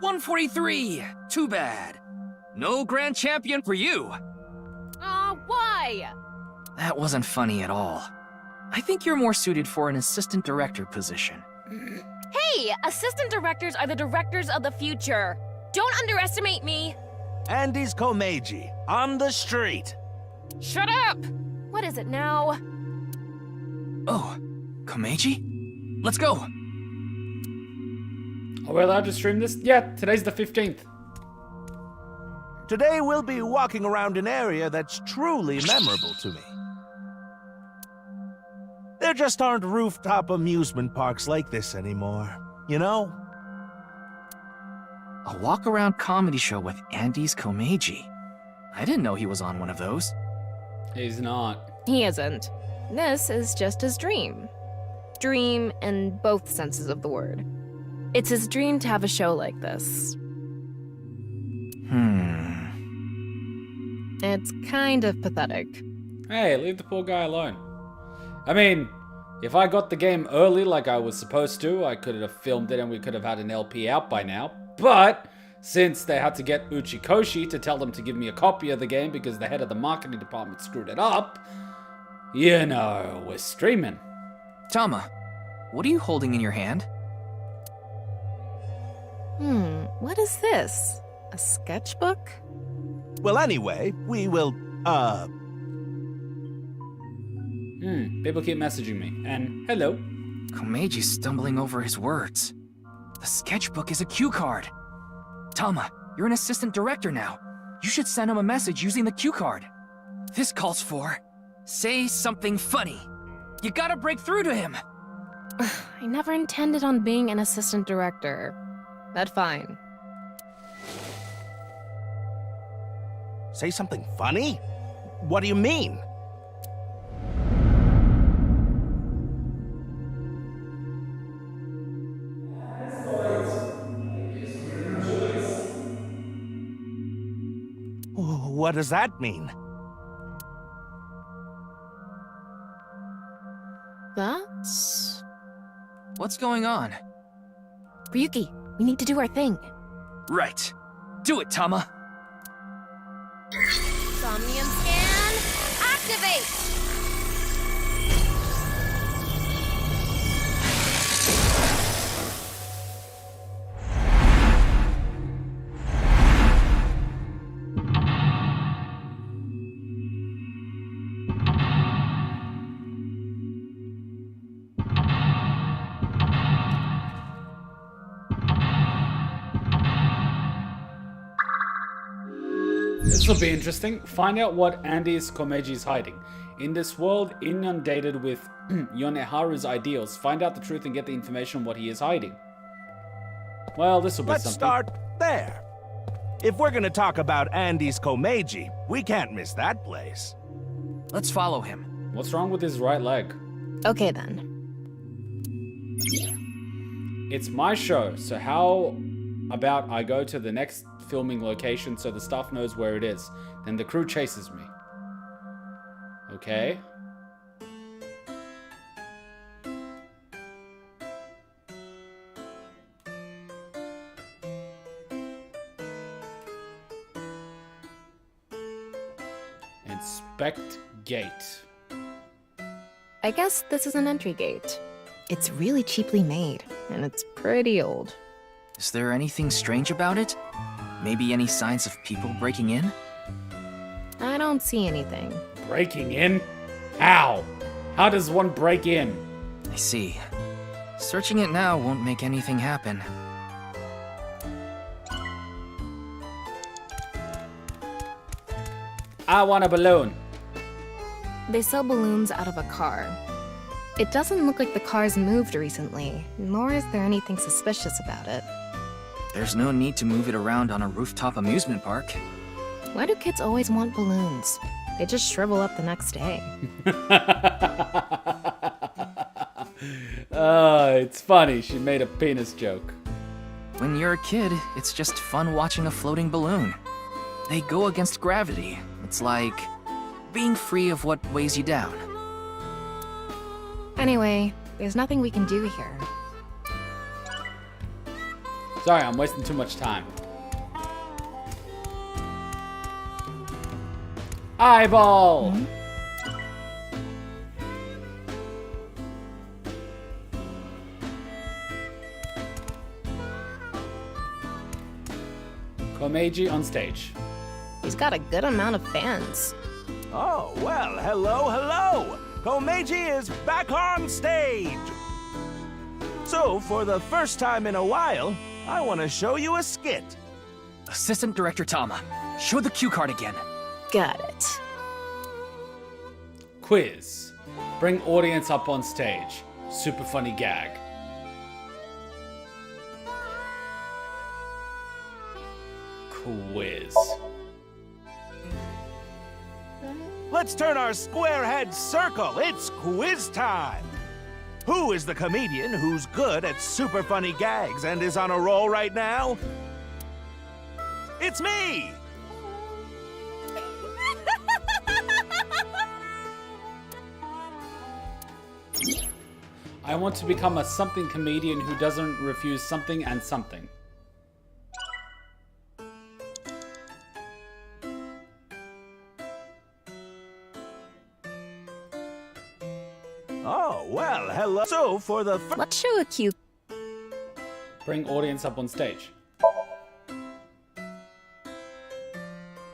143! Too bad. No grand champion for you. Why? That wasn't funny at all. I think you're more suited for an assistant director position. Hey, assistant directors are the directors of the future. Don't underestimate me. Andy's Komeiji, on the street. Shut up! What is it now? Oh, Komeiji? Let's go! Are we allowed to stream this? Yeah, today's the 15th. Today we'll be walking around an area that's truly memorable to me. There just aren't rooftop amusement parks like this anymore, you know? A walk-around comedy show with Andy's Komeiji. I didn't know he was on one of those. He's not. He isn't. This is just his dream. Dream in both senses of the word. It's his dream to have a show like this. It's kind of pathetic. Hey, leave the poor guy alone. I mean, if I got the game early like I was supposed to, I could have filmed it and we could have had an LP out by now. But since they had to get Uchikoshi to tell them to give me a copy of the game because the head of the marketing department screwed it up, you know, we're streaming. Tama, what are you holding in your hand? What is this? A sketchbook? Well, anyway, we will, People keep messaging me. And hello. Komeiji's stumbling over his words. The sketchbook is a cue card. Tama, you're an assistant director now. You should send him a message using the cue card. This calls for, say something funny. You gotta break through to him. I never intended on being an assistant director. But fine. Say something funny? What do you mean? What does that mean? That's... What's going on? Ryuki, we need to do our thing. Right. Do it, Tama. Somnium scan, activate! This will be interesting. Find out what Andy's Komeiji is hiding. In this world inundated with Yoneharu's ideals, find out the truth and get the information on what he is hiding. Well, this will be something. Let's start there. If we're gonna talk about Andy's Komeiji, we can't miss that place. Let's follow him. What's wrong with his right leg? Okay then. It's my show, so how about I go to the next filming location so the staff knows where it is. Then the crew chases me. Okay. Inspect gate. I guess this is an entry gate. It's really cheaply made, and it's pretty old. Is there anything strange about it? Maybe any signs of people breaking in? I don't see anything. Breaking in? How? How does one break in? I see. Searching it now won't make anything happen. I want a balloon. They sell balloons out of a car. It doesn't look like the car's moved recently, nor is there anything suspicious about it. There's no need to move it around on a rooftop amusement park. Why do kids always want balloons? They just shrivel up the next day. It's funny. She made a penis joke. When you're a kid, it's just fun watching a floating balloon. They go against gravity. It's like being free of what weighs you down. Anyway, there's nothing we can do here. Sorry, I'm wasting too much time. Eyeball! Komeiji on stage. He's got a good amount of fans. Oh, well, hello! Komeiji is back on stage! So, for the first time in a while, I want to show you a skit. Assistant Director Tama, show the cue card again. Got it. Quiz. Bring audience up on stage. Super funny gag. Quiz. Let's turn our square heads circle. It's quiz time. Who is the comedian who's good at super funny gags and is on a roll right now? It's me! I want to become a something comedian who doesn't refuse something and something. Oh, well, hello. So, for the let's show a cue. Bring audience up on stage.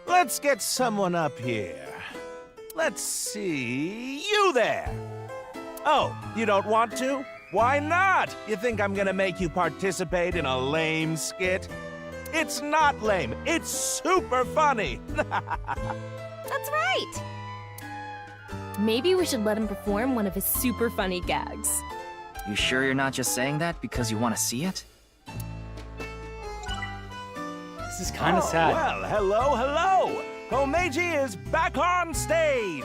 Let's get someone up here. Let's see. You there! Oh, you don't want to? Why not? You think I'm gonna make you participate in a lame skit? It's not lame. It's super funny. That's right. Maybe we should let him perform one of his super funny gags. You sure you're not just saying that because you want to see it? This is kind of sad. Well, hello! Komeiji is back on stage!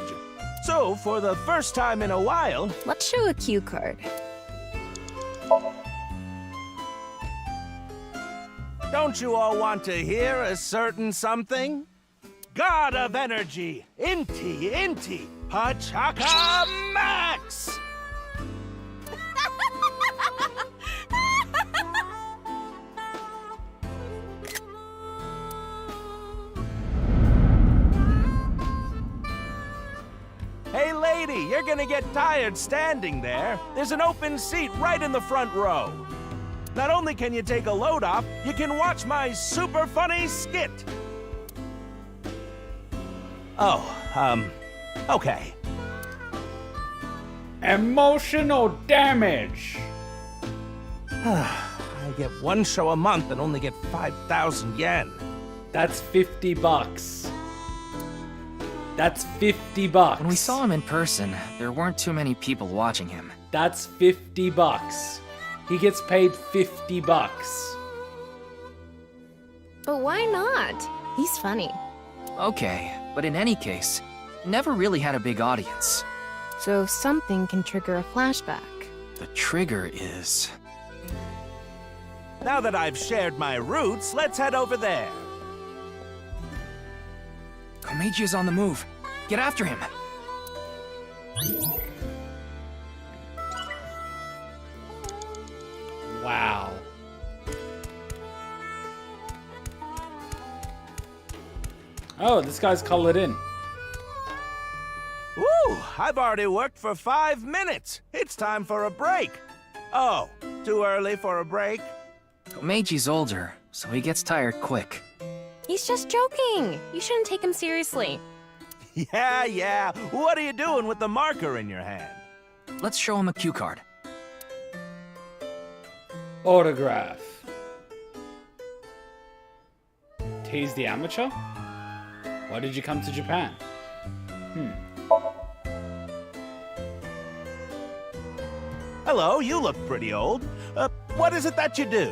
So, for the first time in a while... Let's show a cue card. Don't you all want to hear a certain something? God of Energy, Inti, Pachaka Max! Hey lady, you're gonna get tired standing there. There's an open seat right in the front row. Not only can you take a load off, you can watch my super funny skit. Oh, okay. Emotional damage. I get one show a month and only get 5,000 yen. That's $50. That's $50. When we saw him in person, there weren't too many people watching him. That's $50. He gets paid $50. But why not? He's funny. Okay, but in any case, never really had a big audience. So something can trigger a flashback. The trigger is... Now that I've shared my roots, let's head over there. Komeiji is on the move. Get after him. Wow. Oh, this guy's colored in. Ooh, I've already worked for 5 minutes. It's time for a break. Oh, too early for a break? Komeiji's older, so he gets tired quick. He's just joking. You shouldn't take him seriously. Yeah. What are you doing with the marker in your hand? Let's show him a cue card. Autograph. Tease the amateur? Why did you come to Japan? Hello, you look pretty old. What is it that you do?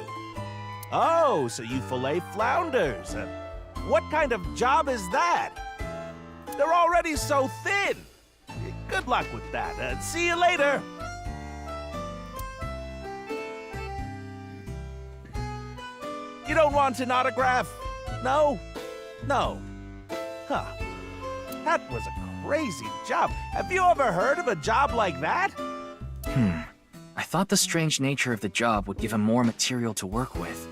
Oh, so you fillet flounders. What kind of job is that? They're already so thin. Good luck with that. See you later. You don't want an autograph? No? No. Huh. That was a crazy job. Have you ever heard of a job like that? I thought the strange nature of the job would give him more material to work with.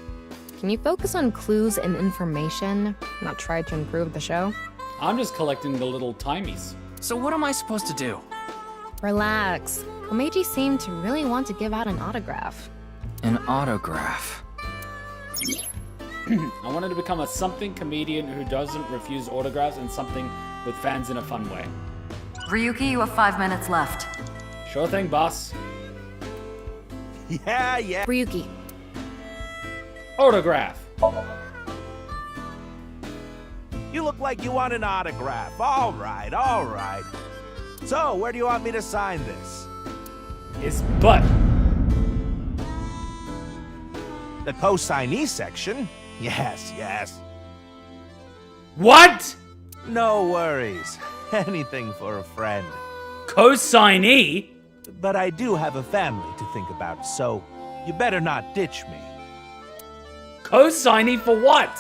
Can you focus on clues and information, not try to improve the show? I'm just collecting the little timies. So what am I supposed to do? Relax. Komeiji seemed to really want to give out an autograph. An autograph. I wanted to become a something comedian who doesn't refuse autographs and something with fans in a fun way. Ryuki, you have 5 minutes left. Sure thing, boss. Yeah. Ryuki. Autograph. You look like you want an autograph. All right. So, where do you want me to sign this? His butt. The co-signee section? Yes. What? No worries. Anything for a friend. Co-signee? But I do have a family to think about, so you better not ditch me. Co-signee for what?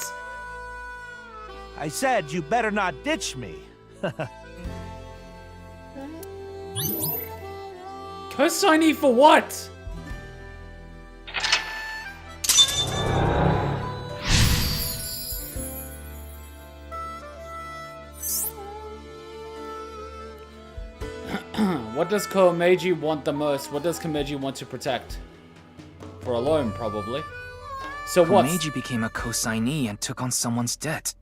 I said you better not ditch me. Co-signee for what? What does Komeiji want the most? What does Komeiji want to protect? For a loan, probably. So what? Komeiji became a co-signee and took on someone's debt.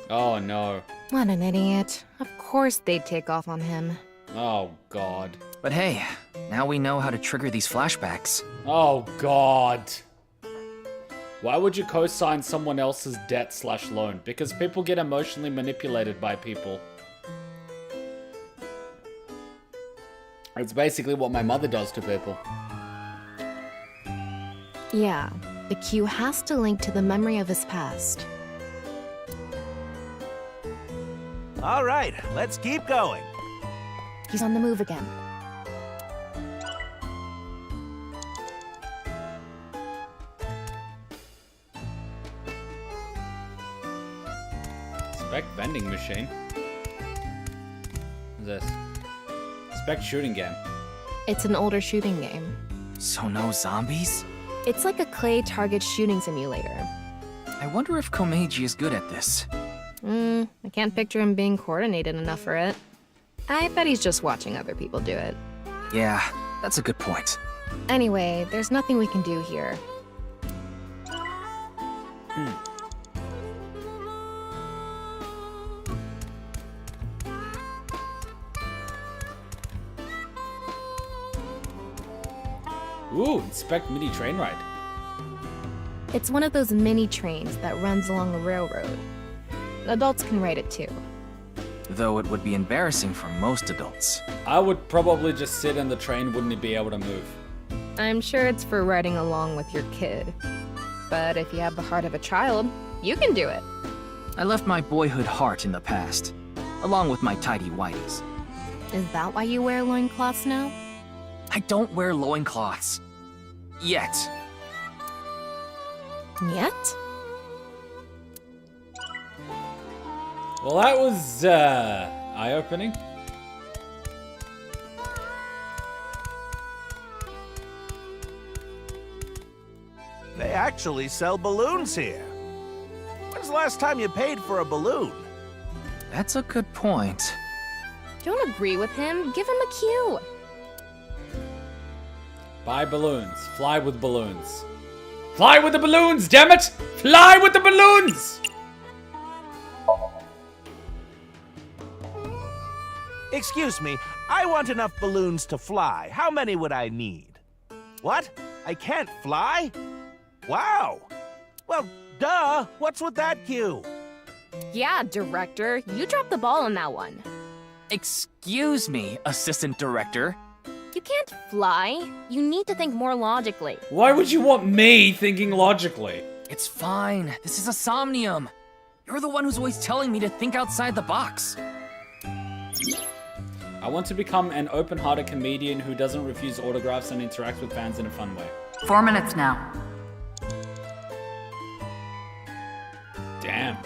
Oh no. What an idiot. Of course they'd take off on him. Oh god. But hey, now we know how to trigger these flashbacks. Oh god. Why would you co-sign someone else's debt/loan? Because people get emotionally manipulated by people. It's basically what my mother does to people. Yeah, the cue has to link to the memory of his past. All right, let's keep going. He's on the move again. Spec vending machine. What's this? Spec shooting game. It's an older shooting game. So no zombies? It's like a clay target shooting simulator. I wonder if Komeiji is good at this. I can't picture him being coordinated enough for it. I bet he's just watching other people do it. Yeah, that's a good point. Anyway, there's nothing we can do here. Ooh, inspect mini train ride. It's one of those mini trains that runs along a railroad. Adults can ride it too. Though it would be embarrassing for most adults. I would probably just sit in the train, wouldn't be able to move. I'm sure it's for riding along with your kid. But if you have the heart of a child, you can do it. I left my boyhood heart in the past, along with my tidy whities. Is that why you wear loincloths now? I don't wear loincloths. Yet. Yet? Well, that was, eye-opening. They actually sell balloons here. When's the last time you paid for a balloon? That's a good point. Don't agree with him. Give him a cue. Buy balloons. Fly with balloons. Fly with the balloons, damn it! Fly with the balloons! Excuse me, I want enough balloons to fly. How many would I need? What? I can't fly? Wow! Well, duh! What's with that cue? Yeah, director. You dropped the ball on that one. Excuse me, assistant director. You can't fly. You need to think more logically. Why would you want me thinking logically? It's fine. This is a somnium. You're the one who's always telling me to think outside the box. I want to become an open-hearted comedian who doesn't refuse autographs and interacts with fans in a fun way. 4 minutes now. Damn.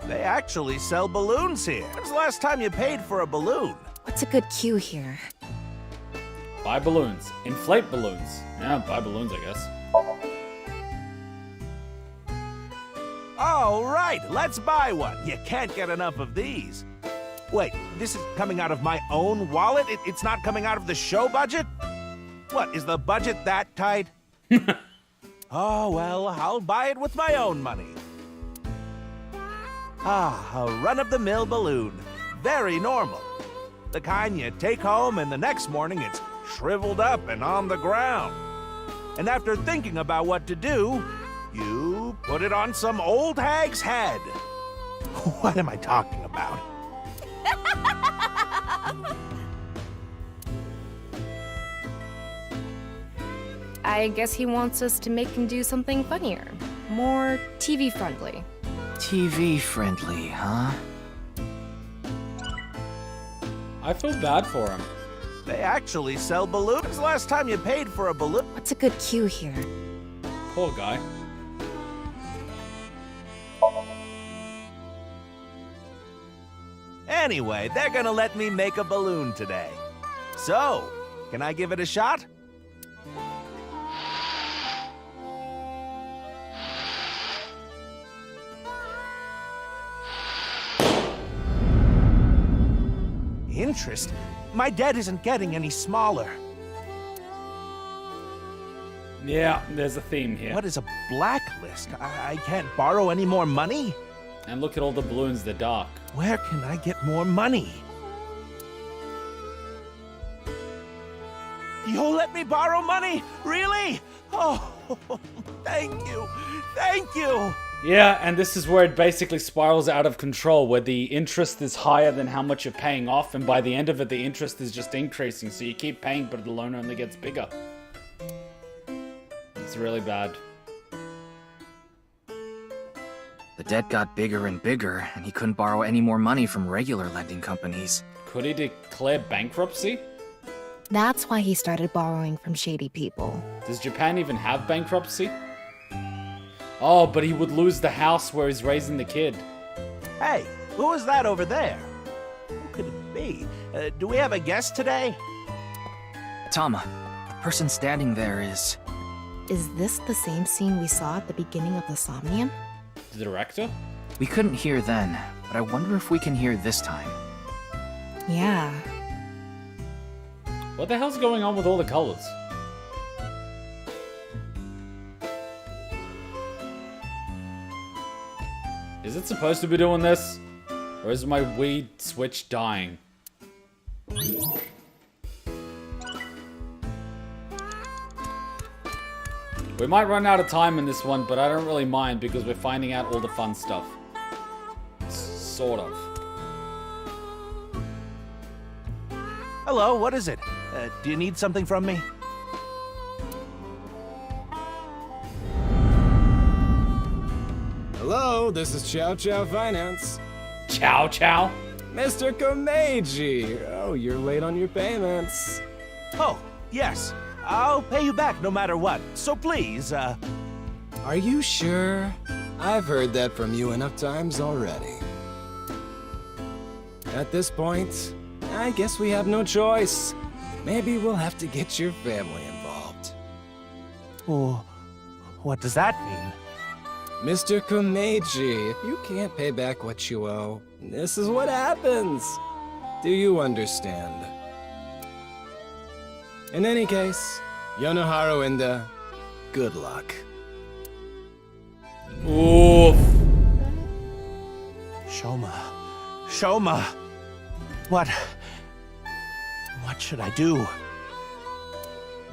They actually sell balloons here. When's the last time you paid for a balloon? What's a good cue here? Buy balloons. Inflate balloons. Yeah, buy balloons, I guess. All right, let's buy one. You can't get enough of these. Wait, this is coming out of my own wallet? It's not coming out of the show budget? What, is the budget that tight? Oh, well, I'll buy it with my own money. Ah, a run-of-the-mill balloon. Very normal. The kind you take home and the next morning it's shriveled up and on the ground. And after thinking about what to do, you put it on some old hag's head. What am I talking about? I guess he wants us to make him do something funnier. More TV-friendly. TV-friendly, huh? I feel bad for him. They actually sell balloons. Last time you paid for a balloon. What's a good cue here? Poor guy. Anyway, they're gonna let me make a balloon today. So, can I give it a shot? Interest? My debt isn't getting any smaller. Yeah, there's a theme here. What is a blacklist? I can't borrow any more money? And look at all the balloons, they're dark. Where can I get more money? You'll let me borrow money? Really? Oh, thank you. Thank you. Yeah, and this is where it basically spirals out of control, where the interest is higher than how much you're paying off, and by the end of it, the interest is just increasing, so you keep paying, but the loan only gets bigger. It's really bad. The debt got bigger and bigger, and he couldn't borrow any more money from regular lending companies. Could he declare bankruptcy? That's why he started borrowing from shady people. Does Japan even have bankruptcy? Oh, but he would lose the house where he's raising the kid. Hey, who is that over there? Who could it be? Do we have a guest today? Tama, the person standing there is... Is this the same scene we saw at the beginning of the Somnium? The director? We couldn't hear then, but I wonder if we can hear this time. Yeah. What the hell's going on with all the colors? Is it supposed to be doing this? Or is my Wii Switch dying? We might run out of time in this one, but I don't really mind because we're finding out all the fun stuff. Sort of. Hello, what is it? Do you need something from me? Hello, this is Chow Chow Finance. Chow Chow? Mr. Komeiji. Oh, you're late on your payments. Oh, yes. I'll pay you back no matter what. So please, Are you sure? I've heard that from you enough times already. At this point, I guess we have no choice. Maybe we'll have to get your family involved. Oh, what does that mean? Mr. Komeiji, if you can't pay back what you owe, this is what happens. Do you understand? In any case, Yonohara Inda, good luck. Oof. Shoma! What should I do?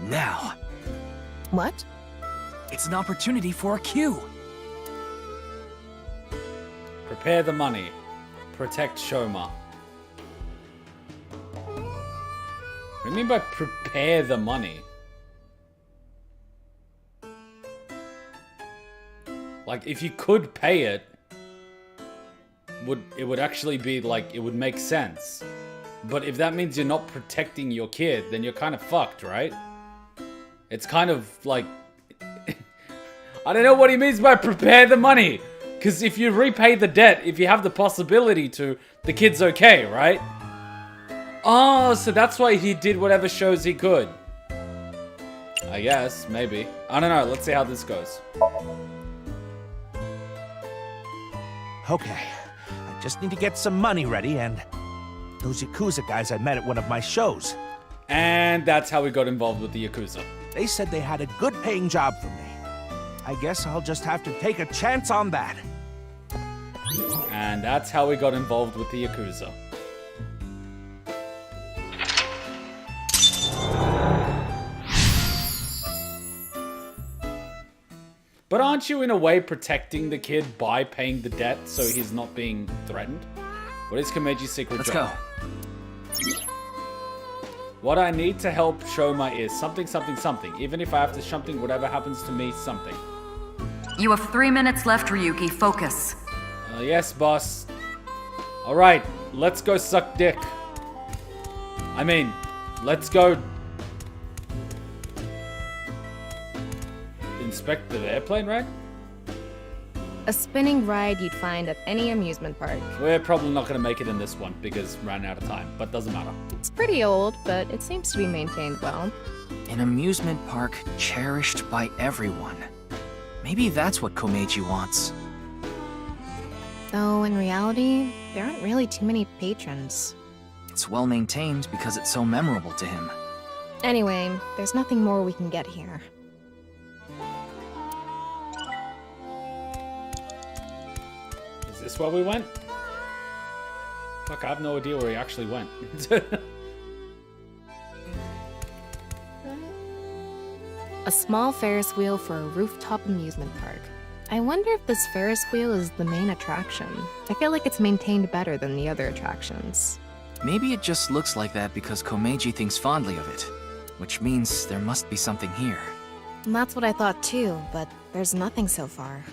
Now. What? It's an opportunity for a cue. Prepare the money. Protect Shoma. What do you mean by prepare the money? Like, if you could pay it, it would actually be like, it would make sense. But if that means you're not protecting your kid, then you're kind of fucked, right? It's kind of like... I don't know what he means by prepare the money. Because if you repay the debt, if you have the possibility to, the kid's okay, right? Oh, so that's why he did whatever shows he could. I guess, maybe. I don't know, let's see how this goes. Okay, I just need to get some money ready and those Yakuza guys I met at one of my shows. And that's how we got involved with the Yakuza. They said they had a good paying job for me. I guess I'll just have to take a chance on that. And that's how we got involved with the Yakuza. But aren't you in a way protecting the kid by paying the debt so he's not being threatened? What is Komeiji's secret job? Let's go. What I need to help Shoma is something. Even if I have to something, whatever happens to me, something. You have 3 minutes left, Ryuki. Focus. Yes, boss. Alright, let's go suck dick. I mean, let's go... inspect the airplane, right? A spinning ride you'd find at any amusement park. We're probably not going to make it in this one because ran out of time, but doesn't matter. It's pretty old, but it seems to be maintained well. An amusement park cherished by everyone. Maybe that's what Komeiji wants. Though in reality, there aren't really too many patrons. It's well maintained because it's so memorable to him. Anyway, there's nothing more we can get here. Is this where we went? Fuck, I have no idea where he actually went. A small Ferris wheel for a rooftop amusement park. I wonder if this Ferris wheel is the main attraction. I feel like it's maintained better than the other attractions. Maybe it just looks like that because Komeiji thinks fondly of it, which means there must be something here. And that's what I thought too, but there's nothing so far.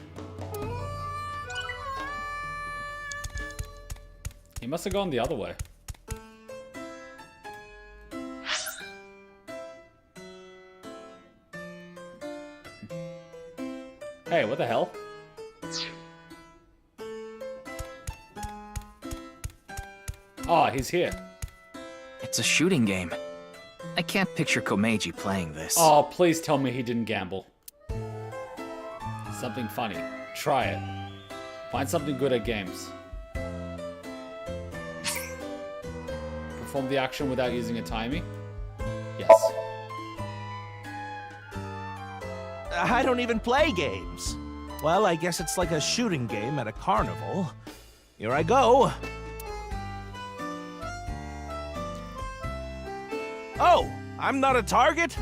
He must have gone the other way. Hey, what the hell? Oh, he's here. It's a shooting game. I can't picture Komeiji playing this. Oh, please tell me he didn't gamble. Something funny. Try it. Find something good at games. Perform the action without using a timey? Yes. I don't even play games. Well, I guess it's like a shooting game at a carnival. Here I go. Oh, I'm not a target?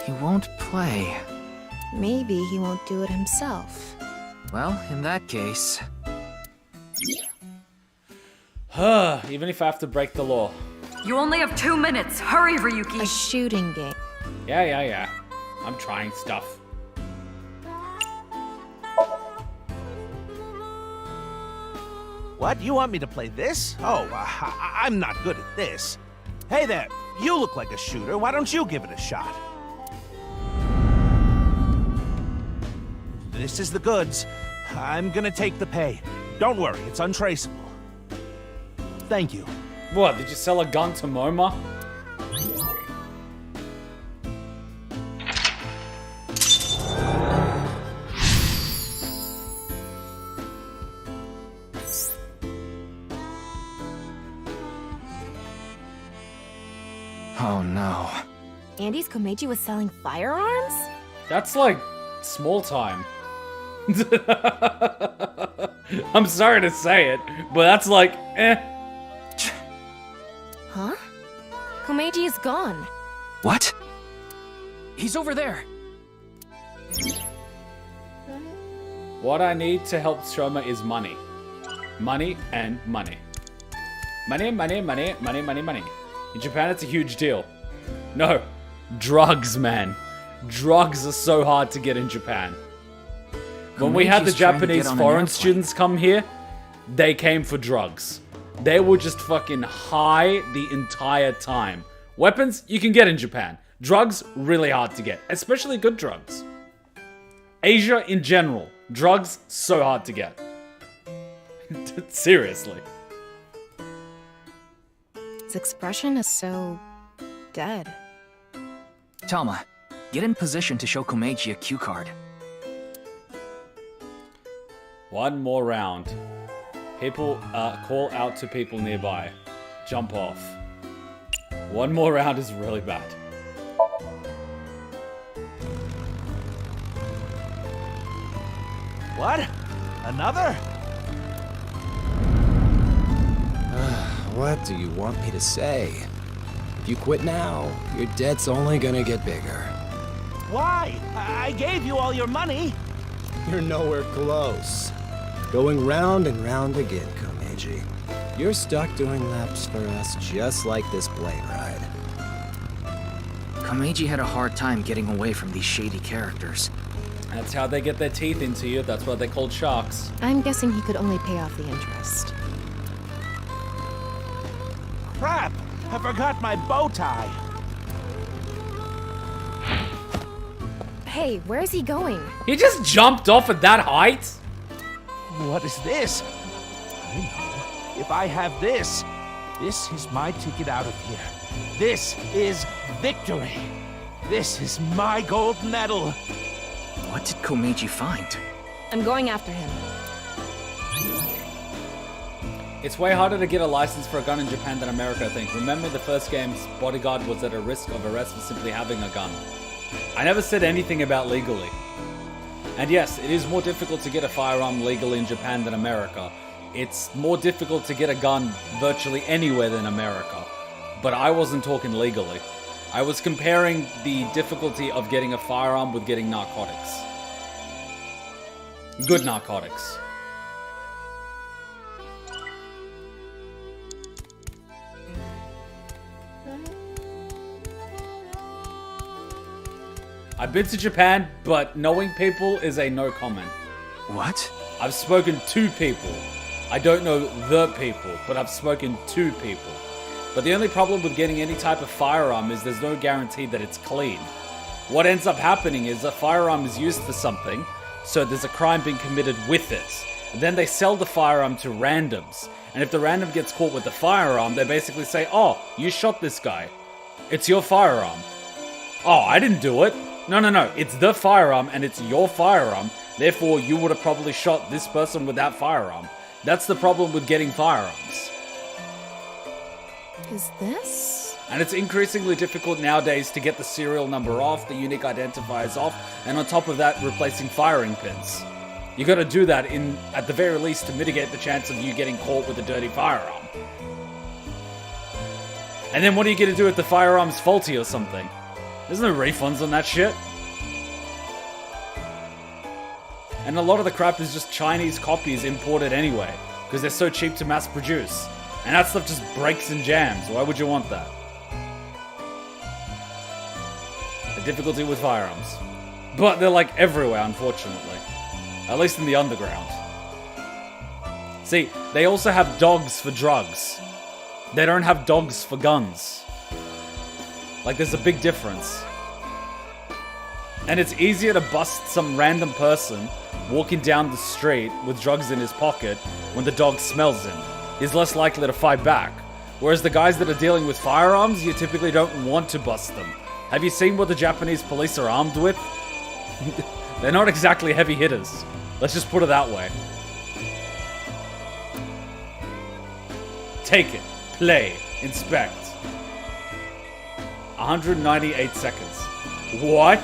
He won't play. Maybe he won't do it himself. Well, in that case... Even if I have to break the law. You only have 2 minutes. Hurry, Ryuki. A shooting game. Yeah. I'm trying stuff. What? You want me to play this? Oh, I'm not good at this. Hey there, you look like a shooter. Why don't you give it a shot? This is the goods. I'm gonna take the pay. Don't worry, it's untraceable. Thank you. What, did you sell a gun to Moma? Oh no. Andy's Komeiji was selling firearms? That's like small time. I'm sorry to say it, but that's like, eh. Huh? Komeiji is gone. What? He's over there. What I need to help Ryoma is money. Money and money. Money, money, money, money, money, money. In Japan, it's a huge deal. No, drugs, man. Drugs are so hard to get in Japan. When we had the Japanese foreign students come here, they came for drugs. They were just fucking high the entire time. Weapons, you can get in Japan. Drugs, really hard to get. Especially good drugs. Asia in general. Drugs, so hard to get. Seriously. His expression is so... dead. Tama, get in position to show Komeiji a cue card. One more round. People, call out to people nearby. Jump off. One more round is really bad. What? Another? What do you want me to say? If you quit now, your debt's only gonna get bigger. Why? I gave you all your money. You're nowhere close. Going round and round again, Komeiji. You're stuck doing laps for us just like this plane ride. Komeiji had a hard time getting away from these shady characters. That's how they get their teeth into you. That's why they're called sharks. I'm guessing he could only pay off the interest. Crap! I forgot my bow tie. Hey, where's he going? He just jumped off at that height? What is this? I know. If I have this, this is my ticket out of here. This is victory. This is my gold medal. What did Komeiji find? I'm going after him. It's way harder to get a license for a gun in Japan than America, I think. Remember the first game's bodyguard was at a risk of arrest for simply having a gun. I never said anything about legally. And yes, it is more difficult to get a firearm legally in Japan than America. It's more difficult to get a gun virtually anywhere than America. But I wasn't talking legally. I was comparing the difficulty of getting a firearm with getting narcotics. Good narcotics. I've been to Japan, but knowing people is a no comment. What? I've spoken to people. I don't know the people, but I've spoken to people. But the only problem with getting any type of firearm is there's no guarantee that it's clean. What ends up happening is a firearm is used for something, so there's a crime being committed with it. And then they sell the firearm to randoms. And if the random gets caught with the firearm, they basically say, oh, you shot this guy. It's your firearm. Oh, I didn't do it. No, it's the firearm and it's your firearm. Therefore, you would have probably shot this person with that firearm. That's the problem with getting firearms. Is this? And it's increasingly difficult nowadays to get the serial number off, the unique identifiers off, and on top of that, replacing firing pins. You gotta do that at the very least to mitigate the chance of you getting caught with a dirty firearm. And then what are you gonna do if the firearm's faulty or something? There's no refunds on that shit. And a lot of the crap is just Chinese copies imported anyway, because they're so cheap to mass produce. And that stuff just breaks and jams. Why would you want that? The difficulty with firearms. But they're like everywhere, unfortunately. At least in the underground. See, they also have dogs for drugs. They don't have dogs for guns. Like, there's a big difference. And it's easier to bust some random person walking down the street with drugs in his pocket when the dog smells him. He's less likely to fight back. Whereas the guys that are dealing with firearms, you typically don't want to bust them. Have you seen what the Japanese police are armed with? They're not exactly heavy hitters. Let's just put it that way. Take it. Play. Inspect. 198 seconds. What?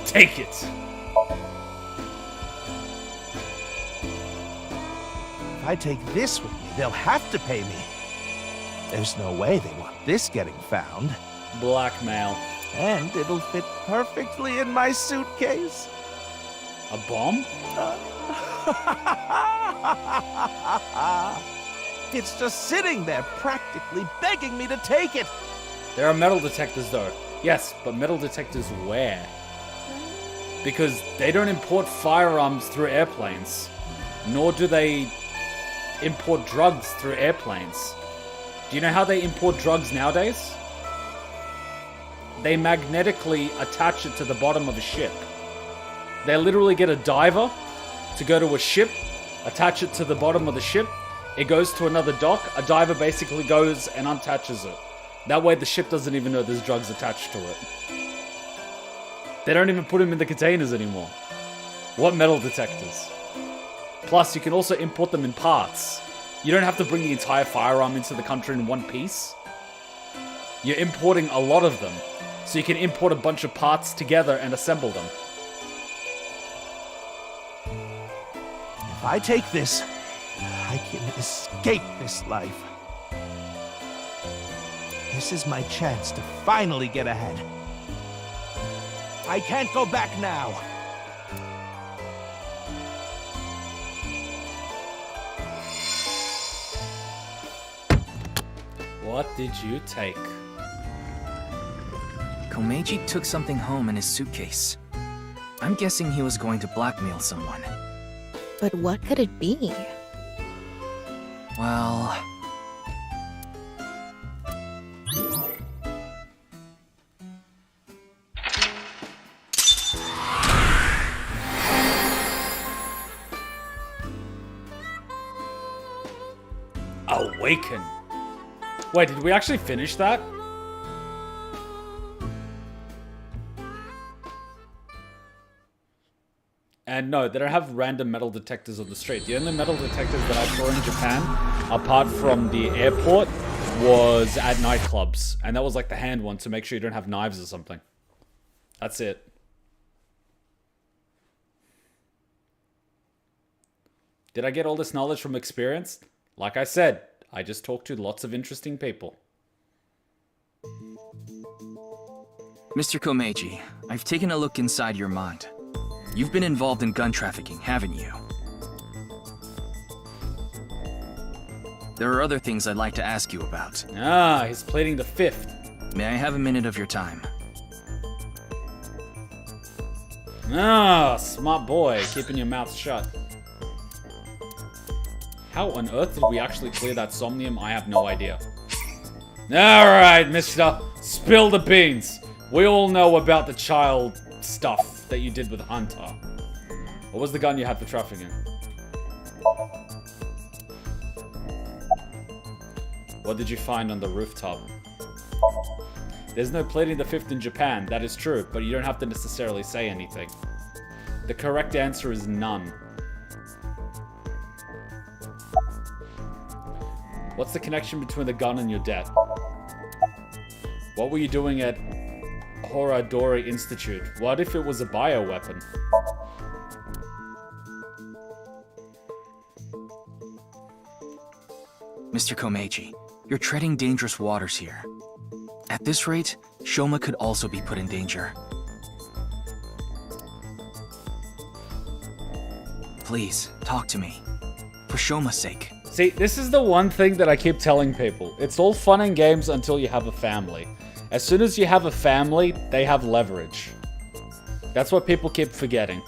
Take it. If I take this with me, they'll have to pay me. There's no way they want this getting found. Blackmail. And it'll fit perfectly in my suitcase. A bomb? It's just sitting there, practically begging me to take it. There are metal detectors, though. Yes, but metal detectors where? Because they don't import firearms through airplanes. Nor do they import drugs through airplanes. Do you know how they import drugs nowadays? They magnetically attach it to the bottom of a ship. They literally get a diver to go to a ship, attach it to the bottom of the ship. It goes to another dock. A diver basically goes and unattaches it. That way the ship doesn't even know there's drugs attached to it. They don't even put them in the containers anymore. What metal detectors? Plus, you can also import them in parts. You don't have to bring the entire firearm into the country in one piece. You're importing a lot of them. So you can import a bunch of parts together and assemble them. If I take this, I can escape this life. This is my chance to finally get ahead. I can't go back now. What did you take? Komeiji took something home in his suitcase. I'm guessing he was going to blackmail someone. But what could it be? Well... Awaken. Wait, did we actually finish that? And no, they don't have random metal detectors on the street. The only metal detectors that I saw in Japan, apart from the airport, was at nightclubs. And that was like the hand one to make sure you don't have knives or something. That's it. Did I get all this knowledge from experience? Like I said, I just talked to lots of interesting people. Mr. Komeiji, I've taken a look inside your mind. You've been involved in gun trafficking, haven't you? There are other things I'd like to ask you about. Ah, he's pleading the fifth. May I have a minute of your time? Ah, smart boy, keeping your mouth shut. How on earth did we actually clear that somnium? I have no idea. Alright, mister. Spill the beans. We all know about the child stuff that you did with Hunter. What was the gun you had for trafficking? What did you find on the rooftop? There's no pleading the fifth in Japan, that is true, but you don't have to necessarily say anything. The correct answer is none. What's the connection between the gun and your debt? What were you doing at Horadori Institute? What if it was a bioweapon? Mr. Komeiji, you're treading dangerous waters here. At this rate, Shoma could also be put in danger. Please, talk to me. For Shoma's sake. See, this is the one thing that I keep telling people. It's all fun and games until you have a family. As soon as you have a family, they have leverage. That's what people keep forgetting.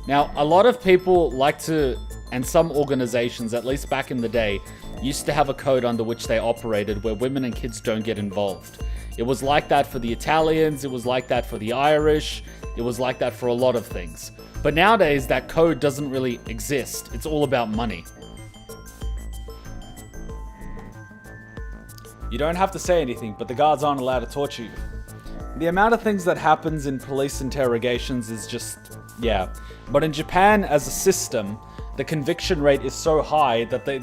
Now, a lot of people like to, and some organizations, at least back in the day, used to have a code under which they operated where women and kids don't get involved. It was like that for the Italians, it was like that for the Irish, it was like that for a lot of things. But nowadays, that code doesn't really exist. It's all about money. You don't have to say anything, but the guards aren't allowed to torture you. The amount of things that happens in police interrogations is just, yeah. But in Japan, as a system, the conviction rate is so high that the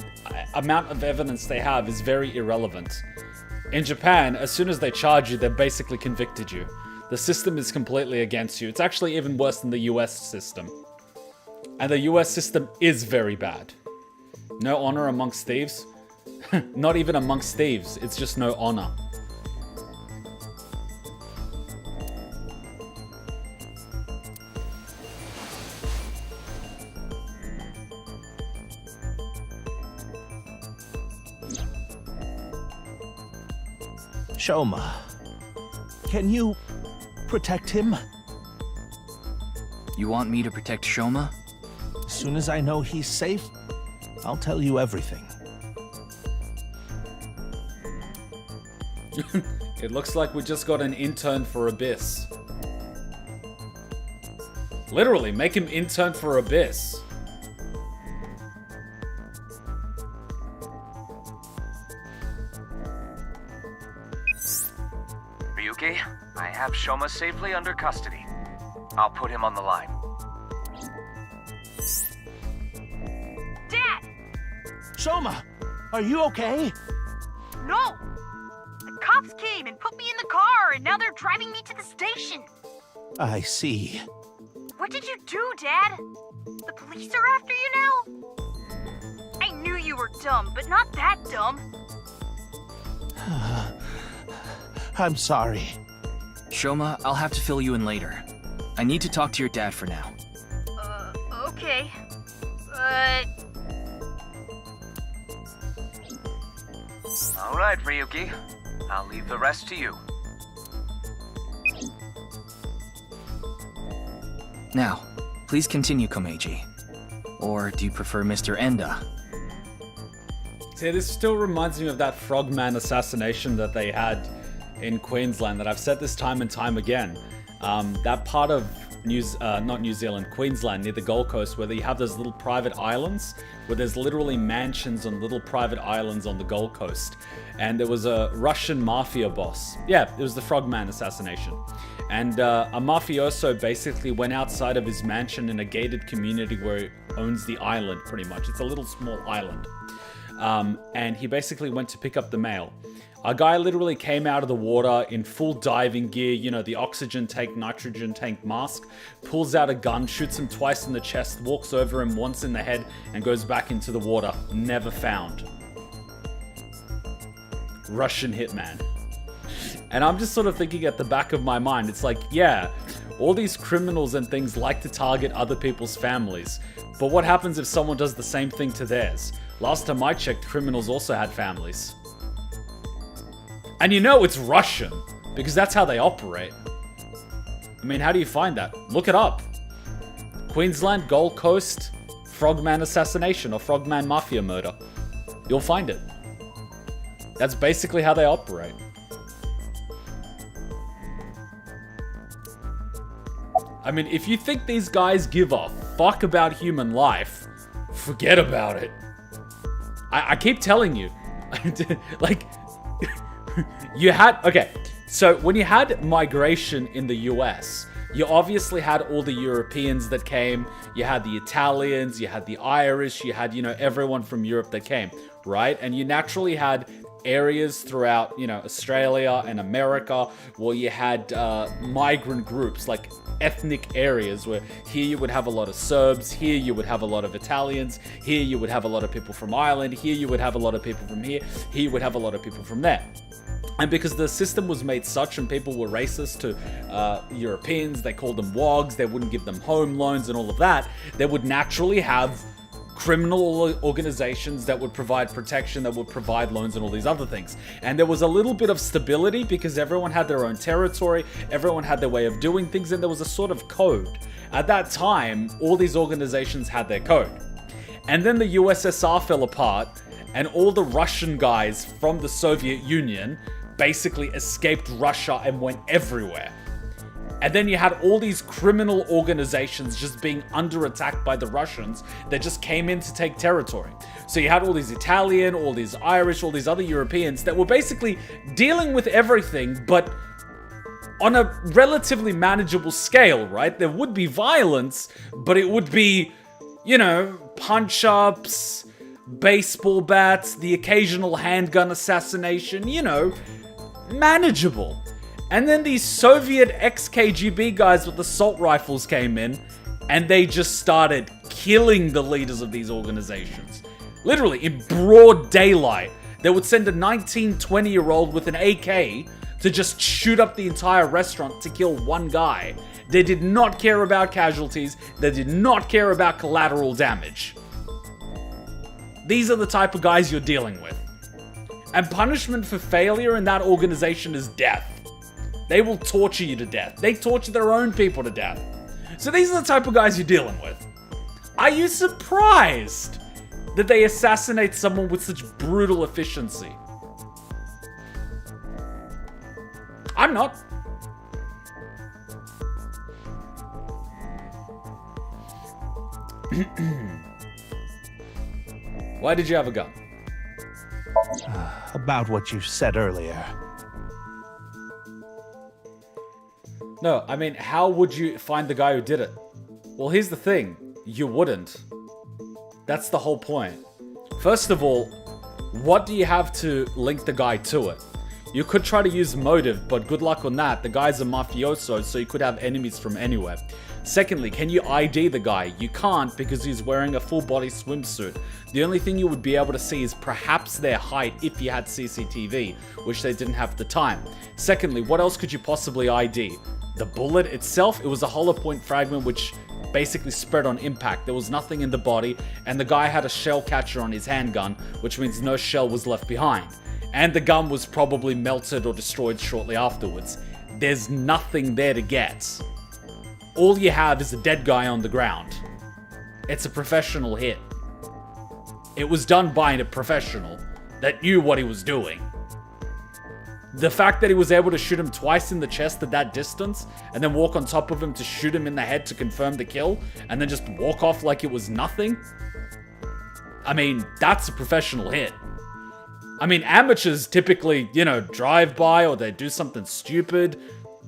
amount of evidence they have is very irrelevant. In Japan, as soon as they charge you, they've basically convicted you. The system is completely against you. It's actually even worse than the US system. And the US system is very bad. No honor amongst thieves? Not even amongst thieves, it's just no honor. Shoma, can you protect him? You want me to protect Shoma? As soon as I know he's safe, I'll tell you everything. It looks like we just got an intern for Abyss. Literally, make him intern for Abyss. Ryuki, I have Shoma safely under custody. I'll put him on the line. Dad! Shoma, are you okay? No! The cops came and put me in the car, and now they're driving me to the station. I see. What did you do, Dad? The police are after you now? I knew you were dumb, but not that dumb. I'm sorry. Shoma, I'll have to fill you in later. I need to talk to your dad for now. Okay. But... All right, Ryuki. I'll leave the rest to you. Now, please continue, Komeiji. Or do you prefer Mr. Enda? See, this still reminds me of that Frogman assassination that they had in Queensland that I've said this time and time again. That part of not New Zealand, Queensland, near the Gold Coast, where you have those little private islands, where there's literally mansions on little private islands on the Gold Coast. And there was a Russian mafia boss. Yeah, it was the Frogman assassination. And a mafioso basically went outside of his mansion in a gated community where he owns the island, pretty much. It's a little small island. And he basically went to pick up the mail. A guy literally came out of the water in full diving gear, you know, the oxygen tank, nitrogen tank mask, pulls out a gun, shoots him twice in the chest, walks over him once in the head, and goes back into the water. Never found. Russian hitman. And I'm just sort of thinking at the back of my mind, it's like, yeah, all these criminals and things like to target other people's families. But what happens if someone does the same thing to theirs? Last time I checked, criminals also had families. And you know it's Russian, because that's how they operate. I mean, how do you find that? Look it up. Queensland, Gold Coast, Frogman assassination or Frogman mafia murder. You'll find it. That's basically how they operate. I mean, if you think these guys give a fuck about human life, forget about it. I keep telling you. Like... You had, okay, so when you had migration in the US, you obviously had all the Europeans that came, you had the Italians, you had the Irish, you had, you know, everyone from Europe that came, right? And you naturally had areas throughout, you know, Australia and America where you had migrant groups, like ethnic areas where here you would have a lot of Serbs, here you would have a lot of Italians, here you would have a lot of people from Ireland, here you would have a lot of people from here you would have a lot of people from there. And because the system was made such and people were racist to Europeans, they called them wogs, they wouldn't give them home loans and all of that, they would naturally have criminal organizations that would provide protection, that would provide loans and all these other things. And there was a little bit of stability because everyone had their own territory, everyone had their way of doing things, and there was a sort of code. At that time, all these organizations had their code. And then the USSR fell apart, and all the Russian guys from the Soviet Union basically escaped Russia and went everywhere. And then you had all these criminal organizations just being under attack by the Russians that just came in to take territory. So you had all these Italian, all these Irish, all these other Europeans that were basically dealing with everything, but on a relatively manageable scale, right? There would be violence, but it would be, You know, punch-ups, baseball bats, the occasional handgun assassination, you know, manageable. And then these Soviet ex-KGB guys with assault rifles came in, and they just started killing the leaders of these organizations. Literally, in broad daylight, they would send a 19, 20-year-old with an AK to just shoot up the entire restaurant to kill one guy. They did not care about casualties. They did not care about collateral damage. These are the type of guys you're dealing with. And punishment for failure in that organization is death. They will torture you to death. They torture their own people to death. So these are the type of guys you're dealing with. Are you surprised that they assassinate someone with such brutal efficiency? I'm not. Why did you have a gun? About what you said earlier. No, I mean, how would you find the guy who did it? Well, here's the thing. You wouldn't. That's the whole point. First of all, what do you have to link the guy to it? You could try to use motive, but good luck on that. The guy's a mafioso, so you could have enemies from anywhere. Secondly, can you ID the guy? You can't because he's wearing a full-body swimsuit. The only thing you would be able to see is perhaps their height if you had CCTV, which they didn't have at the time. Secondly, what else could you possibly ID? The bullet itself, it was a hollow point fragment which basically spread on impact. There was nothing in the body, and the guy had a shell catcher on his handgun, which means no shell was left behind. And the gun was probably melted or destroyed shortly afterwards. There's nothing there to get. All you have is a dead guy on the ground. It's a professional hit. It was done by a professional that knew what he was doing. The fact that he was able to shoot him twice in the chest at that distance, and then walk on top of him to shoot him in the head to confirm the kill, and then just walk off like it was nothing? I mean, that's a professional hit. I mean, amateurs typically, you know, drive by or they do something stupid.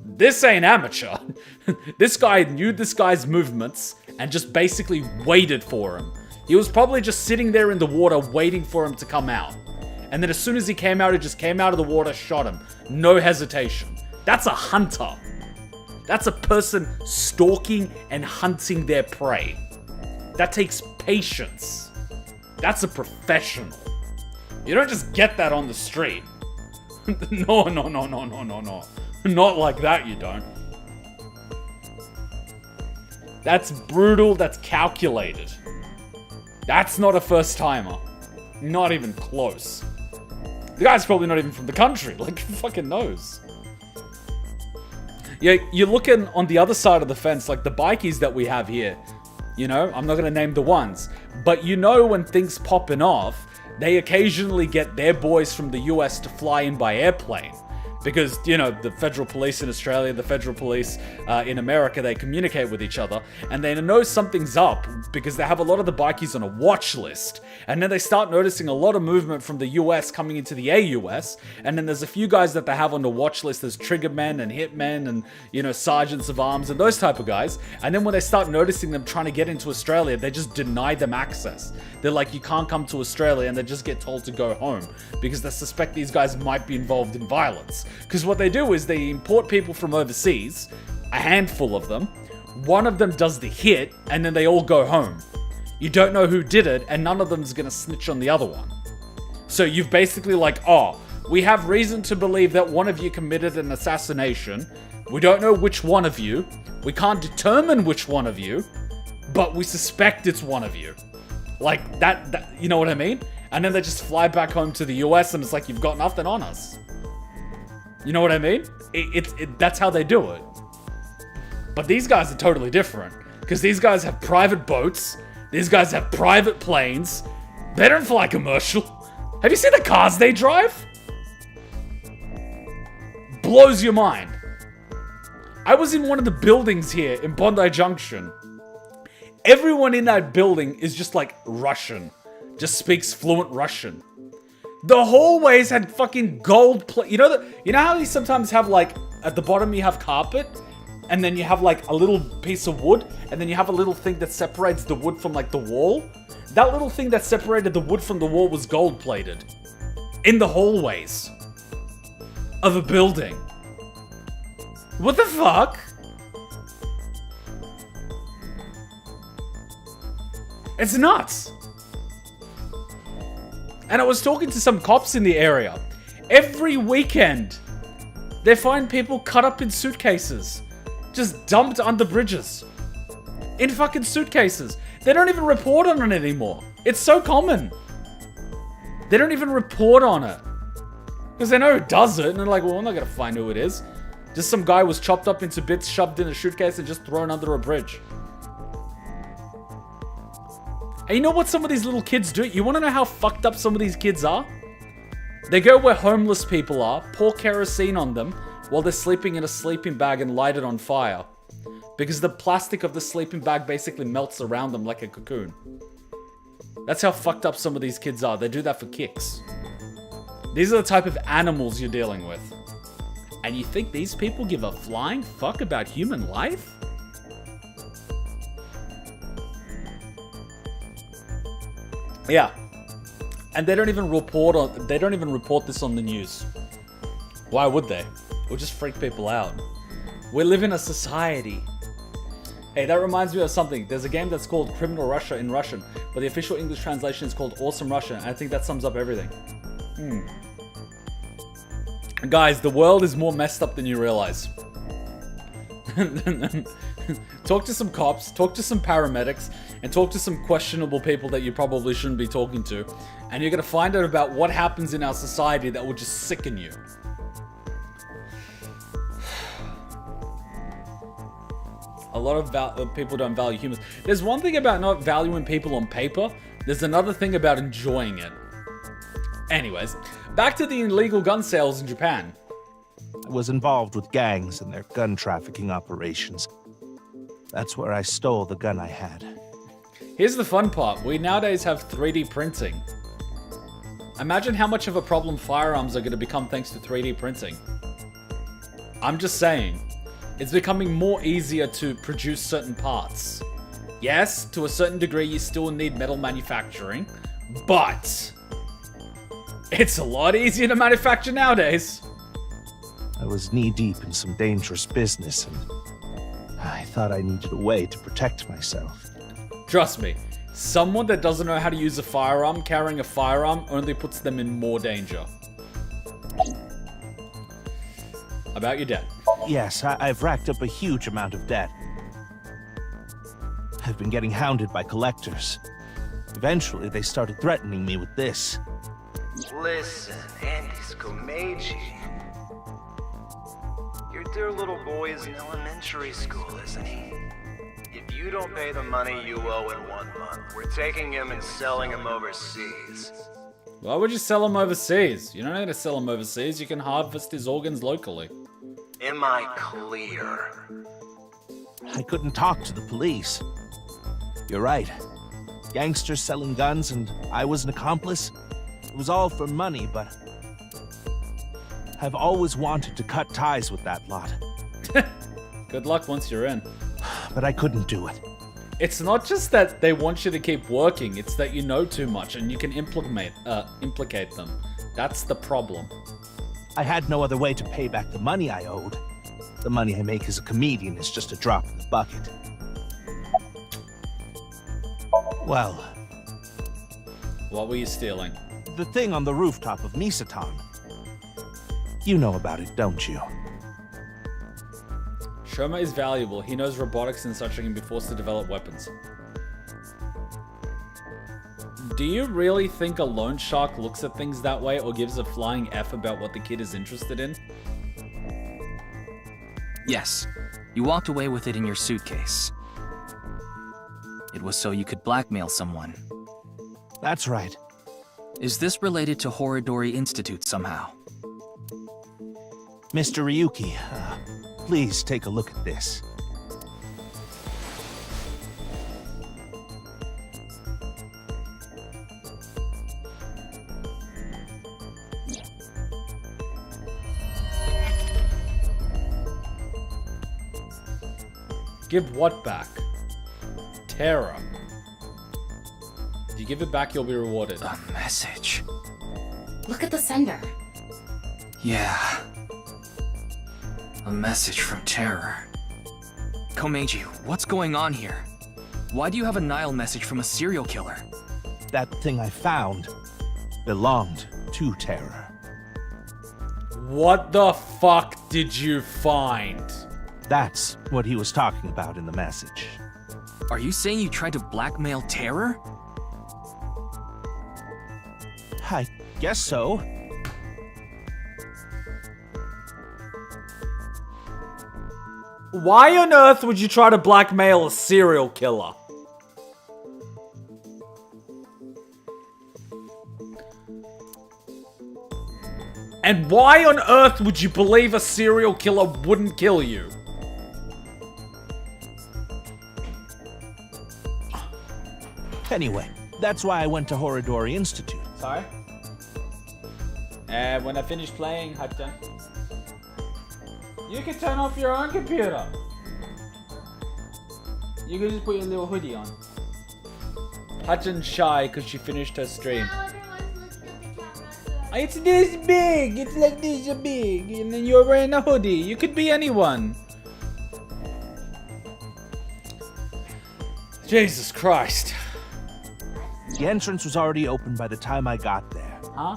This ain't amateur. This guy knew this guy's movements and just basically waited for him. He was probably just sitting there in the water waiting for him to come out. And then as soon as he came out, he just came out of the water, shot him. No hesitation. That's a hunter. That's a person stalking and hunting their prey. That takes patience. That's a professional. You don't just get that on the street. No. Not like that, you don't. That's brutal, that's calculated. That's not a first-timer. Not even close. The guy's probably not even from the country. Like, who fucking knows? Yeah, you're looking on the other side of the fence, like the bikies that we have here. You know, I'm not gonna name the ones. But you know when things popping off, they occasionally get their boys from the US to fly in by airplane. Because, you know, the federal police in Australia, the federal police in America, they communicate with each other. And they know something's up because they have a lot of the bikies on a watch list. And then they start noticing a lot of movement from the US coming into the AUS. And then there's a few guys that they have on the watch list. There's triggermen and hitmen and, you know, sergeants of arms and those type of guys. And then when they start noticing them trying to get into Australia, they just deny them access. They're like, you can't come to Australia, and they just get told to go home because they suspect these guys might be involved in violence. Because what they do is they import people from overseas, a handful of them, one of them does the hit, and then they all go home. You don't know who did it, and none of them is going to snitch on the other one. So you've basically like, oh, we have reason to believe that one of you committed an assassination. We don't know which one of you. We can't determine which one of you, but we suspect it's one of you. Like, that, you know what I mean? And then they just fly back home to the US, and it's like, you've got nothing on us. You know what I mean? That's how they do it. But these guys are totally different. Because these guys have private boats. These guys have private planes. They don't fly commercial. Have you seen the cars they drive? Blows your mind. I was in one of the buildings here in Bondi Junction. Everyone in that building is just like Russian. Just speaks fluent Russian. The hallways had fucking gold you know how you sometimes have like, at the bottom you have carpet? and then you have like a little piece of wood, and then you have a little thing that separates the wood from like the wall. That little thing that separated the wood from the wall was gold plated. In the hallways of a building. What the fuck? It's nuts. And I was talking to some cops in the area. Every weekend, they find people cut up in suitcases. Just dumped under bridges. In fucking suitcases. They don't even report on it anymore. It's so common. They don't even report on it. Because they know who does it. And they're like, well, I'm not going to find who it is. Just some guy was chopped up into bits, shoved in a suitcase, and just thrown under a bridge. And you know what some of these little kids do? You want to know how fucked up some of these kids are? They go where homeless people are, pour kerosene on them, while they're sleeping in a sleeping bag and light it on fire. Because the plastic of the sleeping bag basically melts around them like a cocoon. That's how fucked up some of these kids are. They do that for kicks. These are the type of animals you're dealing with. And you think these people give a flying fuck about human life? Yeah. And they don't even report this on the news. Why would they? It would just freak people out. We live in a society. Hey, that reminds me of something. There's a game that's called Criminal Russia in Russian, but the official English translation is called Awesome Russia, and I think that sums up everything. Guys, the world is more messed up than you realize. Talk to some cops, talk to some paramedics, and talk to some questionable people that you probably shouldn't be talking to, and you're gonna find out about what happens in our society that will just sicken you. A lot of people don't value humans. There's one thing about not valuing people on paper. There's another thing about enjoying it. Anyways, back to the illegal gun sales in Japan. I was involved with gangs and their gun trafficking operations. That's where I stole the gun I had. Here's the fun part. We nowadays have 3D printing. Imagine how much of a problem firearms are going to become thanks to 3D printing. I'm just saying. It's becoming more easier to produce certain parts. Yes, to a certain degree you still need metal manufacturing, but it's a lot easier to manufacture nowadays. I was knee-deep in some dangerous business, and I thought I needed a way to protect myself. Trust me, someone that doesn't know how to use a firearm, carrying a firearm only puts them in more danger. About your debt. Yes, I've racked up a huge amount of debt. I've been getting hounded by collectors. Eventually, they started threatening me with this. Listen, Andy's KOMEIJI. Your dear little boy is in elementary school, isn't he? If you don't pay the money you owe in 1 month, we're taking him and selling him overseas. Why would you sell him overseas? You don't need to sell him overseas. You can harvest his organs locally. Am I clear? I couldn't talk to the police. You're right. Gangsters selling guns and I was an accomplice. It was all for money, but I've always wanted to cut ties with that lot. Good luck once you're in. But I couldn't do it. It's not just that they want you to keep working, it's that you know too much and you can implicate them. That's the problem. I had no other way to pay back the money I owed. The money I make as a comedian is just a drop in the bucket. Well... What were you stealing? The thing on the rooftop of Misatan. You know about it, don't you? Shoma is valuable. He knows robotics and such and can be forced to develop weapons. Do you really think a loan shark looks at things that way or gives a flying F about what the kid is interested in? Yes. You walked away with it in your suitcase. It was so you could blackmail someone. That's right. Is this related to Horodori Institute somehow? Mr. Ryuki, please take a look at this. Give what back? Terror. If you give it back, you'll be rewarded. A message. Look at the sender. Yeah. A message from Terror. Komeiji, what's going on here? Why do you have a Nile message from a serial killer? That thing I found belonged to Terror. What the fuck did you find? That's what he was talking about in the message. Are you saying you tried to blackmail Terror? I guess so. Why on earth would you try to blackmail a serial killer? And why on earth would you believe a serial killer wouldn't kill you? Anyway, that's why I went to Horodori Institute. Sorry? When I finish playing, Hudson, you can turn off your own computer. You can just put your little hoodie on. Hudson's shy because she finished her stream. It's this big. It's like this big. And then you're wearing a hoodie. You could be anyone. Jesus Christ. The entrance was already open by the time I got there. Huh?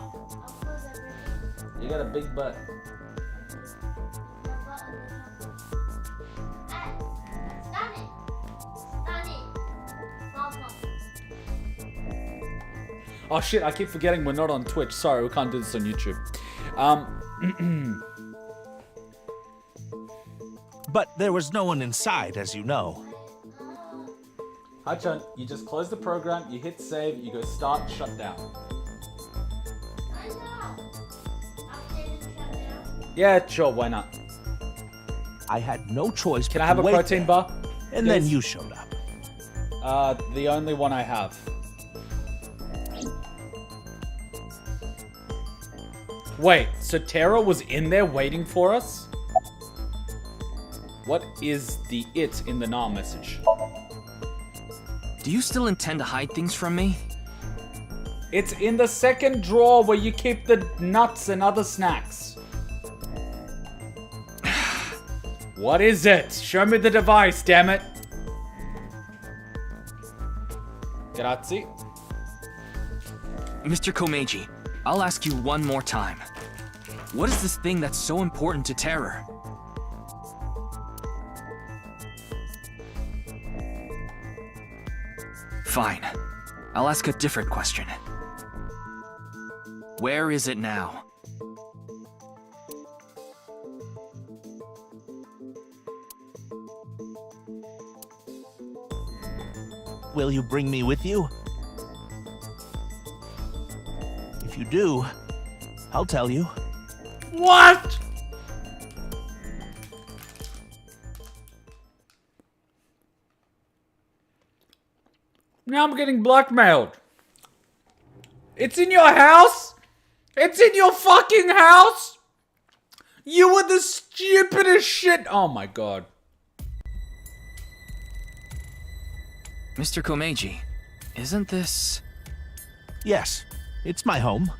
You got a big butt. Oh shit, I keep forgetting we're not on Twitch. Sorry, we can't do this on YouTube. But there was no one inside, as you know. Hachan, you just close the program, you hit save, you go start, shut down. Yeah, sure, why not? I had no choice. Can I have a protein bar? And then you showed up. The only one I have. Wait, so Terra was in there waiting for us? What is the it in the Nah message? Do you still intend to hide things from me? It's in the second drawer where you keep the nuts and other snacks. What is it? Show me the device, damn it. Grazie. Mr. Komeiji, I'll ask you one more time. What is this thing that's so important to Terror? Fine. I'll ask a different question. Where is it now? Will you bring me with you? If you do, I'll tell you. What? Now I'm getting blackmailed. It's in your house? It's in your fucking house? You were the stupidest shit. Oh my god. Mr. Komeiji, isn't this... Yes, it's my home.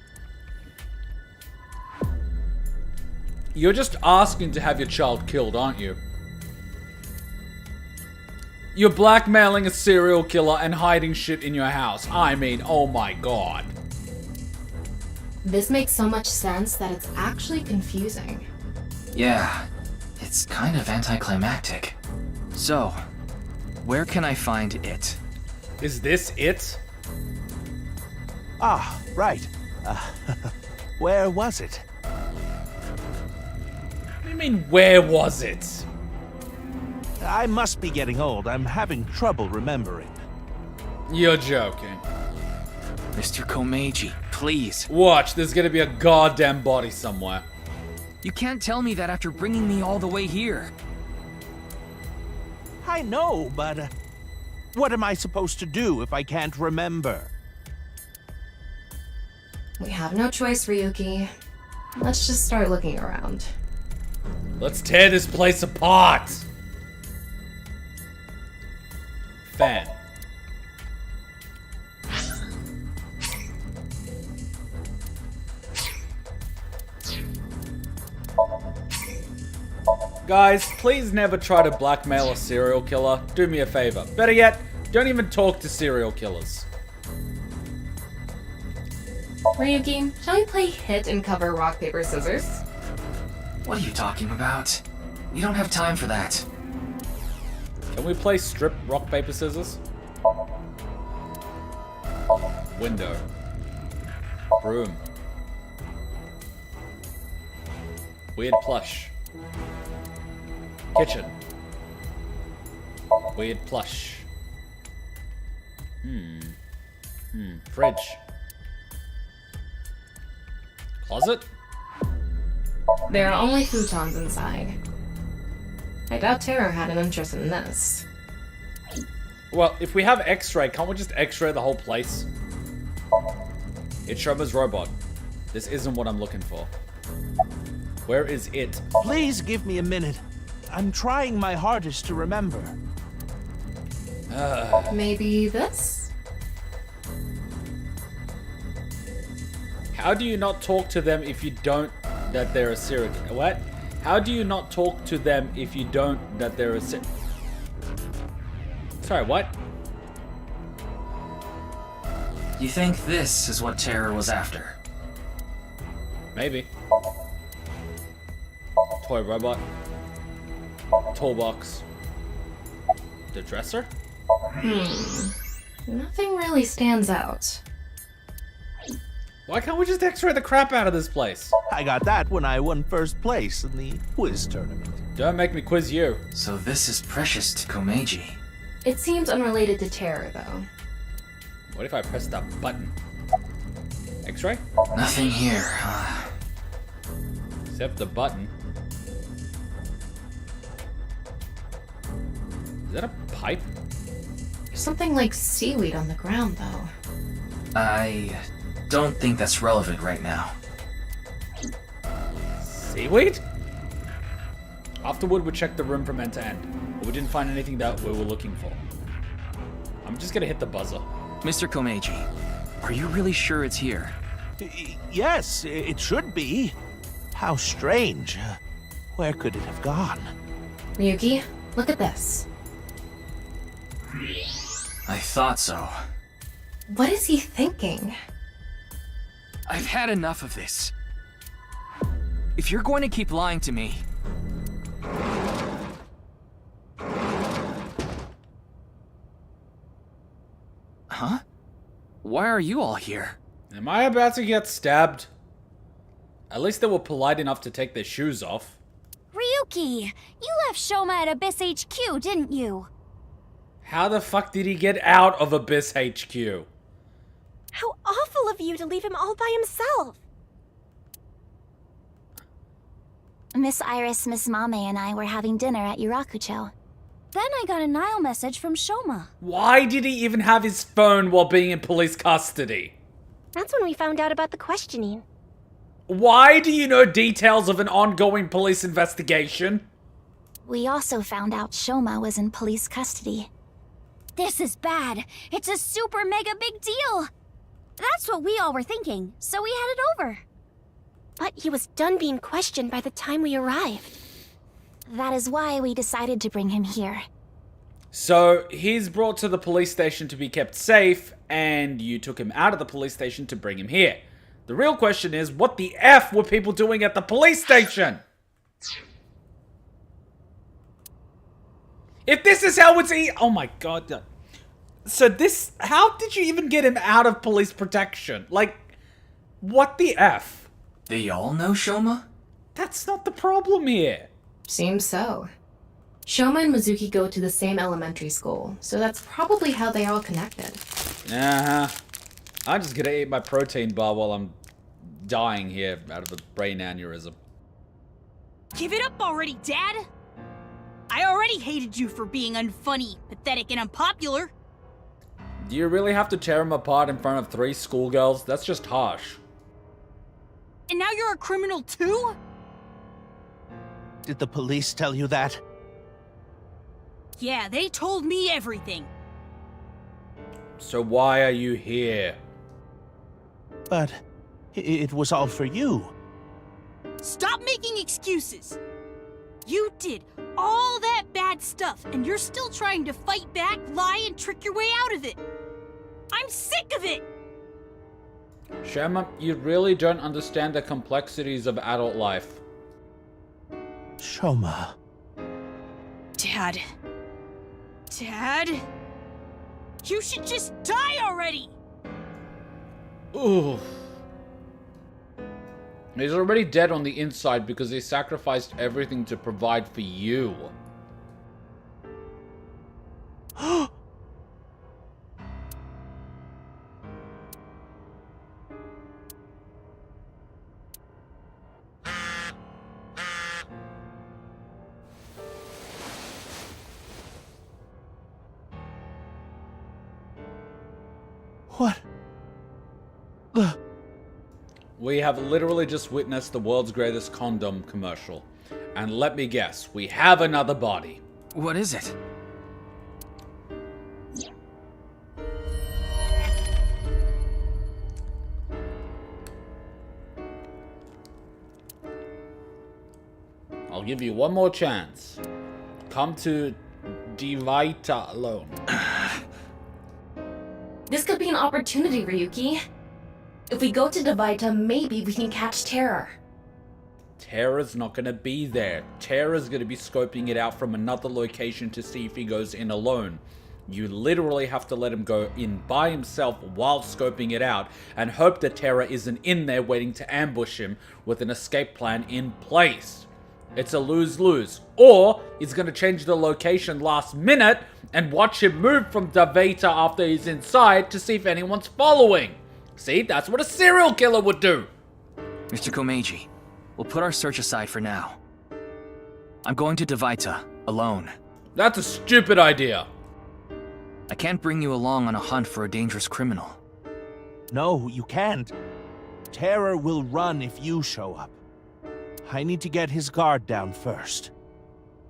You're just asking to have your child killed, aren't you? You're blackmailing a serial killer and hiding shit in your house. I mean, oh my god. This makes so much sense that it's actually confusing. Yeah, it's kind of anticlimactic. So, where can I find it? Is this it? Ah, right. Where was it? What do you mean, where was it? I must be getting old. I'm having trouble remembering. You're joking. Mr. Komeiji, please. Watch, there's gonna be a goddamn body somewhere. You can't tell me that after bringing me all the way here. I know, but what am I supposed to do if I can't remember? We have no choice, Ryuki. Let's just start looking around. Let's tear this place apart. Guys, please never try to blackmail a serial killer. Do me a favor. Better yet, don't even talk to serial killers. Ryuki, shall we play hit and cover rock, paper, scissors? What are you talking about? We don't have time for that. Can we play strip, rock, paper, scissors? Window. Room. Weird plush. Kitchen. Weird plush. Fridge. Closet? There are only futons inside. I doubt Terror had an interest in this. Well, if we have X-ray, can't we just X-ray the whole place? It's Shoma's robot. This isn't what I'm looking for. Where is it? Please give me a minute. I'm trying my hardest to remember. Maybe this? How do you not talk to them if you don't that they're a serial killer? What? How do you not talk to them if you don't that they're a Sorry, what? You think this is what Terror was after? Maybe. Toy robot. Toolbox. The dresser? Nothing really stands out. Why can't we just X-ray the crap out of this place? I got that when I won first place in the quiz tournament. Don't make me quiz you. So this is precious to Komeiji. It seems unrelated to Terror, though. What if I press that button? X-ray? Nothing here. Except the button. Is that a pipe? There's something like seaweed on the ground, though. I don't think that's relevant right now. Seaweed? Afterward, we checked the room from end to end, but we didn't find anything that we were looking for. I'm just gonna hit the buzzer. Mr. Komeiji, are you really sure it's here? Yes, it should be. How strange. Where could it have gone? Ryuki, look at this. I thought so. What is he thinking? I've had enough of this. If you're going to keep lying to me... Huh? Why are you all here? Am I about to get stabbed? At least they were polite enough to take their shoes off. Ryuki, you left Shoma at Abyss HQ, didn't you? How the fuck did he get out of Abyss HQ? How awful of you to leave him all by himself. Miss Iris, Miss Mame, and I were having dinner at Yurakucho. Then I got a Nile message from Shoma. Why did he even have his phone while being in police custody? That's when we found out about the questioning. Why do you know details of an ongoing police investigation? We also found out Shoma was in police custody. This is bad. It's a super mega big deal. That's what we all were thinking, so we headed over. But he was done being questioned by the time we arrived. That is why we decided to bring him here. So, he's brought to the police station to be kept safe, and you took him out of the police station to bring him here. The real question is, what the F were people doing at the police station? If this is how it's oh my god. So this, how did you even get him out of police protection? Like, what the F? They all know Shoma? That's not the problem here. Seems so. Shoma and Mizuki go to the same elementary school, so that's probably how they all connected. Uh-huh. I'm just gonna eat my protein bar while I'm dying here out of a brain aneurysm. Give it up already, Dad! I already hated you for being unfunny, pathetic, and unpopular. Do you really have to tear him apart in front of 3 schoolgirls? That's just harsh. And now you're a criminal too? Did the police tell you that? Yeah, they told me everything. So why are you here? But it was all for you. Stop making excuses. You did all that bad stuff, and you're still trying to fight back, lie, and trick your way out of it. I'm sick of it! Sherma, you really don't understand the complexities of adult life. Shoma. Dad. Dad? You should just die already! Ooh. He's already dead on the inside because he sacrificed everything to provide for you. What? We have literally just witnessed the world's greatest condom commercial. And let me guess, we have another body. What is it? I'll give you one more chance. Come to Dvaita alone. This could be an opportunity, Ryuki. If we go to Dvaita, maybe we can catch Terror. Terra's not gonna be there. Terra's gonna be scoping it out from another location to see if he goes in alone. You literally have to let him go in by himself while scoping it out and hope that Terra isn't in there waiting to ambush him with an escape plan in place. It's a lose-lose. Or he's gonna change the location last minute and watch him move from Dvaita after he's inside to see if anyone's following. See, that's what a serial killer would do. Mr. Komeiji, we'll put our search aside for now. I'm going to Dvaita, alone. That's a stupid idea. I can't bring you along on a hunt for a dangerous criminal. No, you can't. Terror will run if you show up. I need to get his guard down first.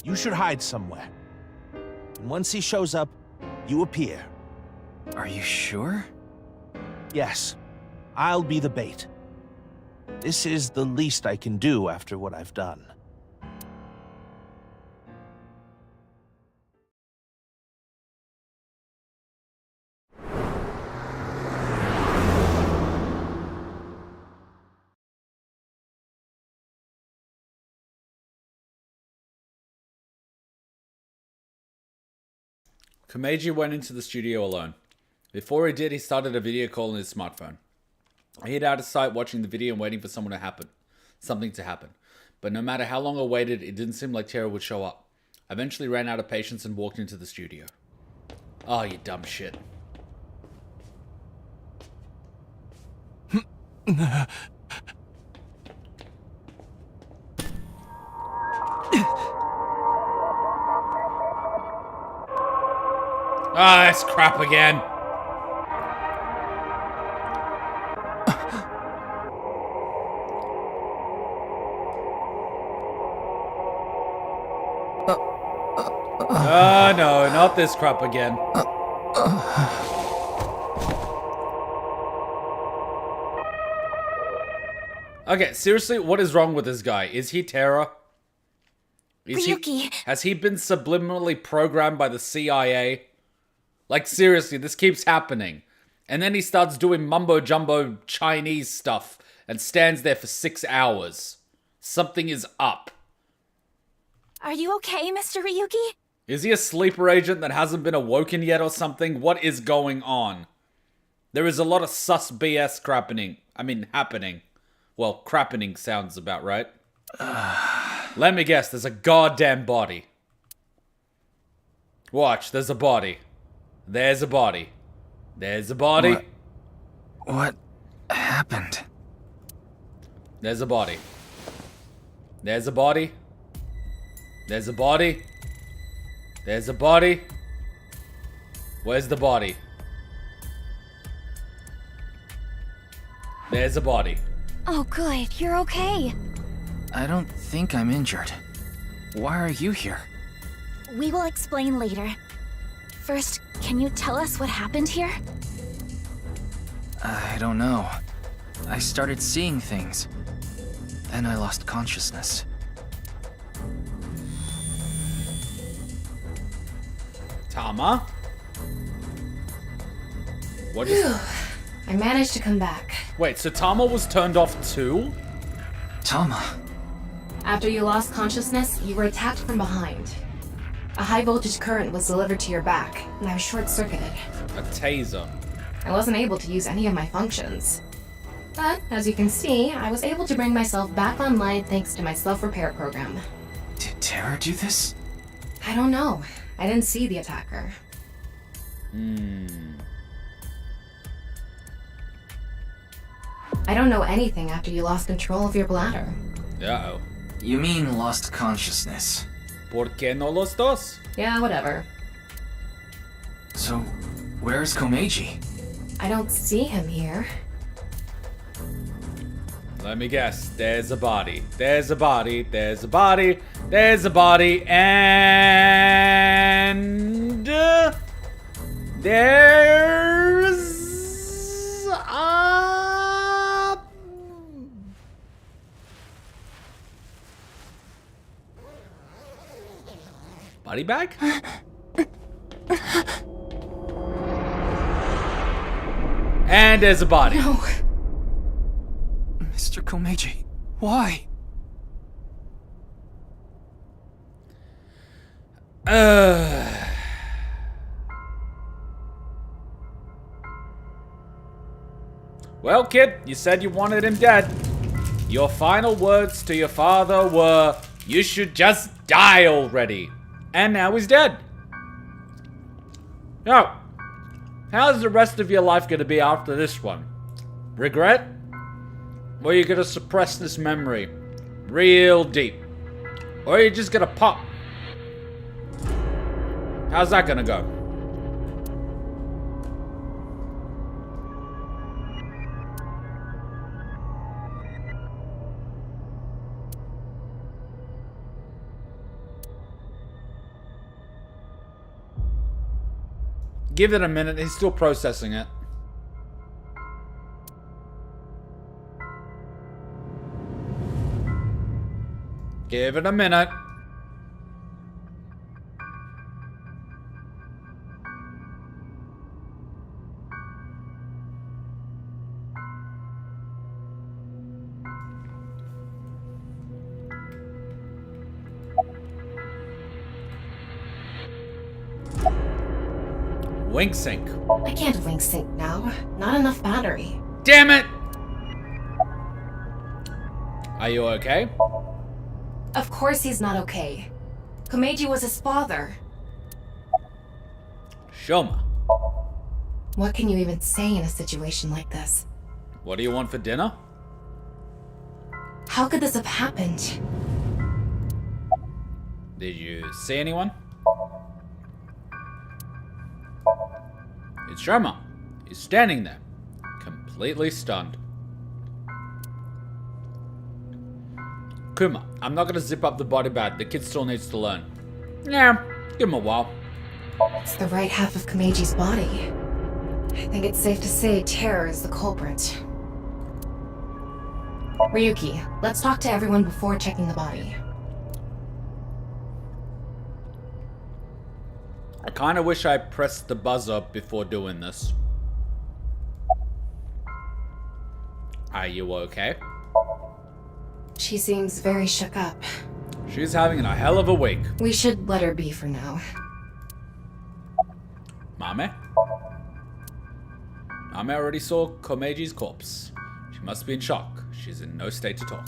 You should hide somewhere. And once he shows up, you appear. Are you sure? Yes. I'll be the bait. This is the least I can do after what I've done. Komeiji went into the studio alone. Before he did, he started a video call on his smartphone. He hid out of sight watching the video and waiting for something to happen. But no matter how long I waited, it didn't seem like Terra would show up. I eventually ran out of patience and walked into the studio. Oh, you dumb shit. Ah, that's crap again. No, not this crap again. Okay, seriously, what is wrong with this guy? Is he Terra? Has he been subliminally programmed by the CIA? Like, seriously, this keeps happening. And then he starts doing mumbo-jumbo Chinese stuff and stands there for 6 hours. Something is up. Are you okay, Mr. Ryuki? Is he a sleeper agent that hasn't been awoken yet or something? What is going on? There is a lot of sus BS happening. Well, crappening sounds about right. Let me guess, there's a goddamn body. Watch, there's a body. There's a body. There's a body. What happened? There's a body. There's a body. There's a body. There's a body. Where's the body? There's a body. Oh, good. You're okay. I don't think I'm injured. Why are you here? We will explain later. First, can you tell us what happened here? I don't know. I started seeing things. Then I lost consciousness. Tama? What is... I managed to come back. Wait, so Tama was turned off too? Tama. After you lost consciousness, you were attacked from behind. A high voltage current was delivered to your back, and I was short-circuited. A taser. I wasn't able to use any of my functions. But, as you can see, I was able to bring myself back online thanks to my self-repair program. Did Terra do this? I don't know. I didn't see the attacker. I don't know anything after you lost control of your bladder. Uh-oh. You mean lost consciousness? ¿Por qué no los dos? Yeah, whatever. So, where's Komeiji? I don't see him here. Let me guess. There's a body. There's a body. There's a body. There's a body. And... there's... a... body bag? And there's a body. No. Mr. Komeiji, why? Well, kid, you said you wanted him dead. Your final words to your father were, "You should just die already." And now he's dead. Now, how's the rest of your life gonna be after this one? Regret? Or are you gonna suppress this memory real deep? Or are you just gonna pop? How's that gonna go? Give it a minute, he's still processing it. Give it a minute. Wink sync. I can't wink sync now. Not enough battery. Damn it! Are you okay? Of course he's not okay. Komeiji was his father. Shoma. What can you even say in a situation like this? What do you want for dinner? How could this have happened? Did you see anyone? It's Ryoma. He's standing there, completely stunned. Kuma, I'm not gonna zip up the body bag. The kid still needs to learn. Yeah, give him a while. It's the right half of Komeiji's body. I think it's safe to say terror is the culprit. Ryuki, let's talk to everyone before checking the body. I kinda wish I pressed the buzzer before doing this. Are you okay? She seems very shook up. She's having a hell of a week. We should let her be for now. Mame? Mame already saw Komeiji's corpse. She must be in shock. She's in no state to talk.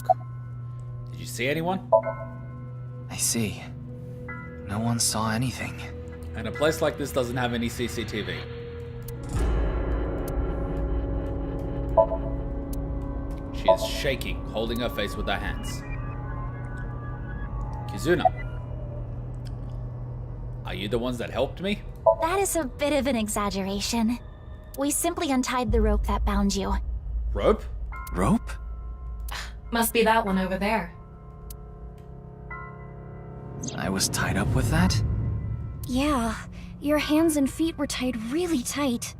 Did you see anyone? I see. No one saw anything. And a place like this doesn't have any CCTV. She is shaking, holding her face with her hands. Kizuna. Are you the ones that helped me? That is a bit of an exaggeration. We simply untied the rope that bound you. Rope? Rope? Must be that one over there. I was tied up with that? Yeah, your hands and feet were tied really tight.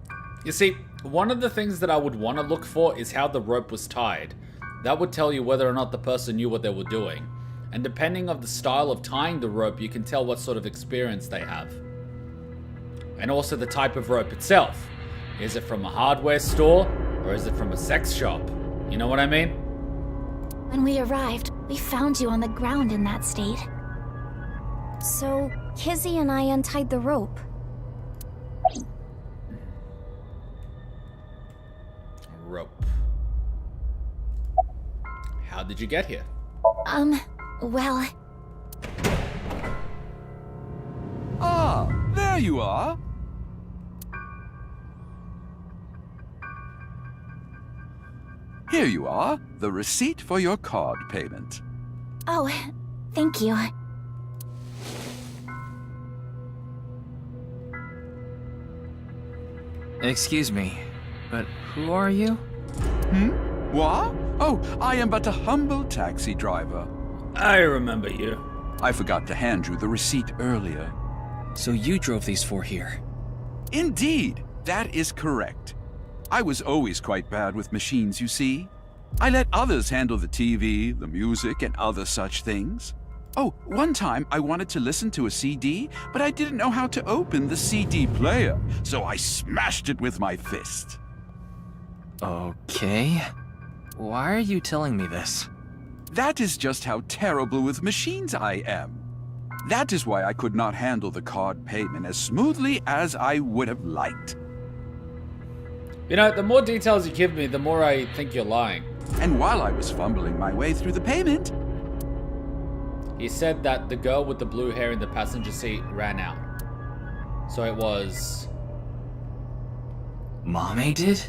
You see, one of the things that I would want to look for is how the rope was tied. That would tell you whether or not the person knew what they were doing. And depending on the style of tying the rope, you can tell what sort of experience they have. And also the type of rope itself. Is it from a hardware store or is it from a sex shop? You know what I mean? When we arrived, we found you on the ground in that state. So, Kizzy and I untied the rope. Rope. How did you get here? Well... Ah, there you are. Here you are, the receipt for your card payment. Oh, thank you. Excuse me, but who are you? What? Oh, I am but a humble taxi driver. I remember you. I forgot to hand you the receipt earlier. So you drove these four here? Indeed, that is correct. I was always quite bad with machines, you see. I let others handle the TV, the music, and other such things. Oh, one time I wanted to listen to a CD, but I didn't know how to open the CD player, so I smashed it with my fist. Okay. Why are you telling me this? That is just how terrible with machines I am. That is why I could not handle the card payment as smoothly as I would have liked. You know, the more details you give me, the more I think you're lying. And while I was fumbling my way through the payment... He said that the girl with the blue hair in the passenger seat ran out. So it was... Mame did?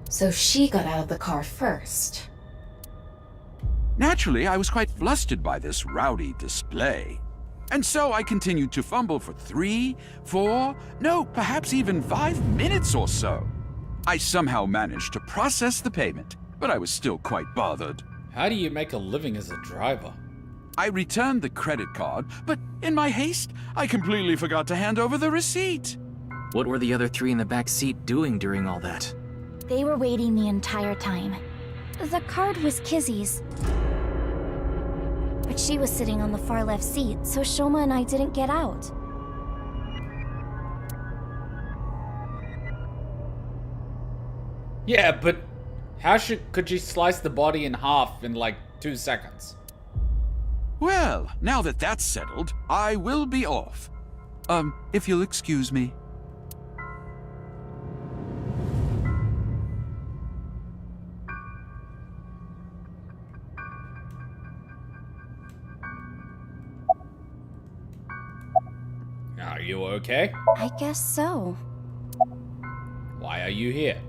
So she got out of the car first. Naturally, I was quite flustered by this rowdy display. And so I continued to fumble for 3, 4, no, perhaps even 5 minutes or so. I somehow managed to process the payment, but I was still quite bothered. How do you make a living as a driver? I returned the credit card, but in my haste, I completely forgot to hand over the receipt. What were the other three in the back seat doing during all that? They were waiting the entire time. The card was Kizzy's. But she was sitting on the far left seat, so Shoma and I didn't get out. Yeah, but how could she slice the body in half in like 2 seconds? Well, now that that's settled, I will be off. If you'll excuse me. Are you okay? I guess so. Why are you here?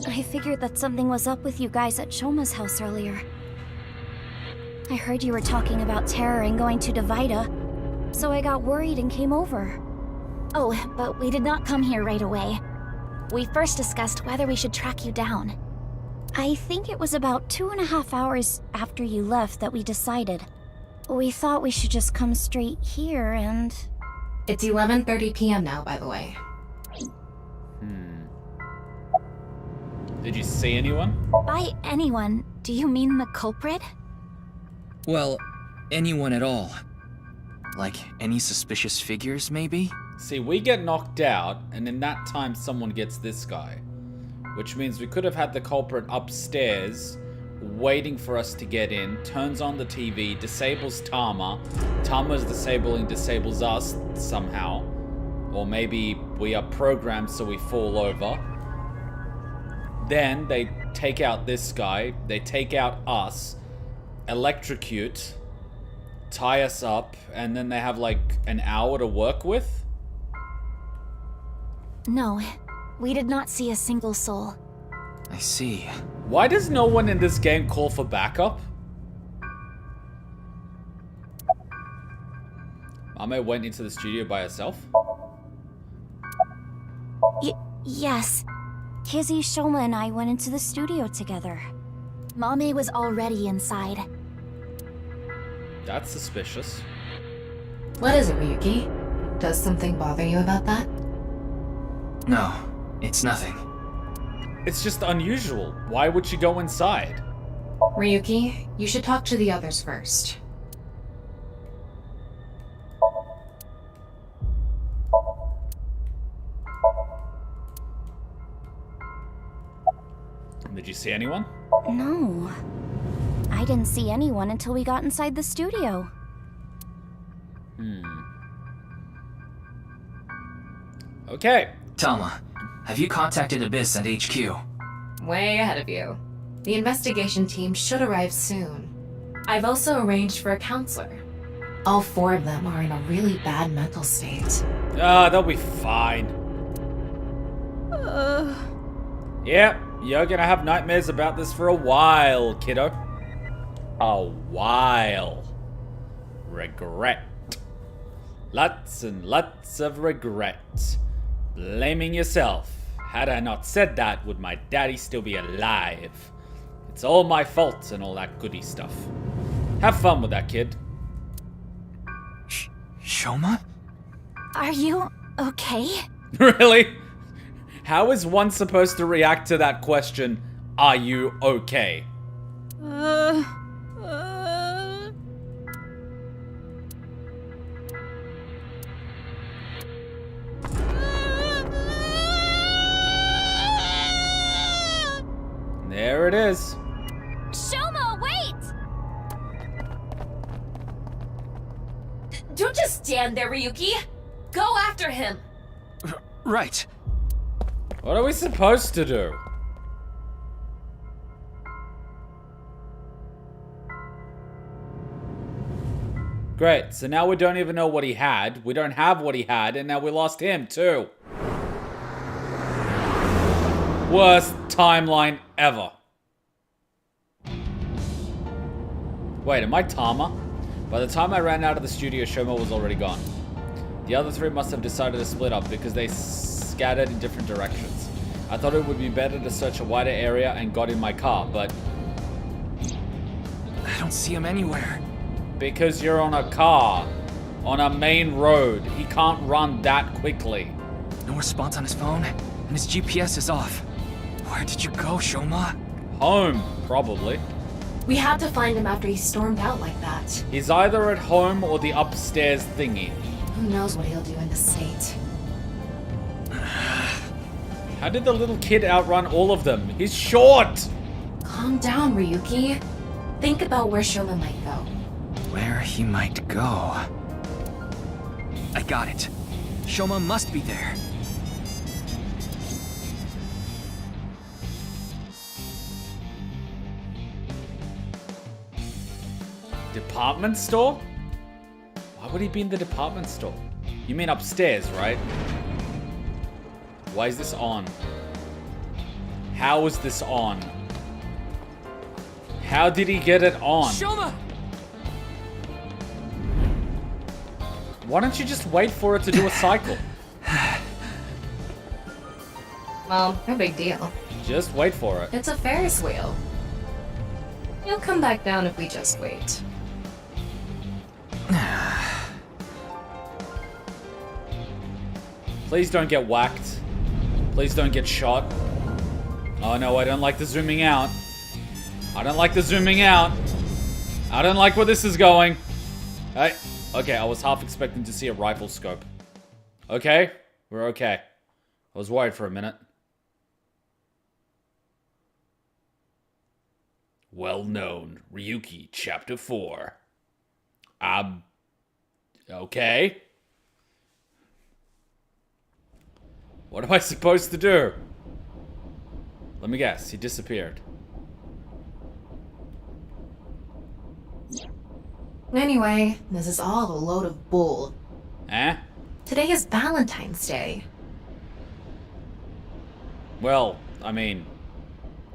I figured that something was up with you guys at Shoma's house earlier. I heard you were talking about terror and going to Divida, so I got worried and came over. Oh, but we did not come here right away. We first discussed whether we should track you down. I think it was about 2.5 hours after you left that we decided. We thought we should just come straight here and... It's 11:30 p.m. now, by the way. Did you see anyone? By anyone, do you mean the culprit? Well, anyone at all. Like, any suspicious figures, maybe? See, we get knocked out, and in that time someone gets this guy. Which means we could have had the culprit upstairs, waiting for us to get in, turns on the TV, disables Tama. Tama's disables us somehow. Or maybe we are programmed so we fall over. Then they take out this guy, they take out us, electrocute, tie us up, and then they have like an hour to work with? No, we did not see a single soul. I see. Why does no one in this game call for backup? Mame went into the studio by herself? Yes. Kizzy, Shoma, and I went into the studio together. Mame was already inside. That's suspicious. What is it, Ryuki? Does something bother you about that? No, it's nothing. It's just unusual. Why would she go inside? Ryuki, you should talk to the others first. you see anyone? No. I didn't see anyone until we got inside the studio. Okay. Tama, have you contacted Abyss at HQ? Way ahead of you. The investigation team should arrive soon. I've also arranged for a counselor. All 4 of them are in a really bad mental state. They'll be fine. Yep, you're gonna have nightmares about this for a while, kiddo. A while. Regret. Lots and lots of regret. Blaming yourself. Had I not said that, would my daddy still be alive? It's all my fault and all that goody stuff. Have fun with that, kid. Shoma? Are you okay? Really? How is one supposed to react to that question, are you okay? There it is. Shoma, wait! Don't just stand there, Ryuki. Go after him. Right. What are we supposed to do? Great, so now we don't even know what he had. We don't have what he had, and now we lost him too. Worst timeline ever. Wait, am I Tama? By the time I ran out of the studio, Shoma was already gone. The other 3 must have decided to split up because they scattered in different directions. I thought it would be better to search a wider area and got in my car, but... I don't see him anywhere. Because you're on a car. On a main road. He can't run that quickly. No response on his phone, and his GPS is off. Where did you go, Shoma? Home, probably. We had to find him after he stormed out like that. He's either at home or the upstairs thingy. Who knows what he'll do in this state? How did the little kid outrun all of them? He's short! Calm down, Ryuki. Think about where Shoma might go. Where he might go. I got it. Shoma must be there. Department store? Why would he be in the department store? You mean upstairs, right? Why is this on? How is this on? How did he get it on? Shoma! Why don't you just wait for it to do a cycle? Well, no big deal. Just wait for it. It's a Ferris wheel. He'll come back down if we just wait. Please don't get whacked. Please don't get shot. Oh no, I don't like the zooming out. I don't like the zooming out. I don't like where this is going. Hey, okay, I was half expecting to see a rifle scope. Okay, we're okay. I was worried for a minute. Well known, Ryuki, Chapter 4. Okay. What am I supposed to do? Let me guess, he disappeared. Anyway, this is all a load of bull. Eh? Today is Valentine's Day. Well, I mean,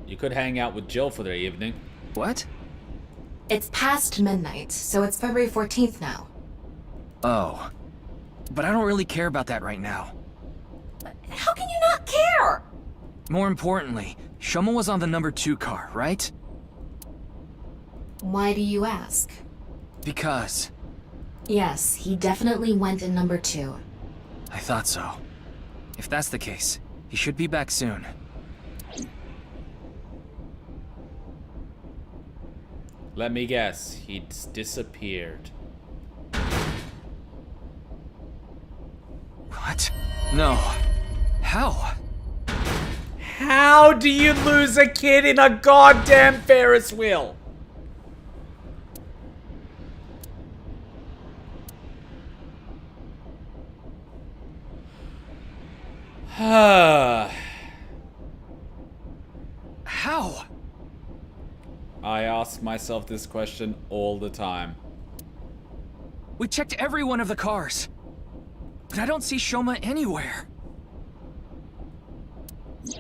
you could hang out with Jill for the evening. What? It's past midnight, so it's February 14th now. Oh. But I don't really care about that right now. How can you not care? More importantly, Shoma was on the number 2 car, right? Why do you ask? Because. Yes, he definitely went in number 2. I thought so. If that's the case, he should be back soon. Let me guess, he's disappeared. What? No. How? How do you lose a kid in a goddamn Ferris wheel? How? I ask myself this question all the time. We checked every one of the cars, but I don't see Shoma anywhere.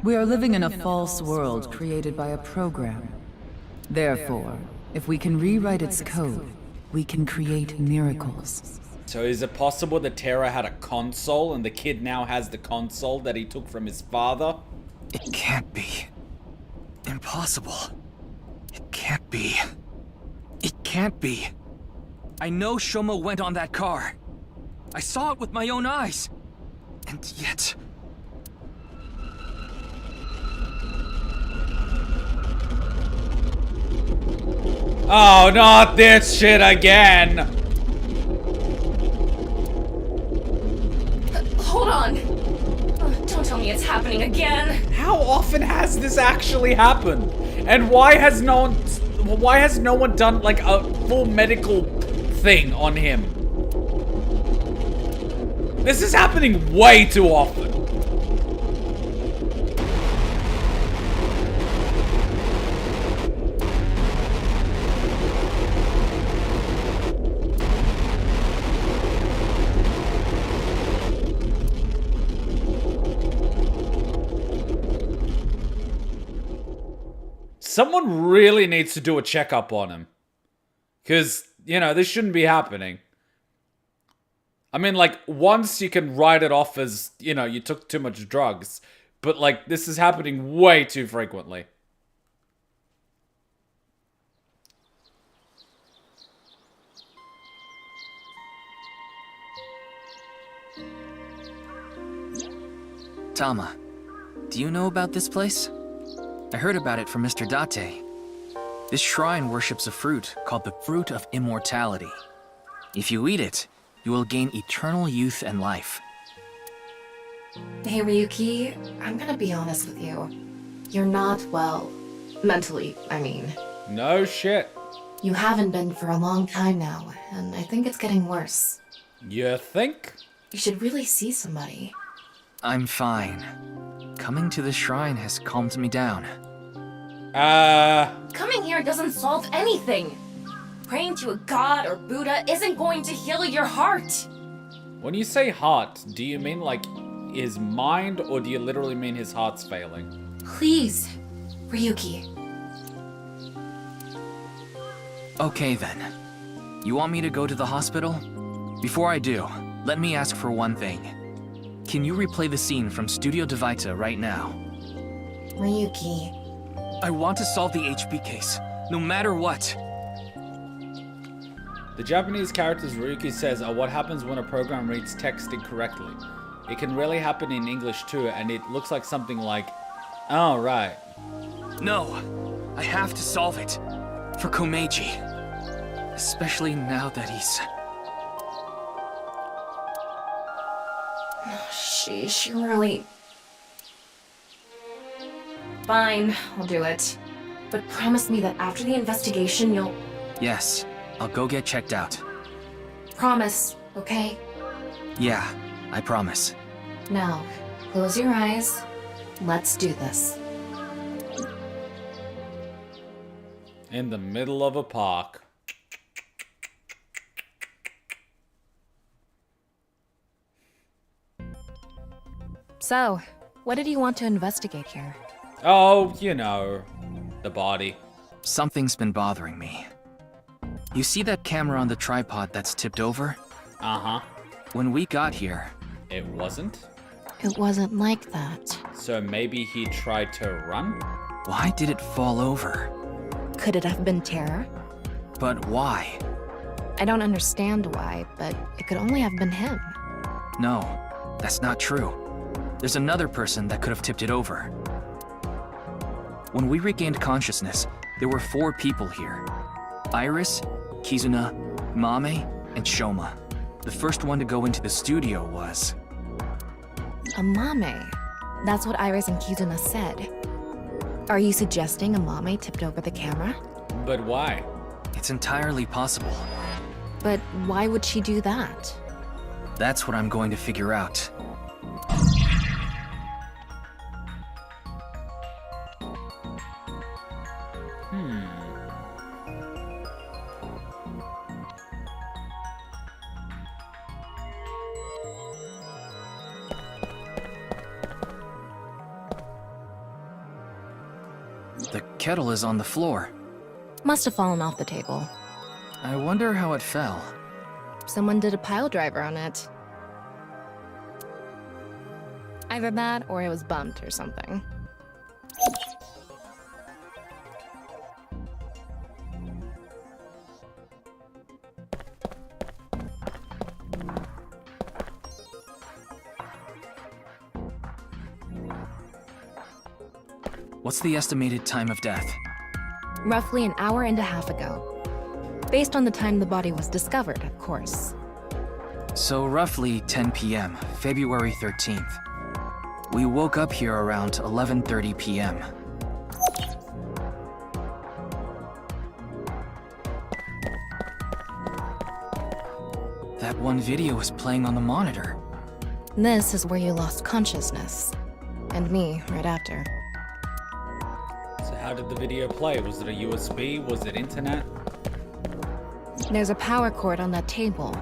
We are living in a false world created by a program. Therefore, if we can rewrite its code, we can create miracles. So is it possible that Terra had a console and the kid now has the console that he took from his father? It can't be. Impossible. It can't be. It can't be. I know Shoma went on that car. I saw it with my own eyes. And yet... Oh, not this shit again! Hold on. Don't tell me it's happening again. How often has this actually happened? And why has no one done like a full medical thing on him? This is happening way too often. Someone really needs to do a checkup on him. Because, you know, this shouldn't be happening. I mean, like, once you can write it off as, you know, you took too much drugs. But, like, this is happening way too frequently. Tama, do you know about this place? I heard about it from Mr. Date. This shrine worships a fruit called the Fruit of Immortality. If you eat it, you will gain eternal youth and life. Hey Ryuki, I'm gonna be honest with you. You're not well. Mentally, I mean. No shit. You haven't been for a long time now, and I think it's getting worse. You think? You should really see somebody. I'm fine. Coming to the shrine has calmed me down. Coming here doesn't solve anything. Praying to a god or Buddha isn't going to heal your heart. When you say heart, do you mean like his mind or do you literally mean his heart's failing? Please, Ryuki. Okay then. You want me to go to the hospital? Before I do, let me ask for one thing. Can you replay the scene from Studio Devita right now? Ryuki. I want to solve the HP case, no matter what. The Japanese characters Ryuki says are what happens when a program reads text incorrectly. It can really happen in English too, and it looks like something like, oh, right. No, I have to solve it. For Komeiji. Especially now that he's... Oh, sheesh, you're really... Fine, I'll do it. But promise me that after the investigation, you'll... Yes, I'll go get checked out. Promise, okay? Yeah, I promise. Now, close your eyes. Let's do this. In the middle of a park. So, what did you want to investigate here? Oh, you know, the body. Something's been bothering me. You see that camera on the tripod that's tipped over? Uh-huh. When we got here... It wasn't? It wasn't like that. So maybe he tried to run? Why did it fall over? Could it have been terror? But why? I don't understand why, but it could only have been him. No, that's not true. There's another person that could have tipped it over. When we regained consciousness, there were 4 people here. Iris, Kizuna, Mame, and Shoma. The first one to go into the studio was... A Mame. That's what Iris and Kizuna said. Are you suggesting Amame tipped over the camera? But why? It's entirely possible. But why would she do that? That's what I'm going to figure out. The kettle is on the floor. Must have fallen off the table. I wonder how it fell. Someone did a pile driver on it. Either that or it was bumped or something. What's the estimated time of death? Roughly an hour and a half ago. Based on the time the body was discovered, of course. So roughly 10 p.m., February 13th. We woke up here around 11:30 p.m. That one video was playing on the monitor. This is where you lost consciousness. And me, right after. So how did the video play? Was it a USB? Was it internet? There's a power cord on that table.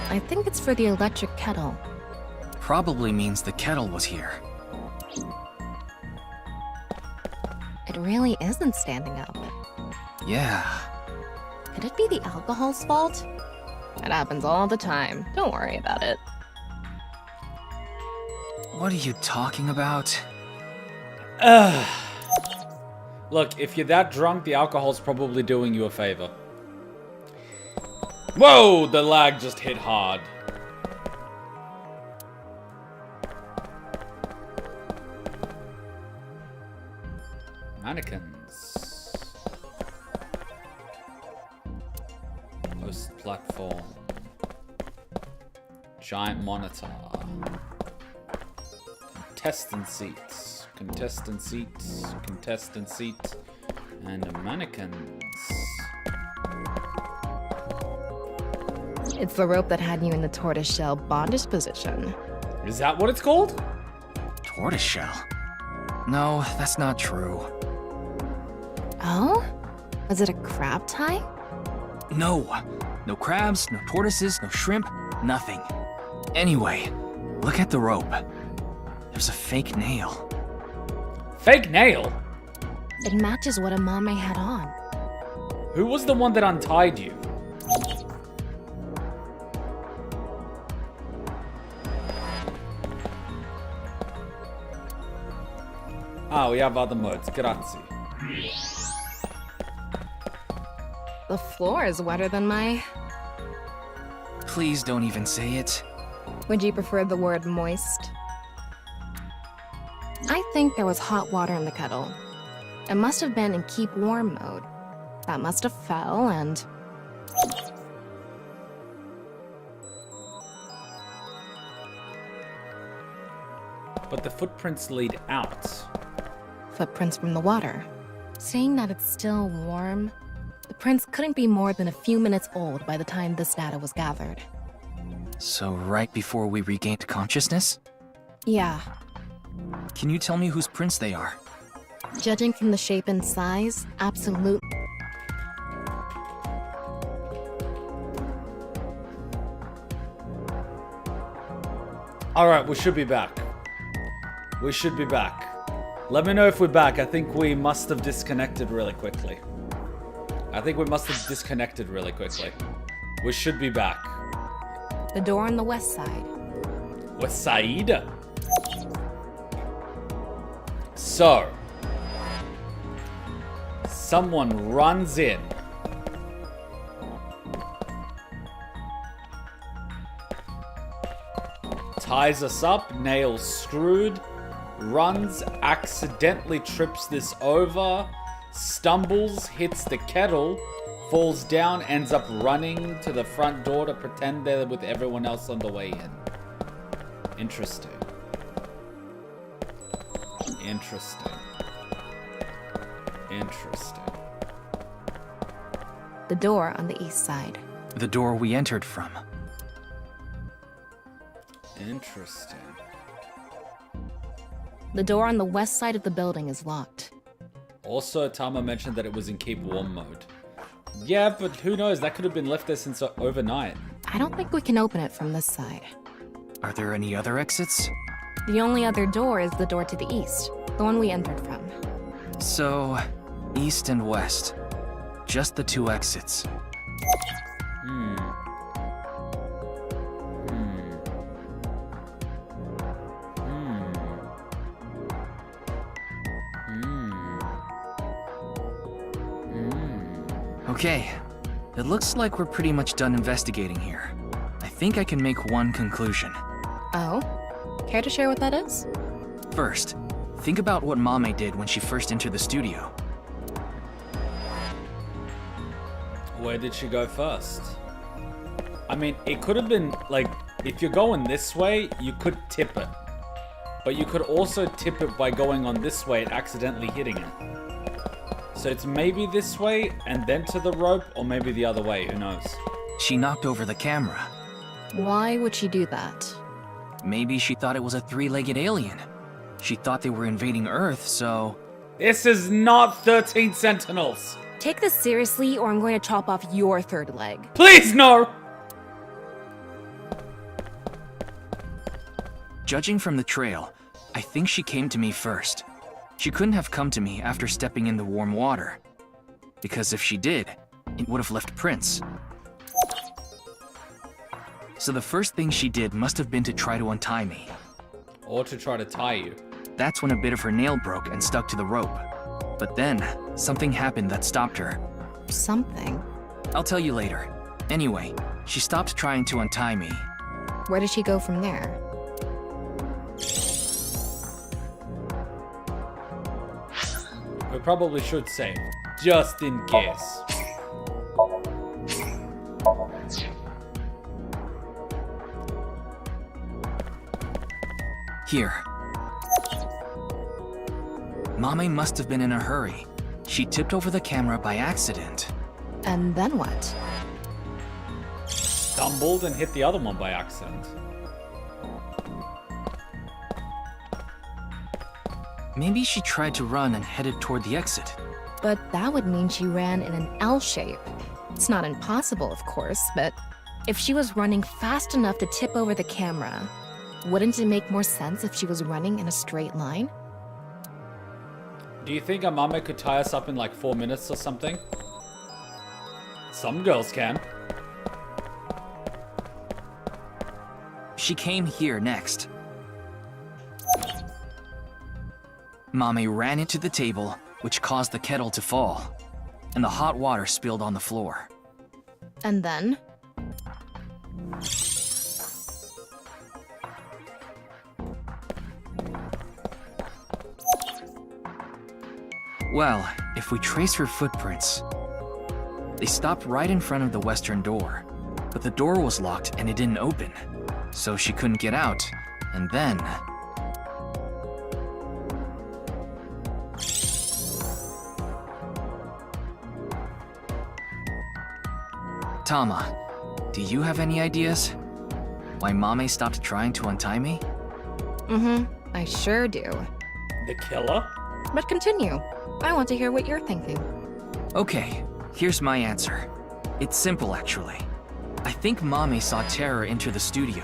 I think it's for the electric kettle. Probably means the kettle was here. It really isn't standing up. Yeah. Could it be the alcohol's fault? It happens all the time. Don't worry about it. What are you talking about? Look, if you're that drunk, the alcohol's probably doing you a favor. Whoa, the lag just hit hard. Mannequins. Post platform. Giant monitor. Contestant seats. Contestant seats. Contestant seats. And mannequins. It's the rope that had you in the tortoiseshell bondage position. Is that what it's called? Tortoiseshell? No, that's not true. Oh? Was it a crab tie? No. No crabs, no tortoises, no shrimp, nothing. Anyway, look at the rope. There's a fake nail. Fake nail? It matches what Amame had on. Who was the one that untied you? Ah, we have other modes. Grazie. The floor is wetter than my... Please don't even say it. Would you prefer the word moist? I think there was hot water in the kettle. It must have been in keep warm mode. That must have fell and... But the footprints lead out. Footprints from the water. Saying that it's still warm, the prints couldn't be more than a few minutes old by the time this data was gathered. So right before we regained consciousness? Yeah. Can you tell me whose prints they are? Judging from the shape and size, absolute. Alright, we should be back. We should be back. Let me know if we're back. I think we must have disconnected really quickly. We should be back. The door on the west side. West side? So. Someone runs in. Ties us up, nails screwed. Runs, accidentally trips this over, stumbles, hits the kettle, falls down, ends up running to the front door to pretend they're with everyone else on the way in. Interesting. Interesting. Interesting. The door on the east side. The door we entered from. Interesting. The door on the west side of the building is locked. Also, Tama mentioned that it was in keep warm mode. Yeah, but who knows? That could have been left there since overnight. I don't think we can open it from this side. Are there any other exits? The only other door is the door to the east, the one we entered from. So, east and west. Just the two exits. Hmm. Okay, it looks like we're pretty much done investigating here. I think I can make one conclusion. Oh? Care to share what that is? First, think about what Mame did when she first entered the studio. Where did she go first? I mean, it could have been, like, if you're going this way, you could tip it. But you could also tip it by going on this way and accidentally hitting it. So it's maybe this way, and then to the rope, or maybe the other way, who knows? She knocked over the camera. Why would she do that? Maybe she thought it was a three-legged alien. She thought they were invading Earth, so... This is not 13 Sentinels! Take this seriously, or I'm going to chop off your third leg. Please, no! Judging from the trail, I think she came to me first. She couldn't have come to me after stepping in the warm water. Because if she did, it would have left prints. So the first thing she did must have been to try to untie me. Or to try to tie you. That's when a bit of her nail broke and stuck to the rope. But then, something happened that stopped her. Something? I'll tell you later. Anyway, she stopped trying to untie me. Where did she go from there? We probably should save, just in case. Here. Mame must have been in a hurry. She tipped over the camera by accident. And then what? Stumbled and hit the other one by accident. Maybe she tried to run and headed toward the exit. But that would mean she ran in an L shape. It's not impossible, of course, but if she was running fast enough to tip over the camera, wouldn't it make more sense if she was running in a straight line? Do you think Amame could tie us up in like 4 minutes or something? Some girls can. She came here next. Mame ran into the table, which caused the kettle to fall, and the hot water spilled on the floor. And then? Well, if we trace her footprints, they stopped right in front of the western door, but the door was locked and it didn't open, so she couldn't get out, and then... Tama, do you have any ideas? Why Mame stopped trying to untie me? I sure do. The killer? But continue. I want to hear what you're thinking. Okay, here's my answer. It's simple, actually. I think Mame saw Terror enter the studio.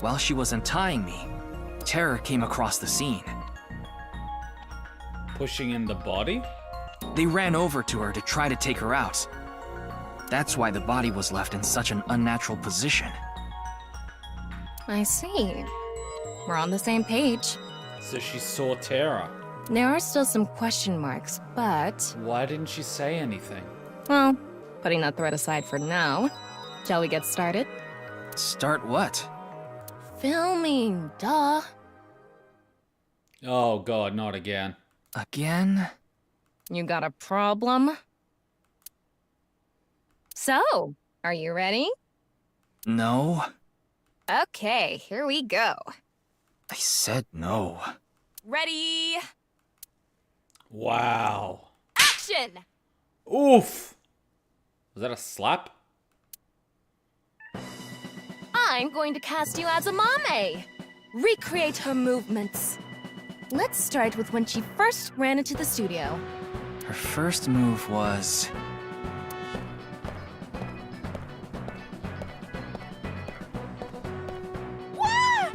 While she was untying me, Terror came across the scene. Pushing in the body? They ran over to her to try to take her out. That's why the body was left in such an unnatural position. I see. We're on the same page. So she saw Terror. There are still some question marks, but... Why didn't she say anything? Well, putting that threat aside for now, shall we get started? Start what? Filming, duh. Oh god, not again. Again? You got a problem? So, are you ready? No. Okay, here we go. I said no. Ready? Wow. Action! Oof. Was that a slap? I'm going to cast you as a Mame. Recreate her movements. Let's start with when she first ran into the studio. Her first move was... What?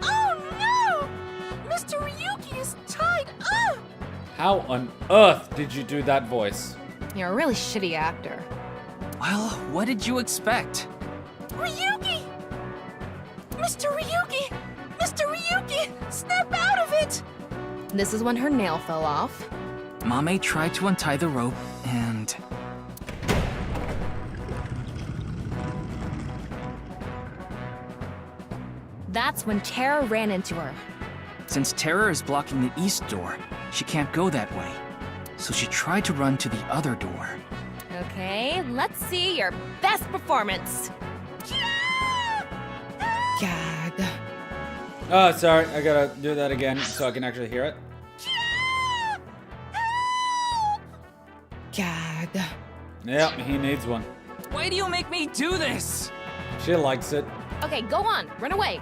Oh no! Mr. Ryuki is tied up! How on earth did you do that voice? You're a really shitty actor. Well, what did you expect? Ryuki! Mr. Ryuki! Mr. Ryuki! Snap out of it! This is when her nail fell off. Mame tried to untie the rope, and... That's when Terror ran into her. Since Terror is blocking the east door, she can't go that way. So she tried to run to the other door. Okay, let's see your best performance. Gag. Oh, sorry. I gotta do that again so I can actually hear it. Gag. Yep, he needs one. Why do you make me do this? She likes it. Okay, go on. Run away.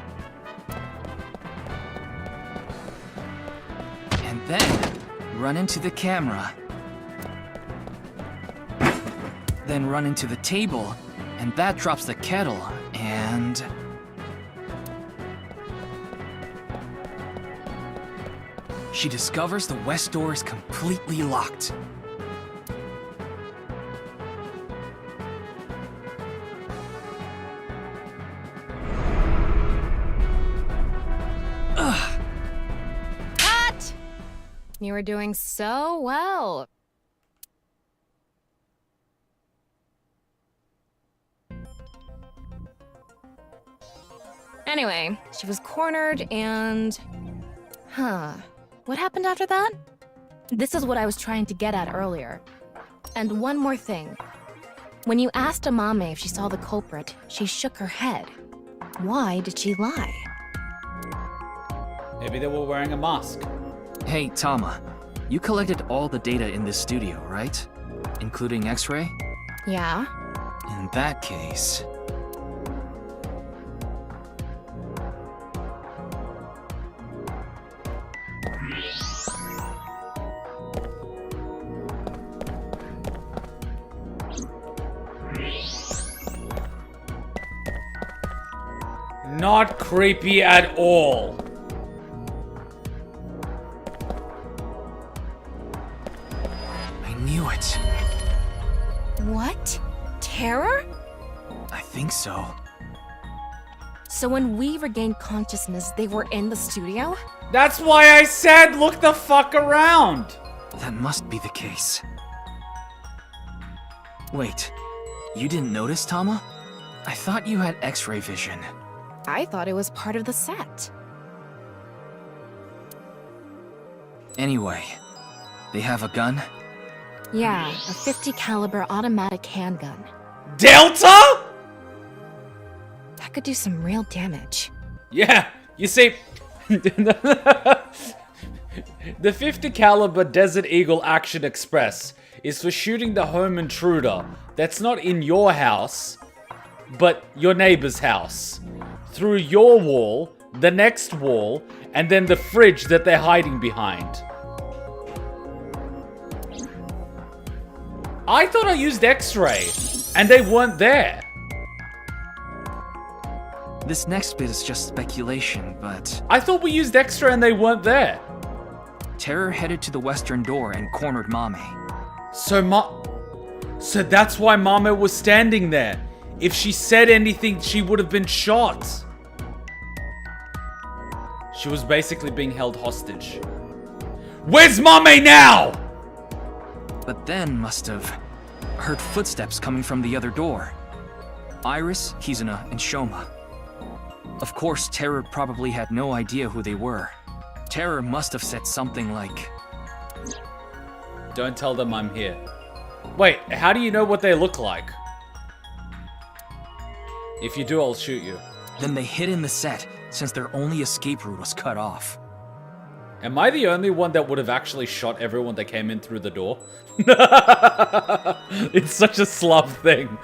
And then, run into the camera. Then run into the table, and that drops the kettle, and... She discovers the west door is completely locked. Ugh. Cut! You were doing so well. Anyway, she was cornered and... Huh. What happened after that? This is what I was trying to get at earlier. And one more thing. When you asked Amame if she saw the culprit, she shook her head. Why did she lie? Maybe they were wearing a mask. Hey, Tama. You collected all the data in this studio, right? Including X-ray? Yeah? In that case... Not creepy at all. I knew it. What? Terror? I think so. So when we regained consciousness, they were in the studio? That's why I said look the fuck around. That must be the case. Wait, you didn't notice, Tama? I thought you had X-ray vision. I thought it was part of the set. Anyway, they have a gun? Yeah, a 50 caliber automatic handgun. Delta? That could do some real damage. Yeah, you see, the 50 caliber Desert Eagle Action Express is for shooting the home intruder that's not in your house, but your neighbor's house. Through your wall, the next wall, and then the fridge that they're hiding behind. I thought I used X-ray, and they weren't there. This next bit is just speculation, but... I thought we used X-ray and they weren't there. Terror headed to the western door and cornered Mame. So that's why Mame was standing there. If she said anything, she would have been shot. She was basically being held hostage. Where's Mame now? But then must have heard footsteps coming from the other door. Iris, Kizuna, and Shoma. Of course, Terror probably had no idea who they were. Terror must have said something like... Don't tell them I'm here. Wait, how do you know what they look like? If you do, I'll shoot you. Then they hid in the set, since their only escape route was cut off. Am I the only one that would have actually shot everyone that came in through the door? It's such a slub thing.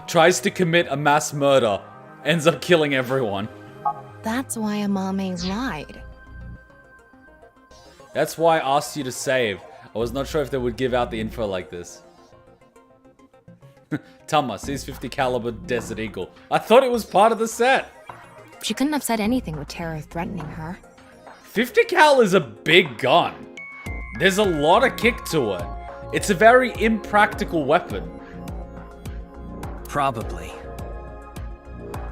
Tries to commit a mass murder. Ends up killing everyone. That's why Amame lied. That's why I asked you to save. I was not sure if they would give out the info like this. Tama sees 50 caliber Desert Eagle. I thought it was part of the set. She couldn't have said anything with terror threatening her. 50 cal is a big gun. There's a lot of kick to it. It's a very impractical weapon. Probably.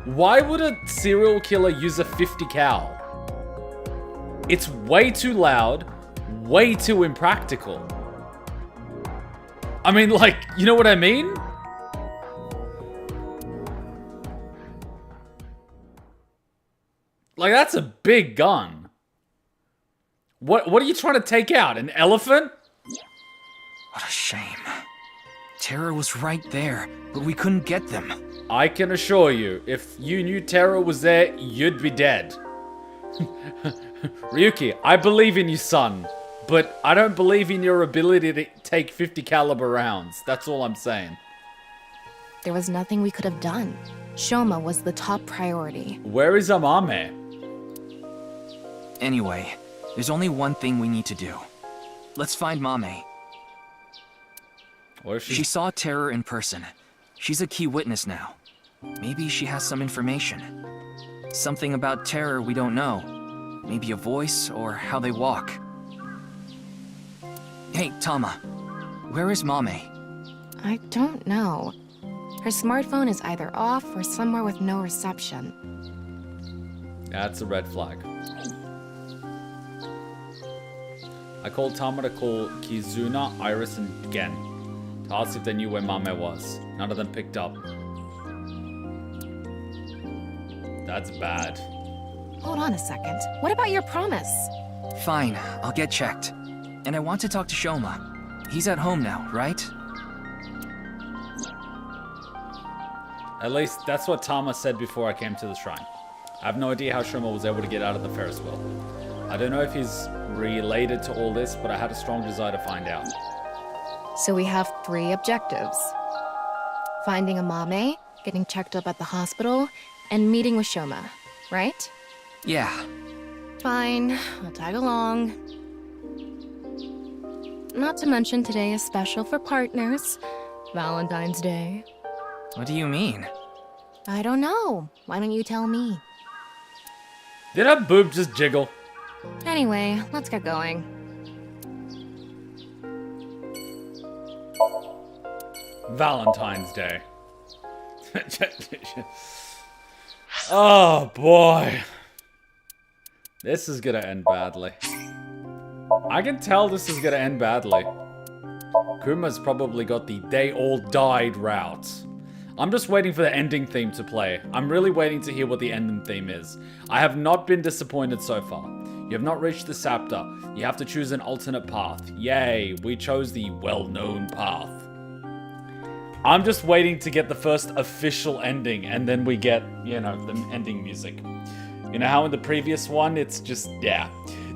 Why would a serial killer use a 50 cal? It's way too loud, way too impractical. I mean, like, you know what I mean? Like, that's a big gun. What are you trying to take out? An elephant? What a shame. Terror was right there, but we couldn't get them. I can assure you, if you knew Terror was there, you'd be dead. Ryuki, I believe in you, son. But I don't believe in your ability to take 50 caliber rounds. That's all I'm saying. There was nothing we could have done. Shoma was the top priority. Where is Amame? Anyway, there's only one thing we need to do. Let's find Mame. What if She saw Terror in person. She's a key witness now. Maybe she has some information. Something about Terror we don't know. Maybe a voice or how they walk. Hey, Tama. Where is Mame? I don't know. Her smartphone is either off or somewhere with no reception. That's a red flag. I called Tama to call Kizuna, Iris, and Gen to ask if they knew where Mame was. None of them picked up. That's bad. Hold on a second. What about your promise? Fine, I'll get checked. And I want to talk to Shoma. He's at home now, right? At least that's what Tama said before I came to the shrine. I have no idea how Shoma was able to get out of the Ferris wheel. I don't know if he's related to all this, but I had a strong desire to find out. So we have 3 objectives. Finding Amame, getting checked up at the hospital, and meeting with Shoma, right? Yeah. Fine, I'll tag along. Not to mention today is special for partners. Valentine's Day. What do you mean? I don't know. Why don't you tell me? Did her boob just jiggle? Anyway, let's get going. Valentine's Day. Oh boy. This is gonna end badly. I can tell this is gonna end badly. Kuma's probably got the they all died route. I'm just waiting for the ending theme to play. I'm really waiting to hear what the ending theme is. I have not been disappointed so far. You have not reached the Sapta. You have to choose an alternate path. Yay, we chose the well-known path. I'm just waiting to get the first official ending, and then we get, you know, the ending music. You know how in the previous one, it's just, yeah.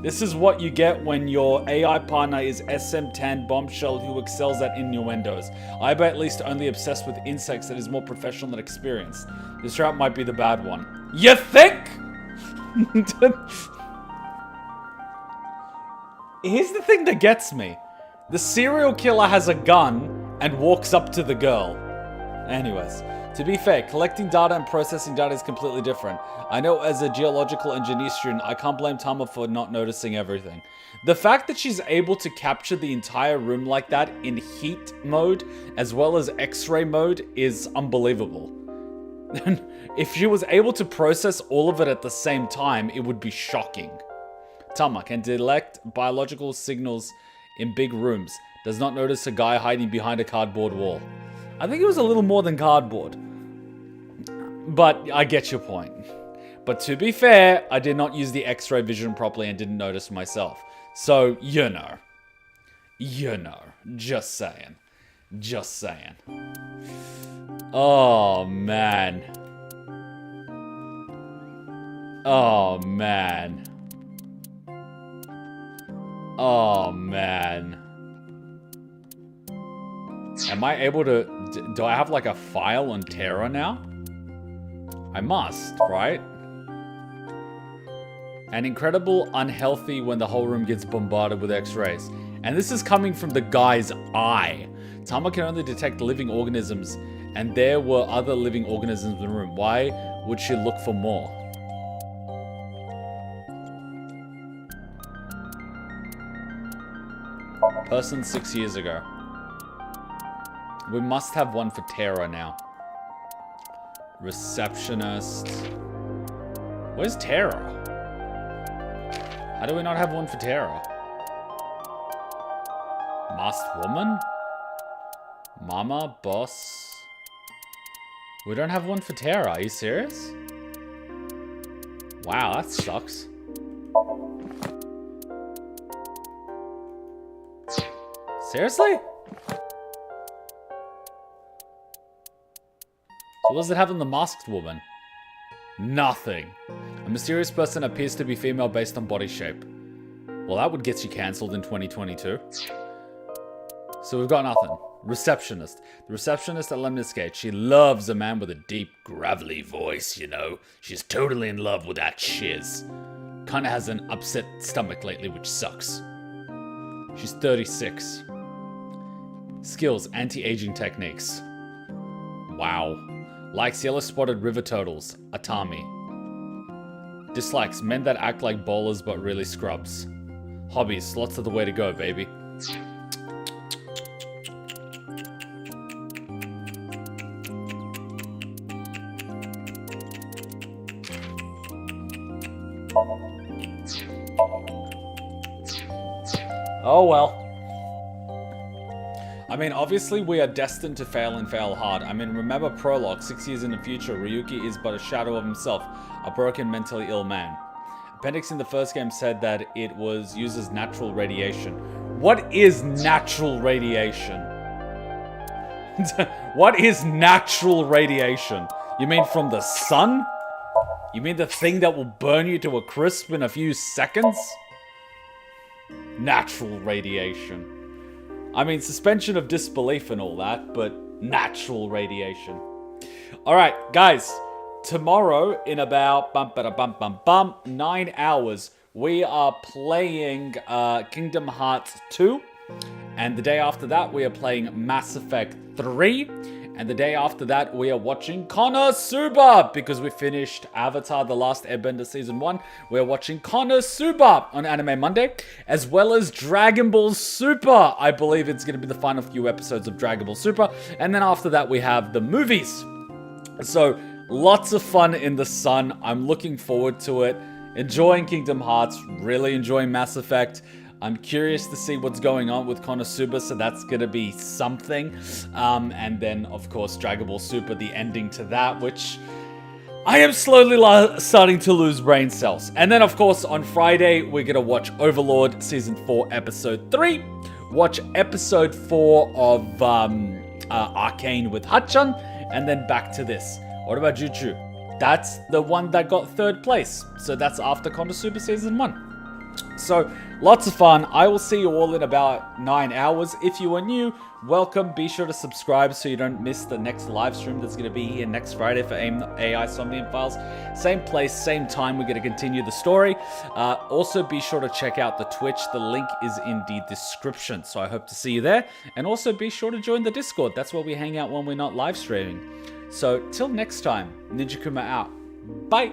This is what you get when your AI partner is SM10 bombshell who excels at innuendos. I bet at least only obsessed with insects that is more professional than experienced. This route might be the bad one. You think? Here's the thing that gets me. The serial killer has a gun and walks up to the girl. Anyways, to be fair, collecting data and processing data is completely different. I know as a geological engineer student, I can't blame Tama for not noticing everything. The fact that she's able to capture the entire room like that in heat mode, as well as X-ray mode, is unbelievable. If she was able to process all of it at the same time, it would be shocking. Tama can detect biological signals in big rooms. Does not notice a guy hiding behind a cardboard wall. I think it was a little more than cardboard. But I get your point. But to be fair, I did not use the X-ray vision properly and didn't notice myself. So, you know. You know. Just saying. Just saying. Oh, man. Oh, man. Oh, man. Am I able to... Do I have, like, a file on Terra now? I must, right? And incredible unhealthy when the whole room gets bombarded with X-rays. And this is coming from the guy's eye. Tama can only detect living organisms, and there were other living organisms in the room. Why would she look for more? Person 6 years ago. We must have one for Terra now. Receptionist. Where's Terra? How do we not have one for Terra? Masked woman? Mama, boss. We don't have one for Terra. Are you serious? Wow, that sucks. Seriously? So what does it have on the masked woman? Nothing. A mysterious person appears to be female based on body shape. Well, that would get you cancelled in 2022. So we've got nothing. Receptionist. The receptionist at Lemnis Gate. She loves a man with a deep, gravelly voice, you know. She's totally in love with that shiz. Kinda has an upset stomach lately, which sucks. She's 36. Skills, anti-aging techniques. Wow. Likes yellow-spotted river turtles. Atami. Dislikes men that act like bowlers but really scrubs. Hobbies, slots are the way to go, baby. Oh well. I mean, obviously we are destined to fail and fail hard. I mean, remember Prologue, 6 years in the future, Ryuki is but a shadow of himself, a broken, mentally ill man. Appendix in the first game said that it uses natural radiation. What is natural radiation? What is natural radiation? You mean from the sun? You mean the thing that will burn you to a crisp in a few seconds? Natural radiation. I mean, suspension of disbelief and all that, but natural radiation. Alright, guys. Tomorrow, in about 9 hours, we are playing Kingdom Hearts 2. And the day after that, we are playing Mass Effect 3. And the day after that, we are watching Konosuba, because we finished Avatar: The Last Airbender Season 1. We're watching Konosuba on Anime Monday, as well as Dragon Ball Super. I believe it's going to be the final few episodes of Dragon Ball Super. And then after that, we have the movies. So, lots of fun in the sun. I'm looking forward to it. Enjoying Kingdom Hearts, really enjoying Mass Effect. I'm curious to see what's going on with Konosuba, so that's going to be something. And then, of course, Dragon Ball Super, the ending to that, which I am slowly starting to lose brain cells. And then, of course, on Friday, we're going to watch Overlord Season 4, Episode 3. Watch Episode 4 of Arcane with Hachan. And then back to this. What about Jutsu? That's the one that got 3rd place. So that's after Konosuba Season 1. So, lots of fun. I will see you all in about 9 hours. If you are new, welcome. Be sure to subscribe so you don't miss the next live stream that's going to be here next Friday for AI Somnium Files. Same place, same time. We're going to continue the story. Also, be sure to check out the Twitch. The link is in the description. So I hope to see you there. And also be sure to join the Discord. That's where we hang out when we're not live streaming. So, till next time, Ninja Kuma out. Bye!